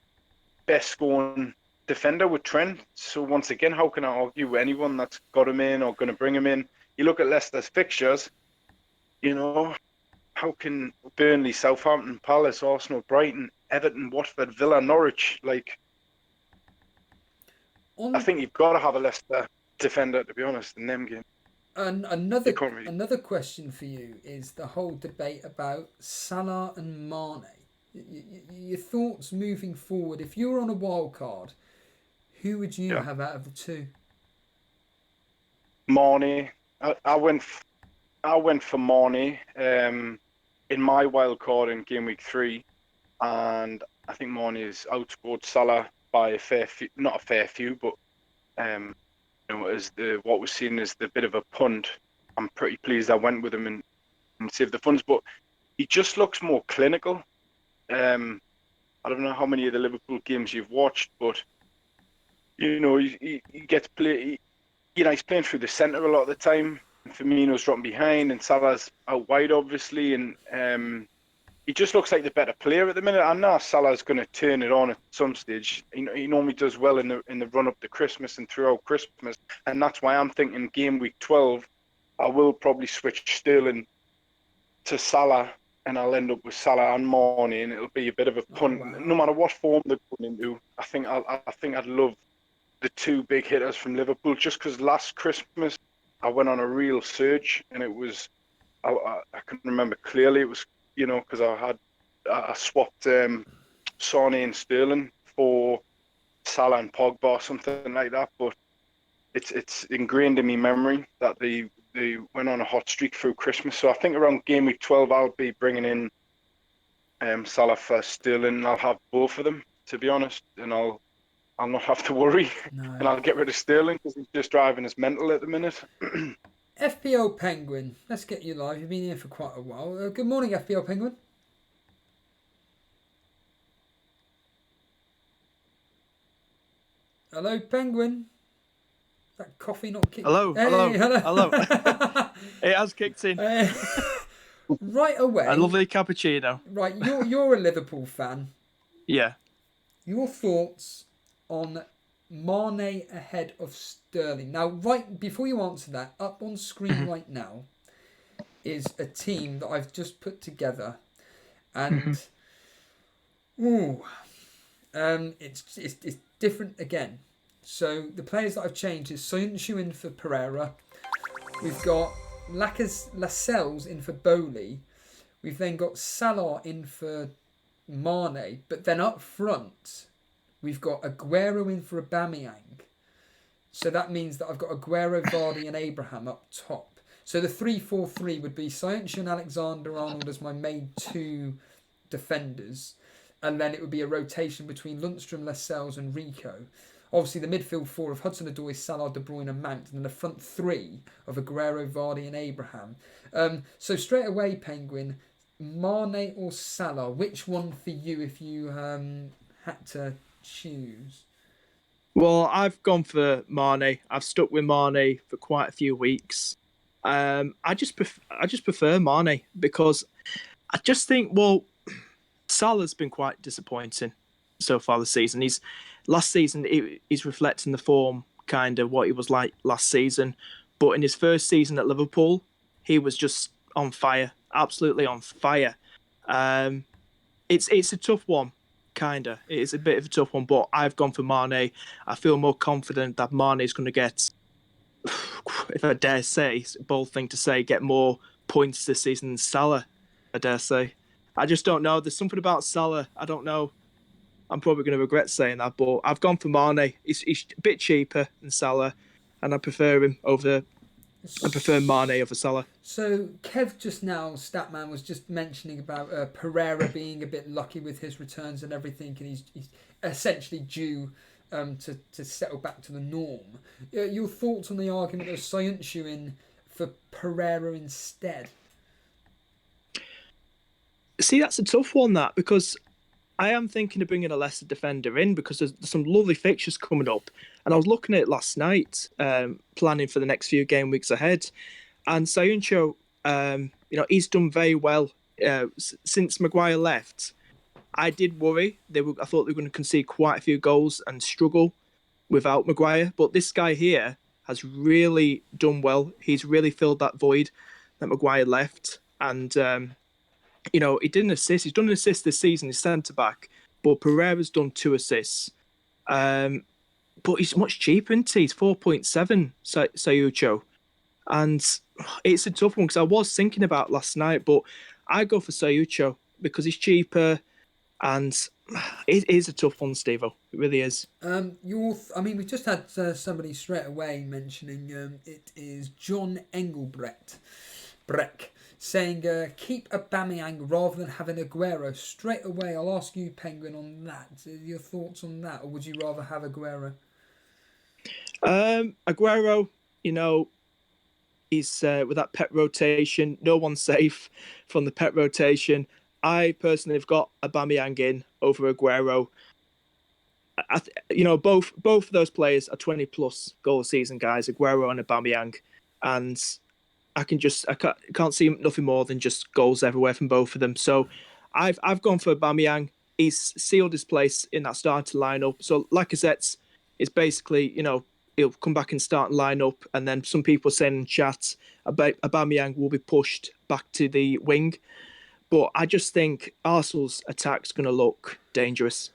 best scoring defender with Trent. So once again, how can I argue with anyone that's got him in or going to bring him in? You look at Leicester's fixtures, how can Burnley, Southampton, Palace, Arsenal, Brighton, Everton, Watford, Villa, Norwich, I think you've got to have a Leicester defender, to be honest, in them games. Another question for you is the whole debate about Salah and Mane. Your thoughts moving forward. If you were on a wild card, who would you have out of the two? Mane. I went for Mane in my wild card in Gameweek 3, and I think Mane has outscored Salah by a fair few, not a fair few, but as what was seen as the bit of a punt. I'm pretty pleased I went with him and saved the funds, but he just looks more clinical. I don't know how many of the Liverpool games you've watched, but he gets to play. He's playing through the centre a lot of the time. And Firmino's dropping behind, and Salah's out wide, obviously, and he just looks like the better player at the minute. I know Salah's going to turn it on at some stage. He normally does well in the run up to Christmas and throughout Christmas, and that's why I'm thinking game week 12, I will probably switch Sterling to Salah, and I'll end up with Salah and Mane, and it'll be a bit of a punt. wow. No matter what form they're going into, I think I'd love the two big hitters from Liverpool, just because last Christmas I went on a real surge, and it was I can remember clearly. It was because I swapped Sane and Sterling for Salah and Pogba or something like that. But it's ingrained in my memory that they went on a hot streak through Christmas. So I think around game week 12 I'll be bringing in Salah for Sterling, and I'll have both of them, to be honest, and I'll not have to worry, and I'll get rid of Sterling because he's just driving us mental at the minute. FPL Penguin, let's get you live. You've been here for quite a while. Good morning, FPL Penguin. Hello, Penguin. Is that coffee not kicked? Hello, hello. It has kicked in. Right away. A lovely cappuccino. Right, you're a Liverpool fan. Yeah. Your thoughts on Mane ahead of Sterling? Now, right before you answer that, up on screen right now is a team that I've just put together, and it's different again. So the players that I've changed is Soyuncu in for Pereira. We've got Lascelles in for Bowley. We've then got Salah in for Mane, but then up front we've got Aguero in for Aubameyang. So that means that I've got Aguero, Vardy and Abraham up top. So the 3-4-3 would be Soyuncu and Alexander-Arnold as my main two defenders, and then it would be a rotation between Lundstram, Lascelles and Rico. Obviously the midfield four of Hudson-Odoi, Salah, De Bruyne and Mount, and then the front three of Aguero, Vardy and Abraham. So straight away, Penguin, Mane or Salah, which one for you if you had to choose? Well, I've gone for Mane. I've stuck with Mane for quite a few weeks. I just prefer Mane because I just think, well, Salah's been quite disappointing so far this season. Last season he's reflecting the form, kind of what he was like last season, but in his first season at Liverpool, he was just on fire, absolutely on fire. It's a tough one, kinda. It is a bit of a tough one, but I've gone for Mane. I feel more confident that Mane is going to get, if I dare say, bold thing to say, get more points this season than Salah. I dare say. I just don't know. There's something about Salah. I don't know. I'm probably going to regret saying that, but I've gone for Mane. He's a bit cheaper than Salah, and I prefer him over. I prefer Mane over Salah. So Kev just now, Statman, was just mentioning about Pereira being a bit lucky with his returns and everything, and he's essentially due to settle back to the norm. Your thoughts on the argument of Soyuncu in for Pereira instead? See, that's a tough one, that, because I am thinking of bringing a lesser defender in because there's some lovely fixtures coming up. And I was looking at it last night, planning for the next few game weeks ahead. And Soyuncu, he's done very well since Maguire left. I did worry. I thought they were going to concede quite a few goals and struggle without Maguire. But this guy here has really done well. He's really filled that void that Maguire left. And he did an assist. He's done an assist this season. He's centre-back. But Pereira's done 2 assists. But he's much cheaper, isn't he? He's 4.7, Soyuncu. And it's a tough one because I was thinking about last night, but I go for Soyuncu because he's cheaper. And it is a tough one, Steve-O. It really is. We just had somebody straight away mentioning it is John Engelbrecht. Saying keep Aubameyang rather than having Aguero. Straight away, I'll ask you, Penguin, on that. Your thoughts on that, or would you rather have Aguero? Aguero, he's with that pet rotation. No one's safe from the pet rotation. I personally have got Aubameyang in over Aguero. Both of those players are 20+ goal a season guys, Aguero and Aubameyang, and I can't see nothing more than just goals everywhere from both of them. So I've gone for Aubameyang. He's sealed his place in that starting lineup. So Lacazette is basically, he'll come back and start and line up, and then some people saying in chat about Aubameyang will be pushed back to the wing. But I just think Arsenal's attack's going to look dangerous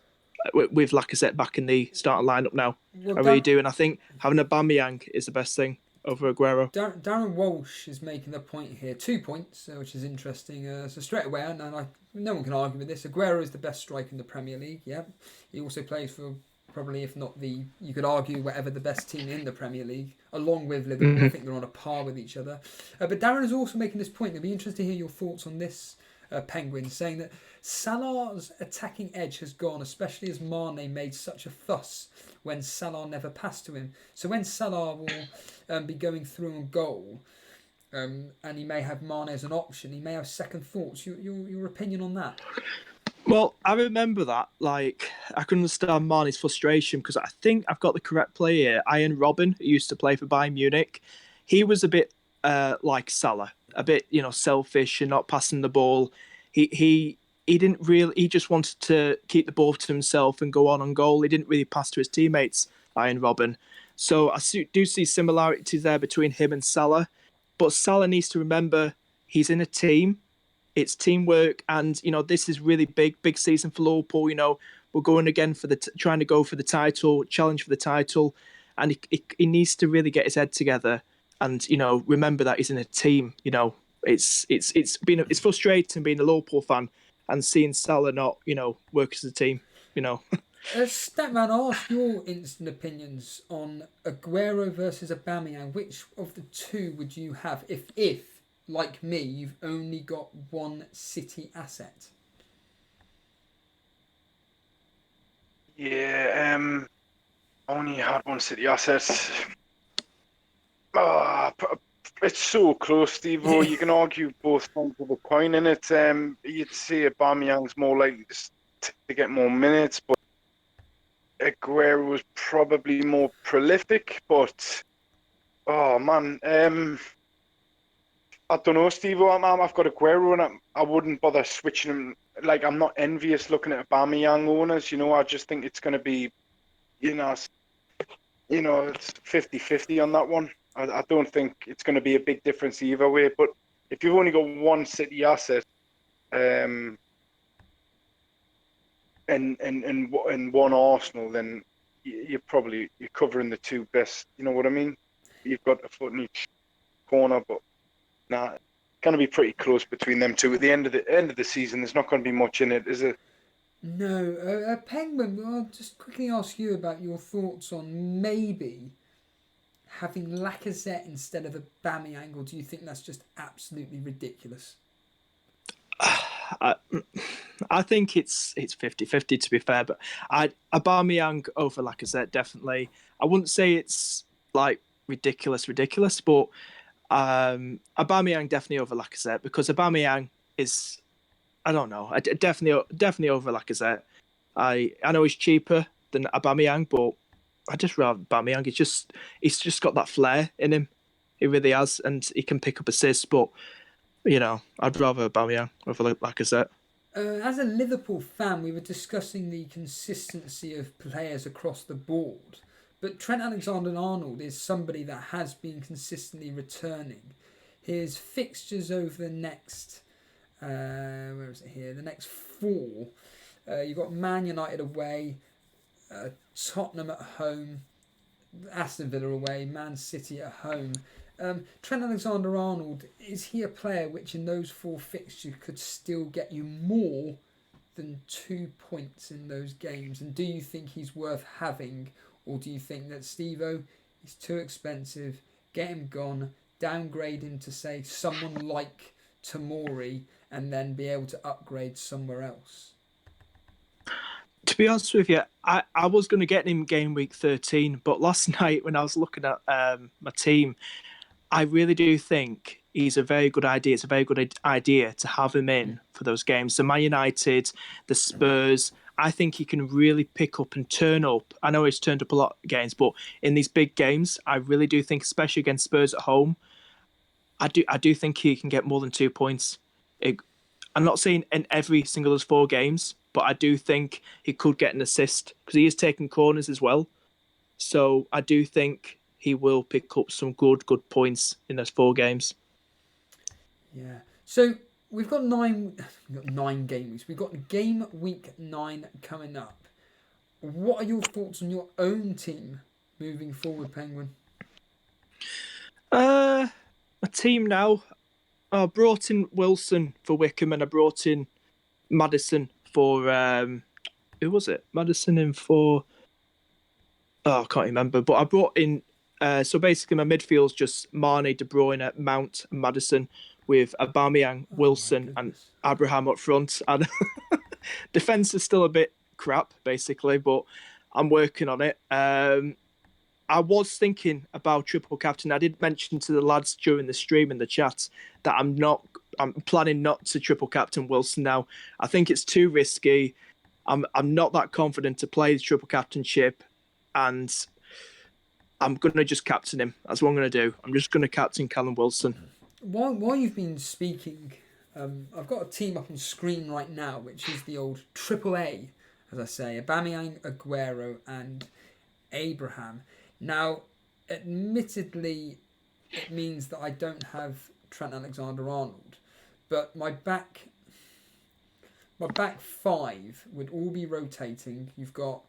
with Lacazette back in the starting lineup now. Well, I really do, and I think having Aubameyang is the best thing over Aguero. Darren Walsh is making the point here. 2 points, which is interesting. So straight away, and no one can argue with this. Aguero is the best striker in the Premier League. Yeah, he also plays for probably, if not you could argue whatever the best team in the Premier League, along with Liverpool. Mm-hmm. I think they're on a par with each other. But Darren is also making this point. It'd be interesting to hear your thoughts on this. Penguin saying that Salah's attacking edge has gone, especially as Mane made such a fuss when Salah never passed to him. So when Salah will be going through on goal, and he may have Mane as an option, he may have second thoughts. Your opinion on that? Well, I remember that. I can understand Mane's frustration because I think I've got the correct player here. Ian Robben, who used to play for Bayern Munich, he was a bit like Salah. A bit, selfish and not passing the ball. He didn't really. He just wanted to keep the ball to himself and go on goal. He didn't really pass to his teammates, Ian Robben. So I do see similarities there between him and Salah. But Salah needs to remember he's in a team. It's teamwork, and this is really big season for Liverpool. We're going again for trying to go for the title, challenge for the title, and he needs to really get his head together. And remember that he's in a team. It's frustrating being a Liverpool fan and seeing Salah not work as a team. Statman, ask your instant opinions on Aguero versus Aubameyang. Which of the two would you have if like me, you've only got one City asset? Yeah, only had one City asset. It's so close, Steve. You can argue both sides of the coin in it. You'd say Aubameyang's more likely to get more minutes, but Aguero was probably more prolific. But oh man, I don't know, Steve. I've got Aguero, and I wouldn't bother switching him. I'm not envious looking at Aubameyang owners. I just think it's going to be, it's 50-50 on that one. I don't think it's going to be a big difference either way. But if you've only got one City asset, and one Arsenal, then you're covering the two best. You know what I mean? You've got a foot in each corner, but nah, it's going to be pretty close between them two. At the end of the season, there's not going to be much in it, is it? No, Penguin. I'll just quickly ask you about your thoughts on maybe having Lacazette instead of Aubameyang, or do you think that's just absolutely ridiculous? I think it's 50-50 to be fair, but Aubameyang over Lacazette definitely. I wouldn't say it's ridiculous, but Aubameyang definitely over Lacazette because Aubameyang is, I don't know, definitely over Lacazette. I know he's cheaper than Aubameyang, but I just rather Aubameyang. He's just got that flair in him. He really has, and he can pick up assists. But I'd rather Aubameyang over Lacazette. As a Liverpool fan, we were discussing the consistency of players across the board. But Trent Alexander-Arnold is somebody that has been consistently returning. His fixtures over the next, where is it here? The next 4. You've got Man United away, Tottenham at home, Aston Villa away, Man City at home. Trent Alexander-Arnold, is he a player which in those 4 fixtures could still get you more than 2 points in those games? And do you think he's worth having? Or do you think that Steve-O, he's too expensive, get him gone, downgrade him to, say, someone like Tomori, and then be able to upgrade somewhere else? To be honest with you, I was going to get him game week 13, but last night when I was looking at my team, I really do think he's a very good idea. It's a very good idea to have him in for those games. The Man United, the Spurs, I think he can really pick up and turn up. I know he's turned up a lot of games, but in these big games, I really do think, especially against Spurs at home, I do think he can get more than 2 points. I'm not saying in every single of those 4 games, but I do think he could get an assist because he is taking corners as well. So I do think he will pick up some good points in those 4 games. Yeah. So we've got 9 game weeks. We've got game week 9 coming up. What are your thoughts on your own team moving forward, Penguin? A team now. I brought in Wilson for Wickham and I brought in Maddison for who was it? Maddison in for I can't remember. But I brought in so basically my midfield's just Mane, De Bruyne, Mount, and Maddison with Aubameyang, Wilson, and Abraham up front. And defense is still a bit crap, basically, but I'm working on it. I was thinking about triple captain. I did mention to the lads during the stream in the chat that I'm planning not to triple captain Wilson now. I think it's too risky. I'm not that confident to play the triple captainship, and I'm gonna just captain him. That's what I'm gonna do. I'm just gonna captain Callum Wilson. While you've been speaking, I've got a team up on screen right now, which is the old triple A, as I say, Aubameyang, Aguero, and Abraham. Now, admittedly, it means that I don't have Trent Alexander-Arnold, but my back 5 would all be rotating. You've got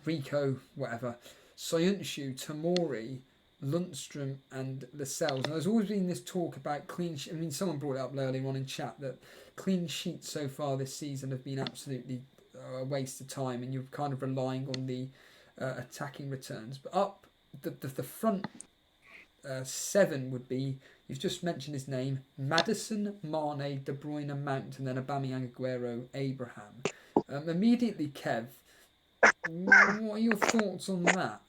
Rico, whatever, Soyuncu, Tomori, Lundstrom, and Lascelles. And there's always been this talk about clean sheet. I mean, someone brought it up earlier on in chat that clean sheets so far this season have been absolutely a waste of time, and you're kind of relying on the attacking returns. But up the front 7 would be, you've just mentioned his name, Maddison, Mane, De Bruyne, Mount, and then Aubameyang, Aguero, Abraham. Immediately, Kev, what are your thoughts on that?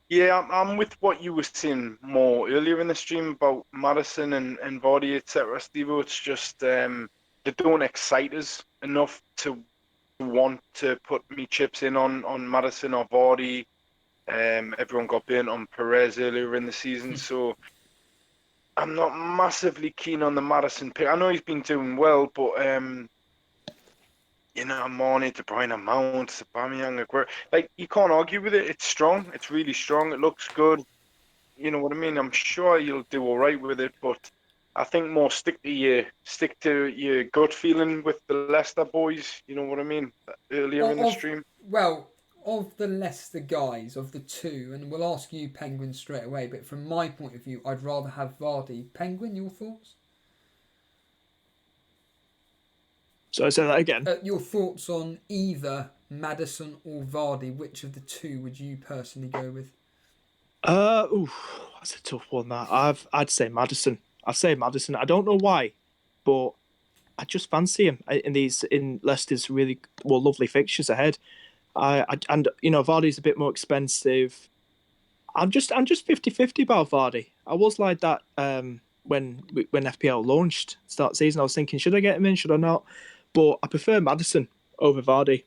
Yeah, I'm with what you were saying more earlier in the stream about Madison and Vardy, etc. Steve, it's just they don't excite us enough to want to put me chips in on Madison or Vardy. Everyone got burnt on Perez earlier in the season, so I'm not massively keen on the Madison pick. I know he's been doing well, but you know, Mane, De Bruyne, Mount, Aubameyang, Aguero, like, you can't argue with it. It's strong. It's really strong. It looks good. You know what I mean? I'm sure you'll do all right with it, but I think more stick to your gut feeling with the Leicester boys. You know what I mean? Earlier in the stream. Well, of the Leicester guys, of the 2, and we'll ask you, Penguin, straight away, but from my point of view, I'd rather have Vardy. Penguin, your thoughts? So I say that again. Your thoughts on either Maddison or Vardy? Which of the 2 would you personally go with? That's a tough one. That I'd say Maddison. I don't know why, but I just fancy him in Leicester's really lovely fixtures ahead. And you know, Vardy's a bit more expensive. I'm just 50-50 about Vardy. I was like that when FPL launched start season. I was thinking, should I get him in? Should I not? But I prefer Maddison over Vardy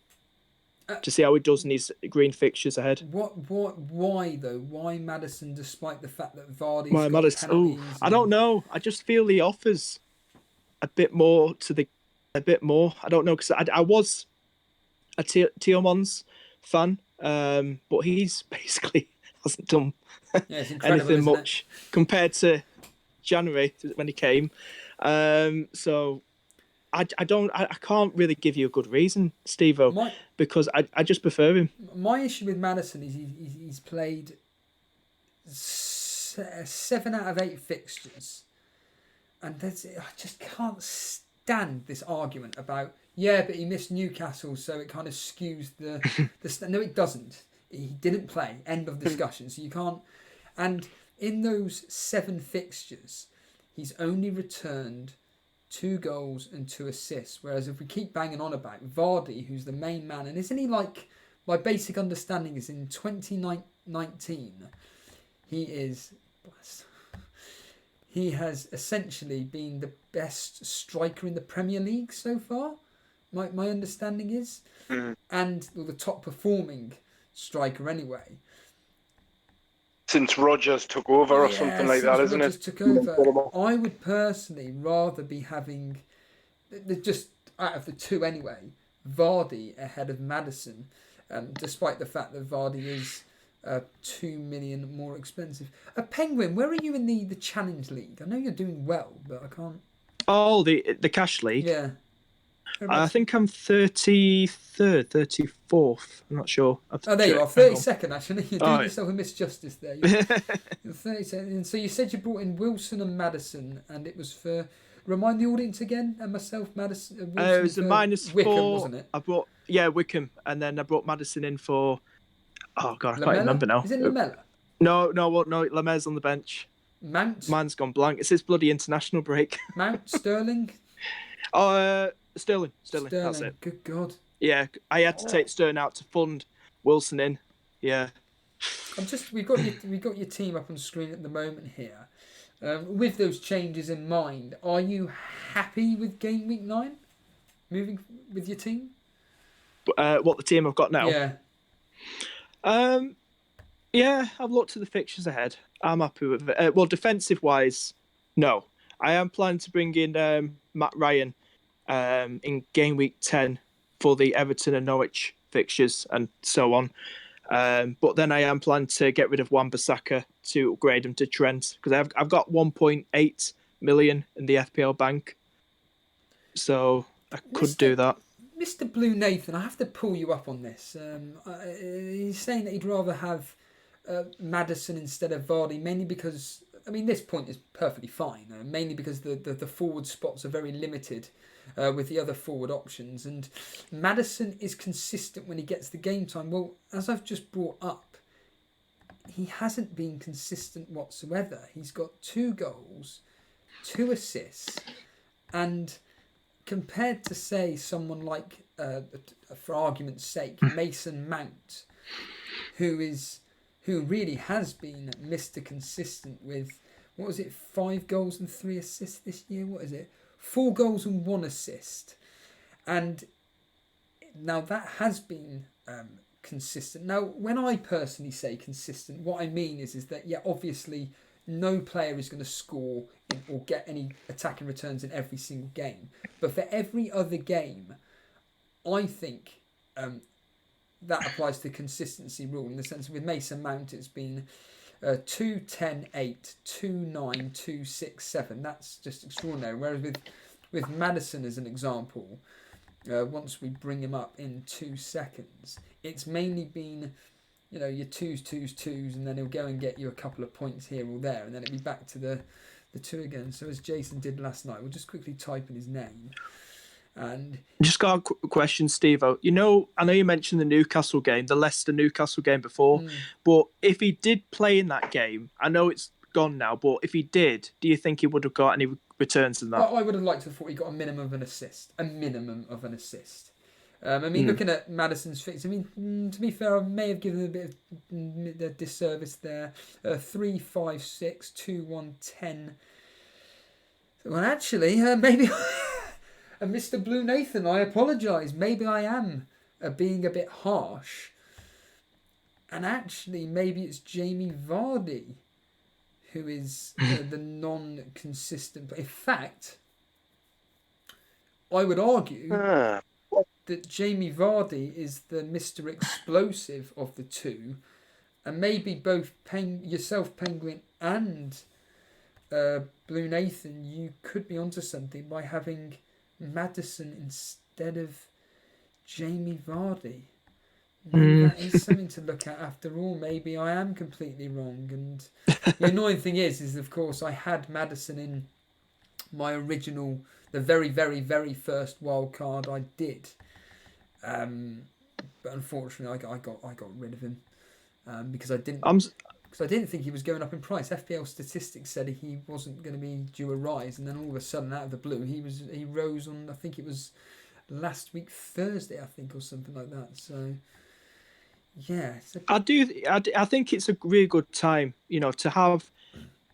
to see how he does in these green fixtures ahead. Why though? Why Maddison, despite the fact that Vardy's Why got Maddison? penalties? I don't know. I just feel he offers a bit more. I don't know, because I was a Tielemans fan, but he's basically hasn't done anything much compared to January when he came. So I can't really give you a good reason, Steve-O, because I just prefer him. My issue with Maddison is he's played 7 out of 8 fixtures, and I just can't stand this argument about, yeah, but he missed Newcastle, so it kind of skews the no, it doesn't. He didn't play. End of discussion. So you can't. And in those 7 fixtures, he's only returned 2 goals and 2 assists. Whereas if we keep banging on about Vardy, who's the main man, and isn't he, like, my basic understanding is in 2019, 19, he has essentially been the best striker in the Premier League so far. My understanding is, and the top performing striker anyway. Since Rodgers took over or something like that, isn't Rodgers it? took over, I would personally rather be having, just out of the two anyway, Vardy ahead of Maddison, despite the fact that Vardy is 2 million more expensive. Penguin, where are you in the Challenge League? I know you're doing well, but I can't. Oh, the Cash League. Yeah. I think I'm 33rd, 34th. I'm not sure. Oh, there you are, 32nd actually. You're doing yourself a misjustice there. You're 32nd. And so you said you brought in Wilson and Maddison, and it was for. Remind the audience again, and myself, Maddison. Wilson it was a -4. Wickham, wasn't it? I brought Wickham, and then I brought Maddison in for. Oh God, I Lamella? can't remember now. Is it Lamella? No, Lamela's on the bench. Mount. Mine's gone blank. It's his bloody international break. Mount Sterling. Sterling. That's it. Good God. Yeah, I had to take Sterling out to fund Wilson in. Yeah. We've got your team up on screen at the moment here. With those changes in mind, are you happy with Game Week 9? Moving with your team? What the team I've got now? Yeah. Yeah, I've looked at the fixtures ahead. I'm happy with it. Well, defensive wise, no. I am planning to bring in Matt Ryan in Game Week 10 for the Everton and Norwich fixtures and so on. But then I am planning to get rid of Wan-Bissaka to upgrade him to Trent because I've got 1.8 million in the FPL bank, so I could do that. Mr. Blue Nathan, I have to pull you up on this. He's saying that he'd rather have Maddison instead of Vardy, mainly because, I mean, this point is perfectly fine, mainly because the forward spots are very limited with the other forward options, and Maddison is consistent when he gets the game time. Well, as I've just brought up, he hasn't been consistent whatsoever. He's got 2 goals, 2 assists, and compared to, say, someone like, for argument's sake, Mason Mount, who really has been Mr. Consistent with, 5 goals and 3 assists this year? 4 goals and 1 assist. And now that has been consistent. Now, when I personally say consistent, what I mean is that, yeah, obviously no player is going to score or get any attacking returns in every single game. But for every other game, I think that applies to the consistency rule, in the sense that with Mason Mount, it's been 2, 10, 8, 2, 9, 2, 6, 7. That's just extraordinary. Whereas with Maddison as an example, once we bring him up in 2 seconds, it's mainly been, your 2s, 2s, 2s, and then he'll go and get you a couple of points here or there, and then it'll be back to the 2 again. So as Jason did last night, we'll just quickly type in his name. And just got a question, Steve. I know you mentioned the Newcastle game, the Leicester-Newcastle game before, but if he did play in that game, I know it's gone now, but if he did, do you think he would have got any returns in that? I would have liked to have thought he got a minimum of an assist. I mean, looking at Maddison's fix, I mean, to be fair, I may have given him a bit of disservice there. 3, 5, 6, 2, 1, 10. Well, actually, maybe... Mr. Blue Nathan, I apologise. Maybe I am being a bit harsh. And actually, maybe it's Jamie Vardy who is the non-consistent. But in fact, I would argue that Jamie Vardy is the Mr. Explosive of the two. And maybe both yourself, Penguin, and Blue Nathan, you could be onto something by having Maddison instead of Jamie Vardy. Maybe that is something to look at after all. Maybe I am completely wrong. And the annoying thing is of course I had Maddison in my original, the very, very, very first wildcard I did. But unfortunately I got rid of him because I didn't think he was going up in price. FPL statistics said he wasn't going to be due a rise, and then all of a sudden, out of the blue, he rose on, I think it was last week Thursday, or something like that. So Yeah, I think it's a really good time, to have,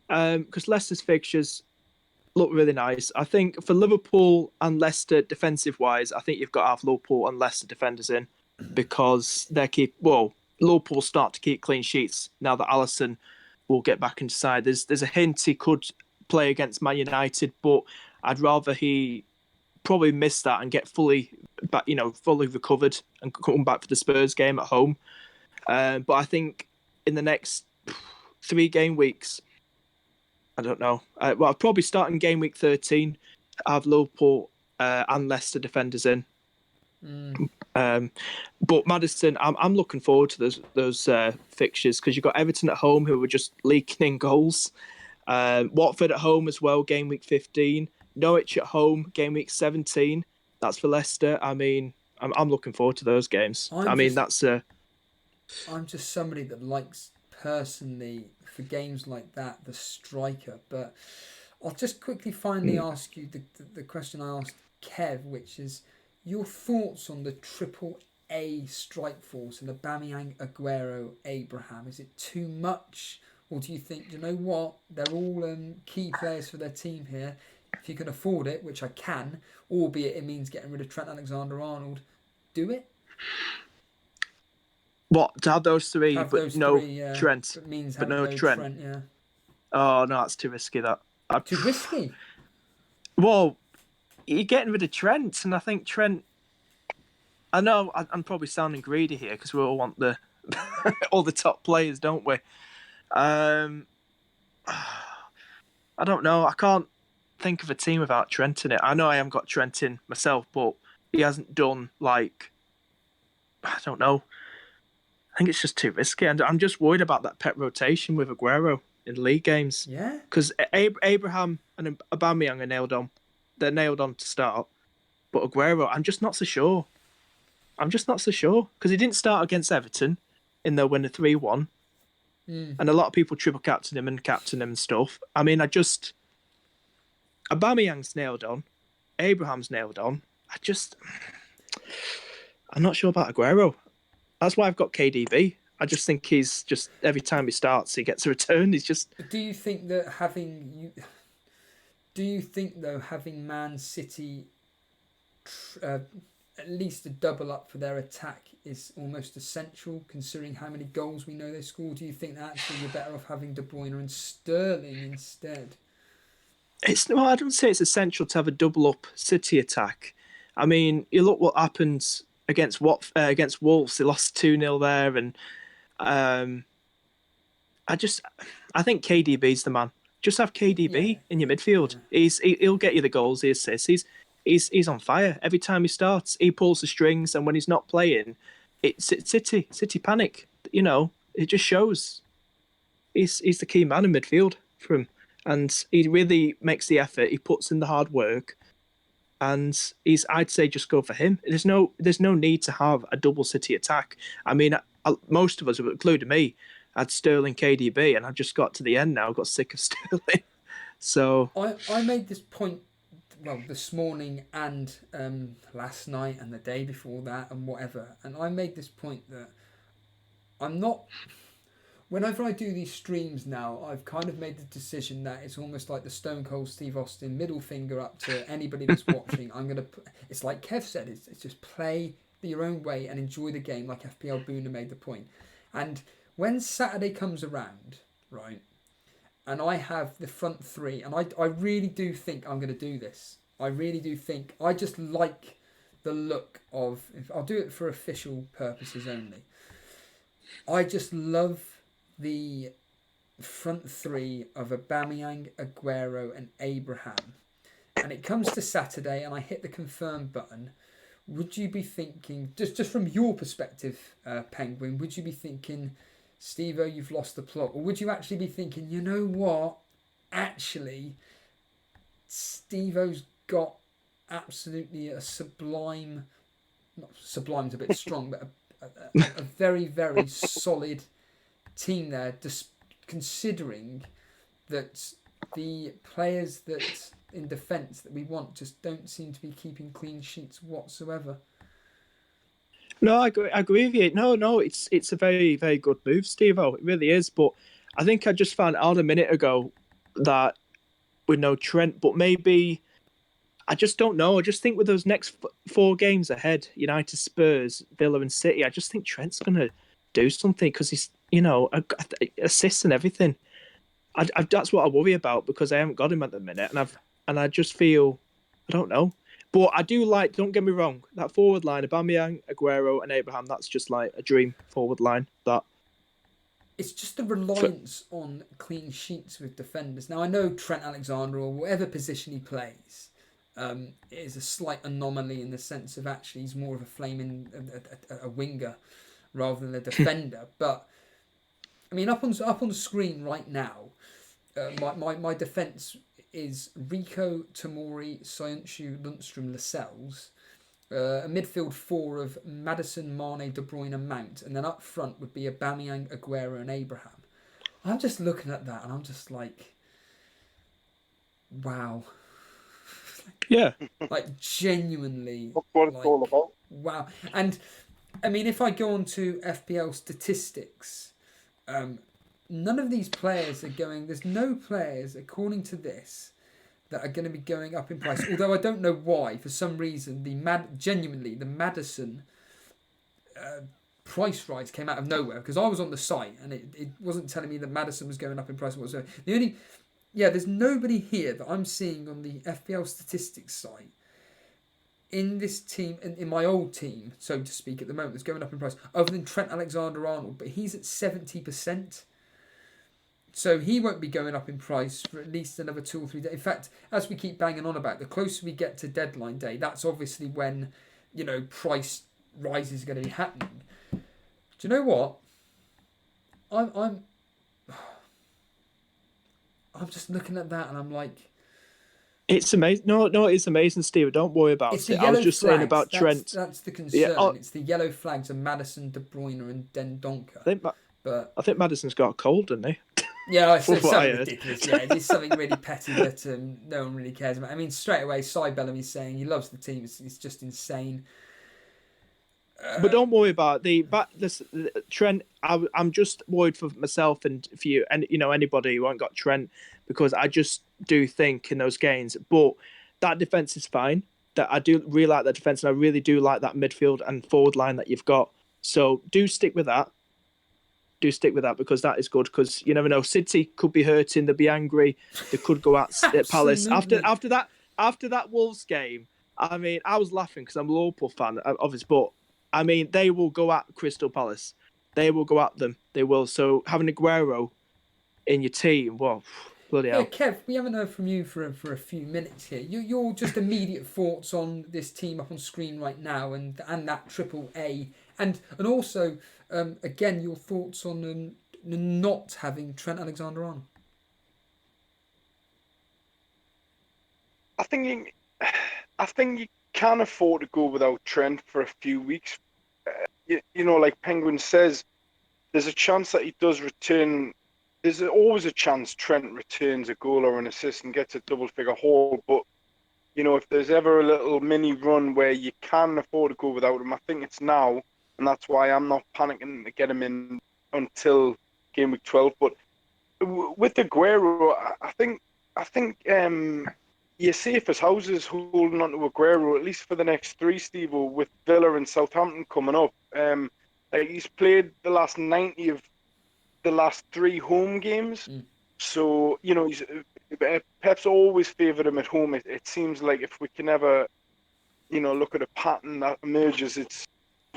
because Leicester's fixtures look really nice. I think for Liverpool and Leicester defensive wise, I think you've got to have Liverpool and Leicester defenders in because Liverpool start to keep clean sheets now that Alisson will get back inside. There's a hint he could play against Man United, but I'd rather he probably miss that and get fully back, fully recovered and come back for the Spurs game at home. But I think in the next 3 game weeks, I don't know. I'll probably start in game week 13. Have Liverpool and Leicester defenders in. But Maddison, I'm looking forward to those fixtures because you've got Everton at home who are just leaking in goals. Watford at home as well, game week 15. Norwich at home, game week 17. That's for Leicester. I mean, I'm looking forward to those games. I'm just somebody that likes personally for games like that the striker, but I'll just quickly finally ask you the question I asked Kev, which is your thoughts on the triple A strike force and Aubameyang, Aguero, Abraham. Is it too much, or do you think, you know what, they're all key players for their team here? If you can afford it, which I can, albeit it means getting rid of Trent Alexander-Arnold, do it. What, to have those three, have but those no three, yeah, Trent, but no Trent. Yeah. Oh no, that's too risky. Too risky. Well, you're getting rid of Trent, and I think Trent. I know I'm probably sounding greedy here because we all want the all the top players, don't we? I don't know. I can't think of a team without Trent in it. I know I haven't got Trent in myself, but he hasn't done I don't know. I think it's just too risky, and I'm just worried about that pet rotation with Aguero in league games. Yeah. Because Abraham and Aubameyang are nailed on. They're nailed on to start. But Aguero, I'm just not so sure. Because he didn't start against Everton in their win of 3-1. And a lot of people triple captain him and captain him and stuff. I mean, Aubameyang's nailed on. Abraham's nailed on. I'm not sure about Aguero. That's why I've got KDB. I just think he's just, every time he starts, he gets a return. He's just. Do you think having Man City at least a double up for their attack is almost essential, considering how many goals we know they score? Do you think that actually you're better off having De Bruyne and Sterling instead? I don't say it's essential to have a double up City attack. I mean, you look what happened against Wolves. They lost 2-0 there, and I think KDB's the man. Just have KDB in your midfield. Yeah. He'll get you the goals, the assists. He's on fire every time he starts. He pulls the strings, and when he's not playing, it's City panic. It just shows. He's the key man in midfield for him, and he really makes the effort. He puts in the hard work, and I'd say just go for him. There's no need to have a double City attack. I mean, most of us, including me, had Sterling, KDB, and I just got to the end now. I got sick of Sterling. So I made this point, this morning and last night and the day before that and whatever, and I made this point that I'm not. Whenever I do these streams now, I've kind of made the decision that it's almost like the Stone Cold Steve Austin middle finger up to anybody that's watching. It's like Kev said, it's just play your own way and enjoy the game, like FPL Boona made the point. And when Saturday comes around, right, and I have the front three, and I really do think I'm going to do this. I really do think. I just like the look of. I'll do it for official purposes only. I just love the front three of Aubameyang, Aguero, and Abraham. And it comes to Saturday, and I hit the confirm button. Would you be thinking, just from your perspective, Penguin, would you be thinking, Steve-O, you've lost the plot? Or would you actually be thinking, you know what? Actually, Steve-O's got absolutely a sublime, not sublime's a bit strong, but a very, very solid team there, just considering that the players that in defence that we want just don't seem to be keeping clean sheets whatsoever. No, I agree with you. No, it's a very, very good move, Steve-O. It really is. But I think I just found out a minute ago that with no Trent, but maybe I just don't know. I just think with those next 4 games ahead, United, Spurs, Villa, and City, I just think Trent's going to do something because he's, assists and everything. That's what I worry about because I haven't got him at the minute, and I just feel I don't know. But I do like. Don't get me wrong. That forward line, Aubameyang, Aguero, and Abraham. That's just like a dream forward line. That It's just the reliance on clean sheets with defenders. Now I know Trent Alexander or whatever position he plays is a slight anomaly in the sense of actually he's more of a flaming a winger rather than a defender. But I mean, up on the screen right now, my defence is Rico, Tomori, Soyuncu, Lundstrom, Lascelles. A midfield 4 of Maddison, Mane, De Bruyne, and Mount, and then up front would be Aubameyang, Aguero, and Abraham. I'm just looking at that, and I'm just like, wow. yeah. Like genuinely. That's what it's all about. Wow. And I mean, if I go on to FPL statistics, none of these players are going. There's no players, according to this, that are going to be going up in price. Although I don't know why. For some reason, the Maddison price rise came out of nowhere because I was on the site and it wasn't telling me that Maddison was going up in price whatsoever. There's nobody here that I'm seeing on the FPL statistics site in this team, in my old team, so to speak, at the moment, that's going up in price, other than Trent Alexander-Arnold, but he's at 70%. So he won't be going up in price for at least another 2 or 3 days. In fact, as we keep banging on about, the closer we get to deadline day, that's obviously when, price rises are going to be happening. Do you know what? I'm just looking at that and I'm like, It's amazing. No, it's amazing, Steve. Don't worry about it. I was just saying about Trent. That's the concern. It's the yellow flags of Maddison, De Bruyne, and Dendoncker. I think Maddison's got a cold, doesn't he? Yeah, it's something ridiculous. Yeah, it's something really petty that no one really cares about. I mean, straight away, Cy Bellamy's saying he loves the team. It's just insane. But don't worry about the Trent. I'm just worried for myself and for you, and anybody who ain't got Trent, because I just do think in those games. But that defense is fine. That I do really like that defense, and I really do like that midfield and forward line that you've got. So do stick with that. Do stick with that because that is good. Because you never know, City could be hurting. They'll be angry. They could go at Palace after that Wolves game. I mean, I was laughing because I'm a Liverpool fan, obviously, but I mean, they will go at Crystal Palace. They will go at them. They will. So having Aguero in your team, well, bloody hell. Yeah, Kev, we haven't heard from you for a few minutes here. Your just immediate thoughts on this team up on screen right now and that triple A. And also, again, your thoughts on not having Trent Alexander-Arnold. I think you can afford to go without Trent for a few weeks. Like Penguin says, there's a chance that he does return. There's always a chance Trent returns a goal or an assist and gets a double-figure haul. But, if there's ever a little mini run where you can afford to go without him, I think it's now. And that's why I'm not panicking to get him in until game week 12. But with Aguero, I think you're safe as houses holding on to Aguero, at least for the next 3, Steve, with Villa and Southampton coming up. He's played the last 90 of the last 3 home games. So, Pep's always favoured him at home. It seems like if we can ever, look at a pattern that emerges, it's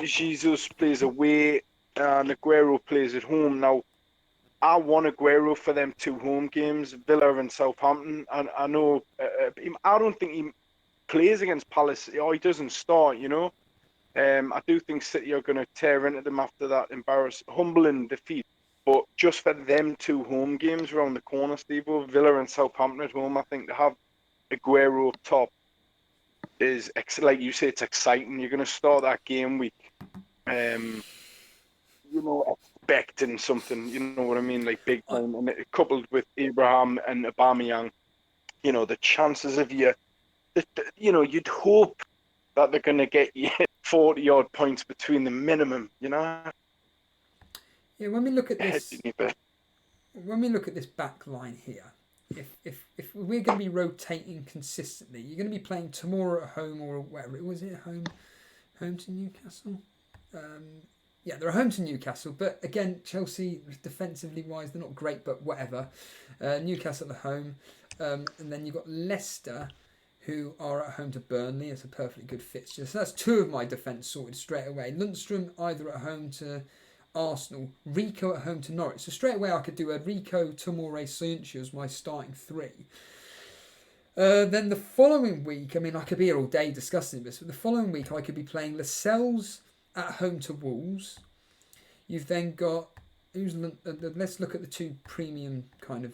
Jesus plays away and Aguero plays at home. Now, I want Aguero for them 2 home games, Villa and Southampton. And I know, I don't think he plays against Palace, or he doesn't start, I do think City are going to tear into them after that humbling defeat. But just for them 2 home games around the corner, Steve, Villa and Southampton at home, I think to have Aguero up top is, like you say, it's exciting. You're going to start that game week, expecting something, you know what I mean, like big time. And coupled with Abraham and Aubameyang, the chances of you'd hope that they're going to get you 40 odd points between the minimum, you know. Yeah, when we look at this back line here, if we're going to be rotating consistently, you're going to be playing tomorrow at home or wherever it was, home to Newcastle. Yeah, they're home to Newcastle, but again, Chelsea defensively wise, they're not great, but whatever. Newcastle at home, and then you've got Leicester, who are at home to Burnley. It's a perfectly good fixture. So that's two of my defence sorted straight away. Lundstrom either at home to Arsenal, Rico at home to Norwich. So straight away I could do a Rico, Tomori, Soyuncu as my starting three. Then the following week, I mean, I could be here all day discussing this, but the following week I could be playing Lascelles at home to Wolves. You've then got, let's look at the two premium kind of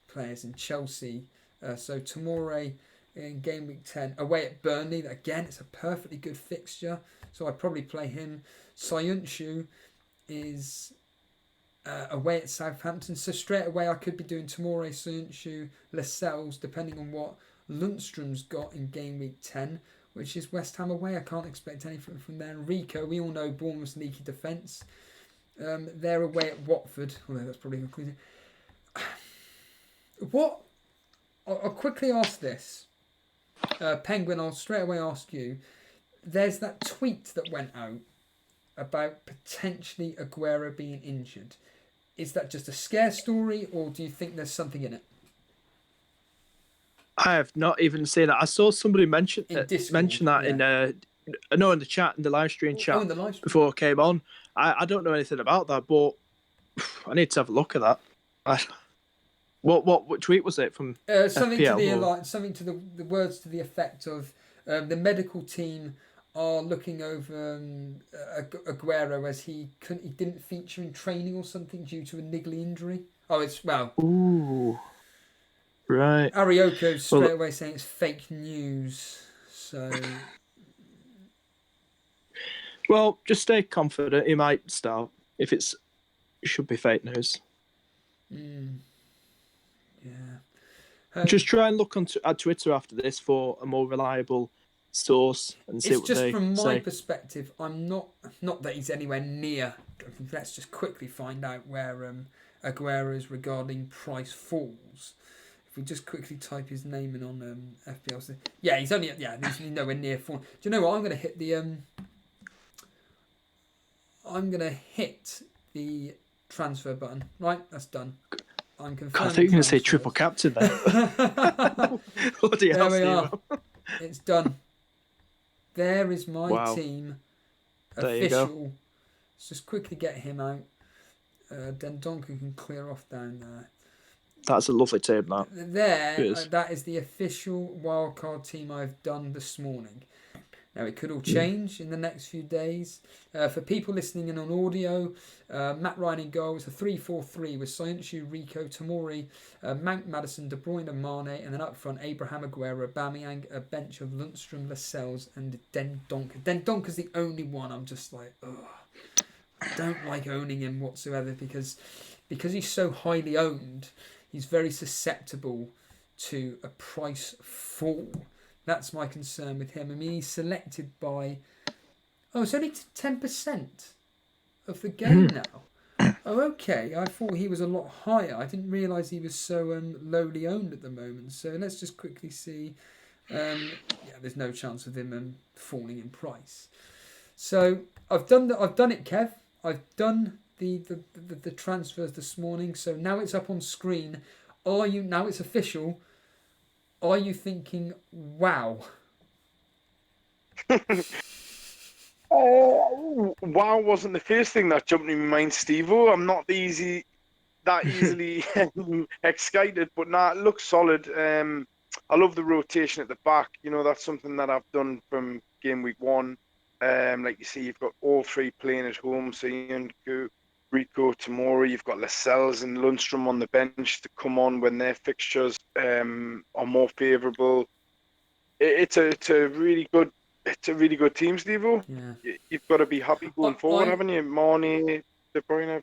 players in Chelsea. So Tomori in game week 10 away at Burnley. Again, it's a perfectly good fixture, so I'd probably play him. Soyuncu is away at Southampton, so straight away I could be doing Tomori, Soyuncu, Lascelles, depending on what Lundstrom's got in game week 10, which is West Ham away. I can't expect anything from there. And Rico, we all know Bournemouth's leaky defence. They're away at Watford, although that's probably conclusive. What? I'll quickly ask this. Penguin, I'll straight away ask you. There's that tweet that went out about potentially Aguero being injured. Is that just a scare story, or do you think there's something in it? I have not even seen that. I saw somebody mention that yeah. in the chat, in the live stream chat, in the live stream. before I came on. I don't know anything about that, but I need to have a look at that. What tweet was it from? Something FPL, something to the words to the effect of the medical team are looking over Aguero as he didn't feature in training or something due to a niggly injury. Ooh, right. Arioko's straight away saying it's fake news. So, well, just stay confident. He might start. If it should be fake news. Yeah. Just try and look at Twitter after this for a more reliable source and see what they say. It's just from my perspective, I'm not that he's anywhere near. Let's just quickly find out where Aguero is regarding price falls. If we just quickly type his name in on FPL, yeah, he's he's nowhere near fall. Do you know what? I'm going to hit the transfer button. Right, that's done. I'm confirming. I think you're going to say triple captain there. There we are. It's done. There is my team. There you go. Official. Let's just quickly get him out. Dendonka can clear off down there. That's a lovely team, that. That is the official wildcard team I've done this morning. Now, it could all change in the next few days. For people listening in on audio, Matt Ryan in goal. It's a 3-4-3 with Soyuncu, Rico, Tomori, Mount, Maddison, De Bruyne and Mane. And then up front, Abraham, Aguero, Aubameyang, a bench of Lundstrom, Lascelles and Dendonka. Dendonka's the only one I'm just like, ugh. I don't like owning him whatsoever because he's so highly owned, he's very susceptible to a price fall. That's my concern with him. I mean, he's selected by... it's only 10% of the game now. Oh, okay. I thought he was a lot higher. I didn't realise he was so lowly owned at the moment. So let's just quickly see. There's no chance of him falling in price. So I've done it, Kev. I've done the transfers this morning. So now it's up on screen. Now it's official. Are you thinking, wow? Wow wasn't the first thing that jumped in my mind, Steve-O. I'm not that easily excited, but it looks solid. I love the rotation at the back. You know, that's something that I've done from game week 1. Like you see, you've got all three playing at home. So Rico, Tomori, you've got Lascelles and Lundstrom on the bench to come on when their fixtures are more favourable. It's a really good team, Steve-O. Yeah. You've got to be happy going forward, haven't you? Mane, De Bruyne.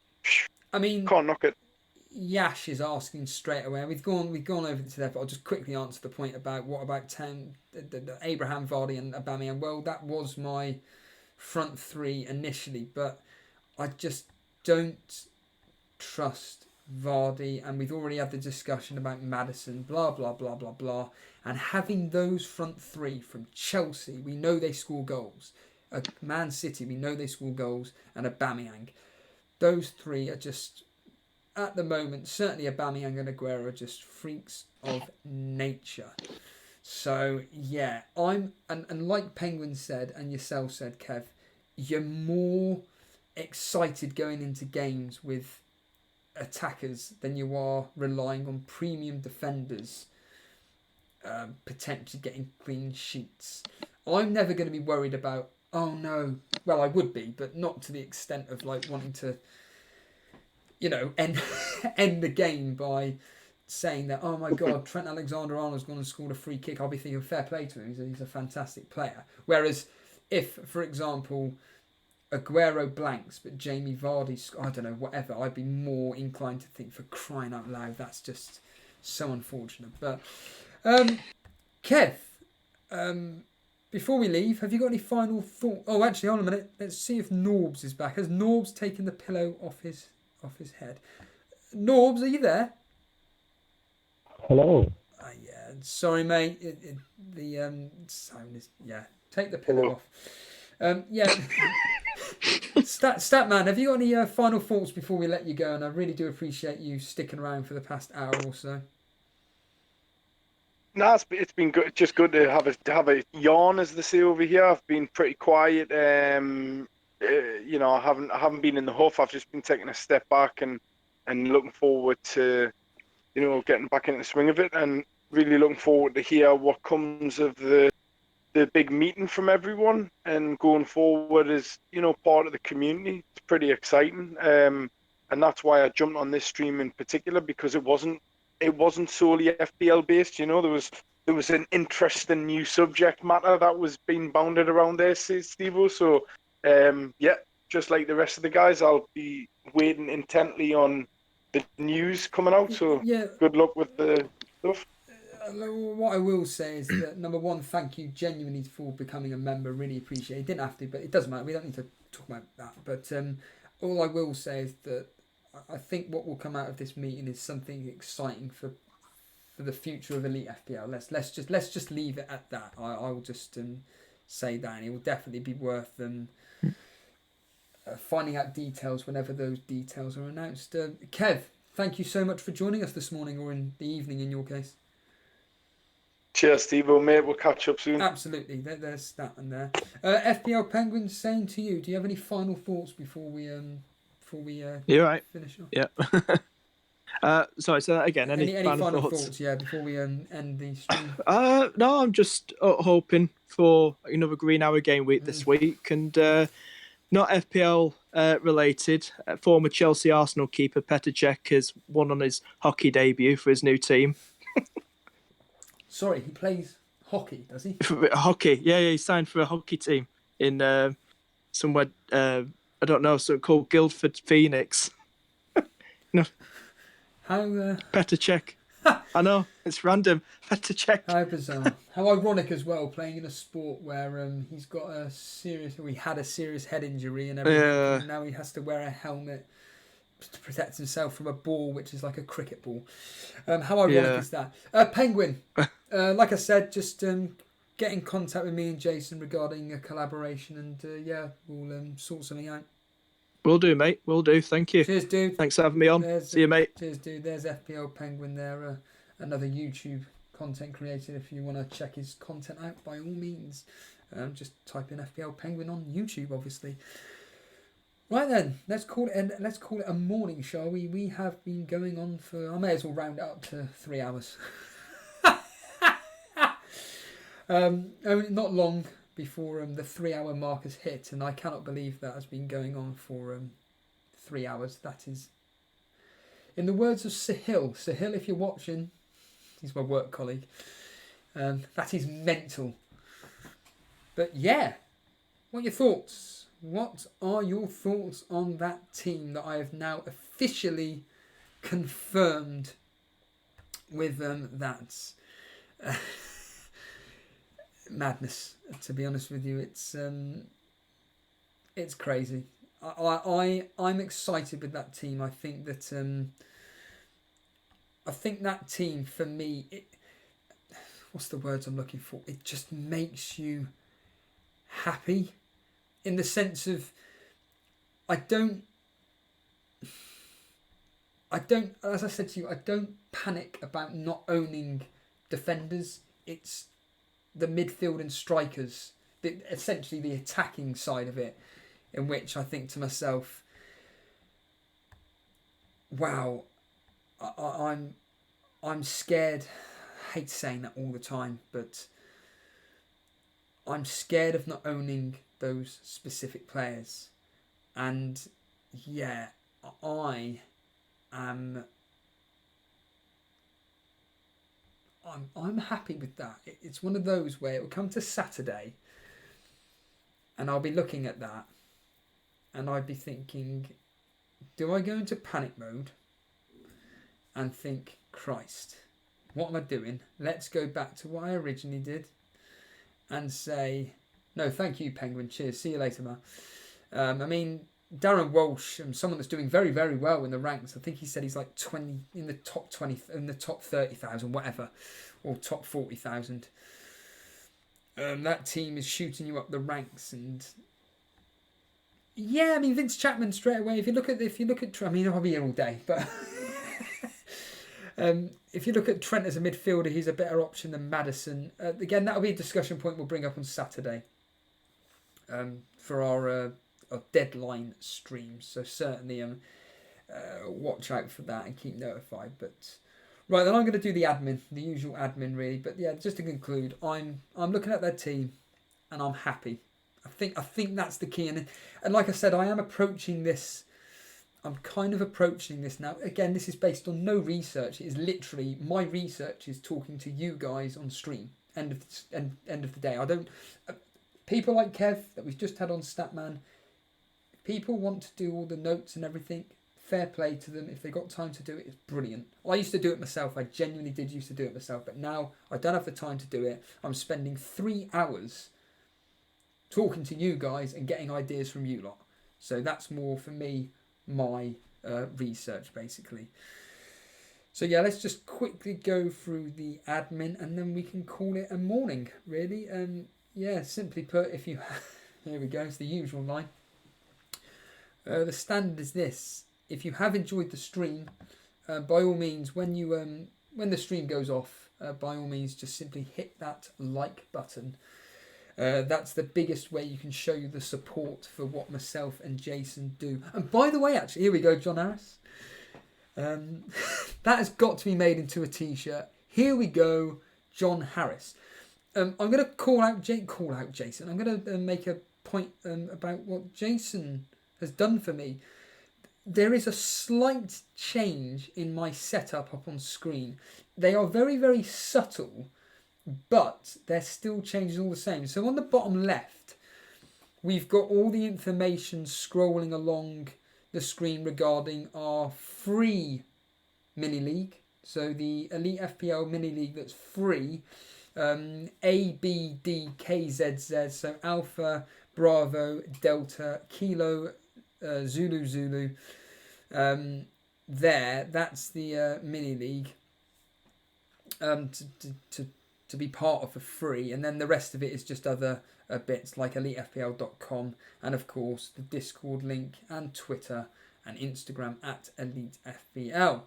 I mean, can't knock it. Yash is asking straight away. We've gone over this there, but I'll just quickly answer the point about what about the Abraham, Vardy, and Aubameyang. Well, that was my front three initially, but I just don't trust Vardy, and we've already had the discussion about Maddison, blah blah blah blah blah. And having those front three from Chelsea, we know they score goals. Man City, we know they score goals, and Aubameyang. Those three are just, at the moment, certainly Aubameyang and Aguero are just freaks of nature. So yeah, and like Penguin said and yourself said, Kev, you're more excited going into games with attackers than you are relying on premium defenders potentially getting clean sheets. I'm never going to be worried about, oh no, well I would be, but not to the extent of like wanting to, you know, end the game by saying that, oh my God, Trent Alexander-Arnold's gone and scored a free kick. I'll be thinking fair play to him. He's a fantastic player. Whereas if, for example, Aguero blanks, but Jamie Vardy, I don't know, whatever, I'd be more inclined to think, for crying out loud, that's just so unfortunate. But, Kev, before we leave, have you got any final thought? Oh, actually, hold on a minute. Let's see if Norbs is back. Has Norbs taken the pillow off his head? Norbs, are you there? Hello. Yeah, sorry, mate. The sound is, yeah. Take the pillow off. Yeah. Statman, have you got any final thoughts before we let you go? And I really do appreciate you sticking around for the past hour or so. No, it's been good. Just good to have a yawn, as they say over here. I've been pretty quiet. You know, I haven't been in the huff. I've just been taking a step back and looking forward to, you know, getting back into the swing of it, and really looking forward to hear what comes of the big meeting from everyone, and going forward as, you know, part of the community. It's pretty exciting, and that's why I jumped on this stream in particular, because it wasn't solely FPL based. You know, there was an interesting new subject matter that was being bounded around there, Steve-O. So yeah, just like the rest of the guys, I'll be waiting intently on the news coming out. So yeah, good luck with the stuff. What I will say is that, number one, thank you genuinely for becoming a member. Really appreciate it. Didn't have to, but it doesn't matter. We don't need to talk about that. But all I will say is that I think what will come out of this meeting is something exciting for the future of Elite FPL. Let's just leave it at that. I will just say that, and it will definitely be worth finding out details whenever those details are announced. Kev, thank you so much for joining us this morning, or in the evening in your case. Cheers, Steve-O, mate. We'll catch up soon. Absolutely. There's that and there. FPL Penguin, same to you. Do you have any final thoughts before we You're right. finish off? Yeah. Sorry, say that again. Any final thoughts? Yeah, before we end the stream. No, I'm just hoping for another green hour game week this week, and not FPL related. Former Chelsea Arsenal keeper Petr Cech has won on his hockey debut for his new team. Sorry, he plays hockey, does he? Hockey, yeah, he signed for a hockey team in somewhere, I don't know, so called Guildford Phoenix. No. How Petr Cech. I know, it's random. Petr Cech. How bizarre. How ironic as well, playing in a sport where he had a serious head injury and everything, and now he has to wear a helmet to protect himself from a ball which is like a cricket ball. How ironic is that? Penguin, like I said, just get in contact with me and Jason regarding a collaboration, and yeah, we'll sort something out. Will do, mate. Will do. Thank you. Cheers, dude. Thanks for having me on. See you, mate. Cheers, dude. There's FPL Penguin there, another YouTube content creator. If you want to check his content out, by all means, just type in FPL Penguin on YouTube, obviously. Right then, let's call it a morning, shall we? We have been going on for, I may as well round it up to 3 hours. Not long before the 3 hour mark has hit, and I cannot believe that has been going on for 3 hours. That is, in the words of Sahil, if you're watching, he's my work colleague, that is mental. But yeah, what are your thoughts? What are your thoughts on that team that I have now officially confirmed with that madness. To be honest with you, it's crazy. I'm excited with that team. I think that team for me, what's the words I'm looking for? It just makes you happy, in the sense of I don't, as I said to you, I don't panic about not owning defenders. It's the midfield and strikers, essentially the attacking side of it, in which I think to myself, wow, I'm scared. I hate saying that all the time, but I'm scared of not owning those specific players. And yeah, I'm happy with that. It's one of those where it will come to Saturday and I'll be looking at that and I'd be thinking, do I go into panic mode and think, Christ, what am I doing? Let's go back to what I originally did and say, no, thank you, Penguin. Cheers. See you later, man. I mean, Darren Walsh, someone that's doing very, very well in the ranks. I think he said he's like 20 in the top 20, in the top 30,000, whatever, or top 40,000. That team is shooting you up the ranks, and yeah, I mean Vince Chapman straight away. If you look at, I mean I'll be here all day, but if you look at Trent as a midfielder, he's a better option than Maddison. Again, that'll be a discussion point we'll bring up on Saturday for our deadline streams. So certainly watch out for that and keep notified. But right, then I'm going to do the admin, the usual admin really. But yeah, just to conclude, I'm looking at their team and I'm happy. I think that's the key. And like I said, I am approaching this. I'm kind of approaching this now. Again, this is based on no research. It is literally my research is talking to you guys on stream. End of the day. I don't. People like Kev that we've just had on Statman. People want to do all the notes and everything. Fair play to them. If they got time to do it, it's brilliant. I used to do it myself. I genuinely did used to do it myself. But now I don't have the time to do it. I'm spending 3 hours talking to you guys and getting ideas from you lot. So that's more for me, my research basically. So yeah, let's just quickly go through the admin and then we can call it a morning really. Yeah, simply put, if you here we go, it's the usual line. The standard is this: if you have enjoyed the stream, by all means, when the stream goes off, by all means just simply hit that like button. That's the biggest way you can show the support for what myself and Jason do. And by the way, actually, here we go, John Harris. That has got to be made into a t-shirt. Here we go, John Harris. I'm going to call out Jason. I'm going to make a point about what Jason has done for me. There is a slight change in my setup up on screen. They are very, very subtle, but they're still changes all the same. So on the bottom left, we've got all the information scrolling along the screen regarding our free mini league. So the Elite FPL mini league that's free, abdkzz, so Alpha, Bravo, Delta, Kilo, Zulu. That's the mini league to be part of for free, and then the rest of it is just other bits like elitefpl.com, and of course the Discord link and Twitter and Instagram at Elite FPL.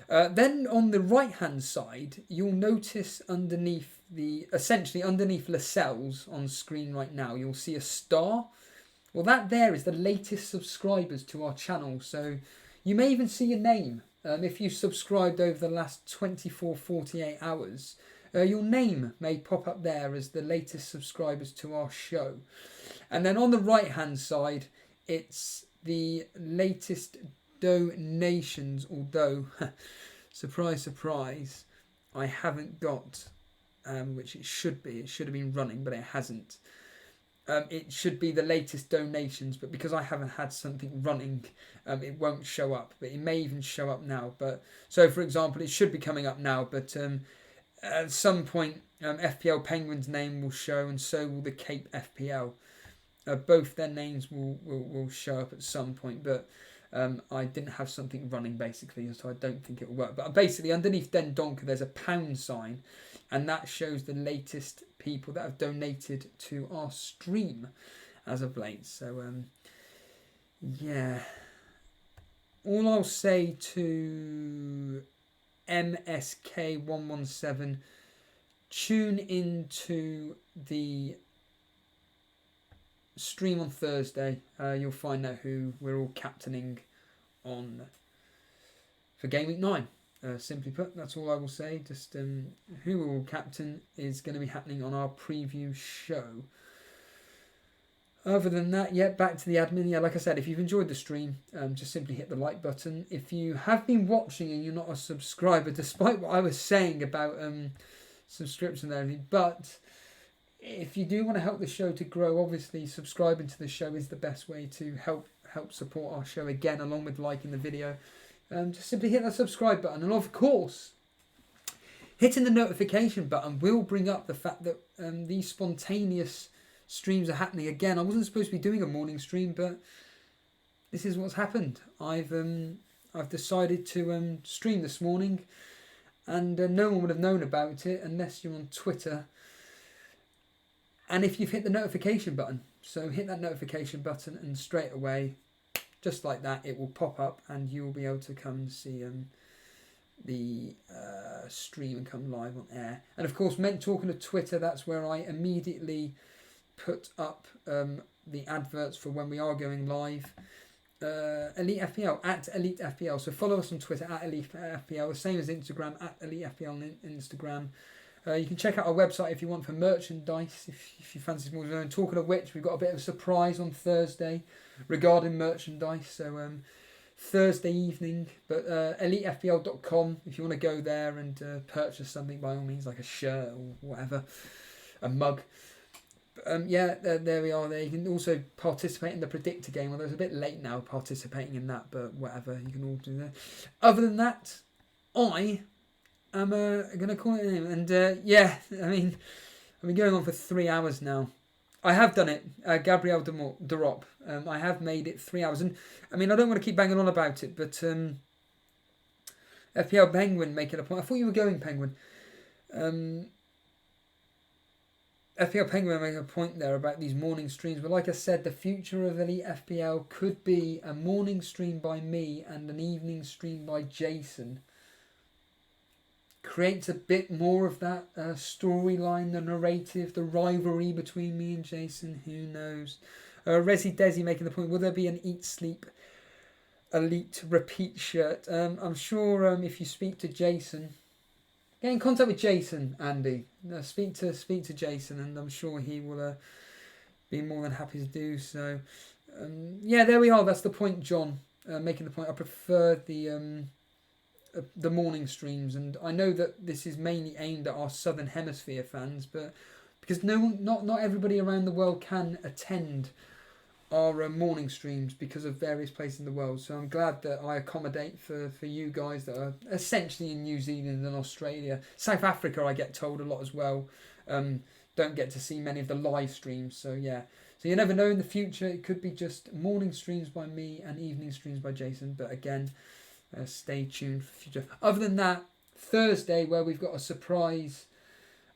Then on the right hand side, you'll notice underneath underneath Lascelles on screen right now, you'll see a star. Well, that there is the latest subscribers to our channel, so you may even see your name if you subscribed over the last 24-48 hours. Your name may pop up there as the latest subscribers to our show. And then on the right hand side, it's the latest donations, although surprise I haven't got which it should have been running, but it hasn't. it should be the latest donations, but because I haven't had something running, it won't show up. But it may even show up now. But so, for example, it should be coming up now. But at some point, FPL Penguin's name will show, and so will the Cape FPL. Both their names will show up at some point. But I didn't have something running basically, so I don't think it will work. But basically, underneath Den Donker, there's a pound sign, and that shows the latest people that have donated to our stream as of late. So yeah, all I'll say to MSK117, tune into the stream on Thursday. You'll find out who we're all captaining on for Game Week 9. Simply put, that's all I will say. Just who we will captain is going to be happening on our preview show. Other than that, yeah, back to the admin. Yeah, like I said, if you've enjoyed the stream, just simply hit the like button. If you have been watching and you're not a subscriber, despite what I was saying about subscription and everything, but if you do want to help the show to grow, obviously subscribing to the show is the best way to help support our show, again, along with liking the video. Just simply hit that subscribe button, and of course hitting the notification button will bring up the fact that these spontaneous streams are happening again. I wasn't supposed to be doing a morning stream, but this is what's happened. I've decided to stream this morning, and no one would have known about it unless you're on Twitter and if you've hit the notification button. So hit that notification button, and straight away, just like that, it will pop up and you will be able to come and see the stream and come live on air. And of course, talking to Twitter, that's where I immediately put up the adverts for when we are going live. Elite FPL, at Elite FPL. So follow us on Twitter, at Elite FPL, the same as Instagram, at Elite FPL on Instagram. You can check out our website if you want for merchandise, if you fancy more. And talking of which, we've got a bit of a surprise on Thursday regarding merchandise. So Thursday evening, but elitefpl.com, if you want to go there and purchase something, by all means, like a shirt or whatever, a mug. Yeah, there we are. There you can also participate in the predictor game, although it's a bit late now participating in that, but whatever, you can all do that. Other than that, I'm going to call it a name. And yeah, I mean, I've been going on for 3 hours now. I have done it. Gabriel Derop. I have made it 3 hours. And I mean, I don't want to keep banging on about it, but FPL Penguin making a point. I thought you were going Penguin. FPL Penguin making a point there about these morning streams. But like I said, the future of Elite FPL could be a morning stream by me and an evening stream by Jason. Creates a bit more of that storyline, the narrative, the rivalry between me and Jason. Who knows? Resi Desi making the point, will there be an Eat Sleep Elite repeat shirt? I'm sure if you speak to Jason, get in contact with Jason, Andy. Speak to Jason, and I'm sure he will be more than happy to do so. Yeah, there we are. That's the point, John. Making the point. I prefer the morning streams, and I know that this is mainly aimed at our Southern Hemisphere fans, but because not everybody around the world can attend our morning streams because of various places in the world. So I'm glad that I accommodate for you guys that are essentially in New Zealand and Australia. South Africa, I get told a lot as well. Don't get to see many of the live streams. So yeah. So you never know, in the future it could be just morning streams by me and evening streams by Jason. But again, stay tuned for future. Other than that, Thursday, where we've got a surprise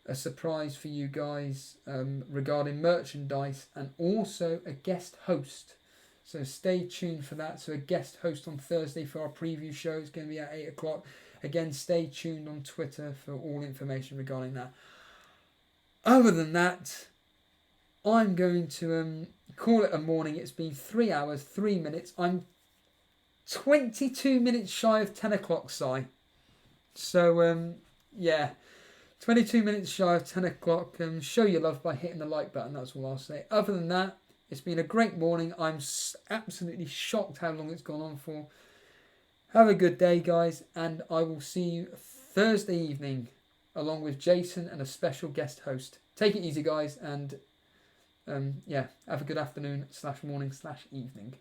for you guys regarding merchandise, and also a guest host. So stay tuned for that. So a guest host on Thursday for our preview show. It's going to be at 8 o'clock. Again, stay tuned on Twitter for all information regarding that. Other than that, I'm going to call it a morning. It's been 3 hours, 3 minutes. I'm 22 minutes shy of 10 o'clock, Si. So, yeah. 22 minutes shy of 10 o'clock. Show your love by hitting the like button. That's all I'll say. Other than that, it's been a great morning. I'm absolutely shocked how long it's gone on for. Have a good day, guys. And I will see you Thursday evening along with Jason and a special guest host. Take it easy, guys. And Yeah, have a good afternoon /morning/evening.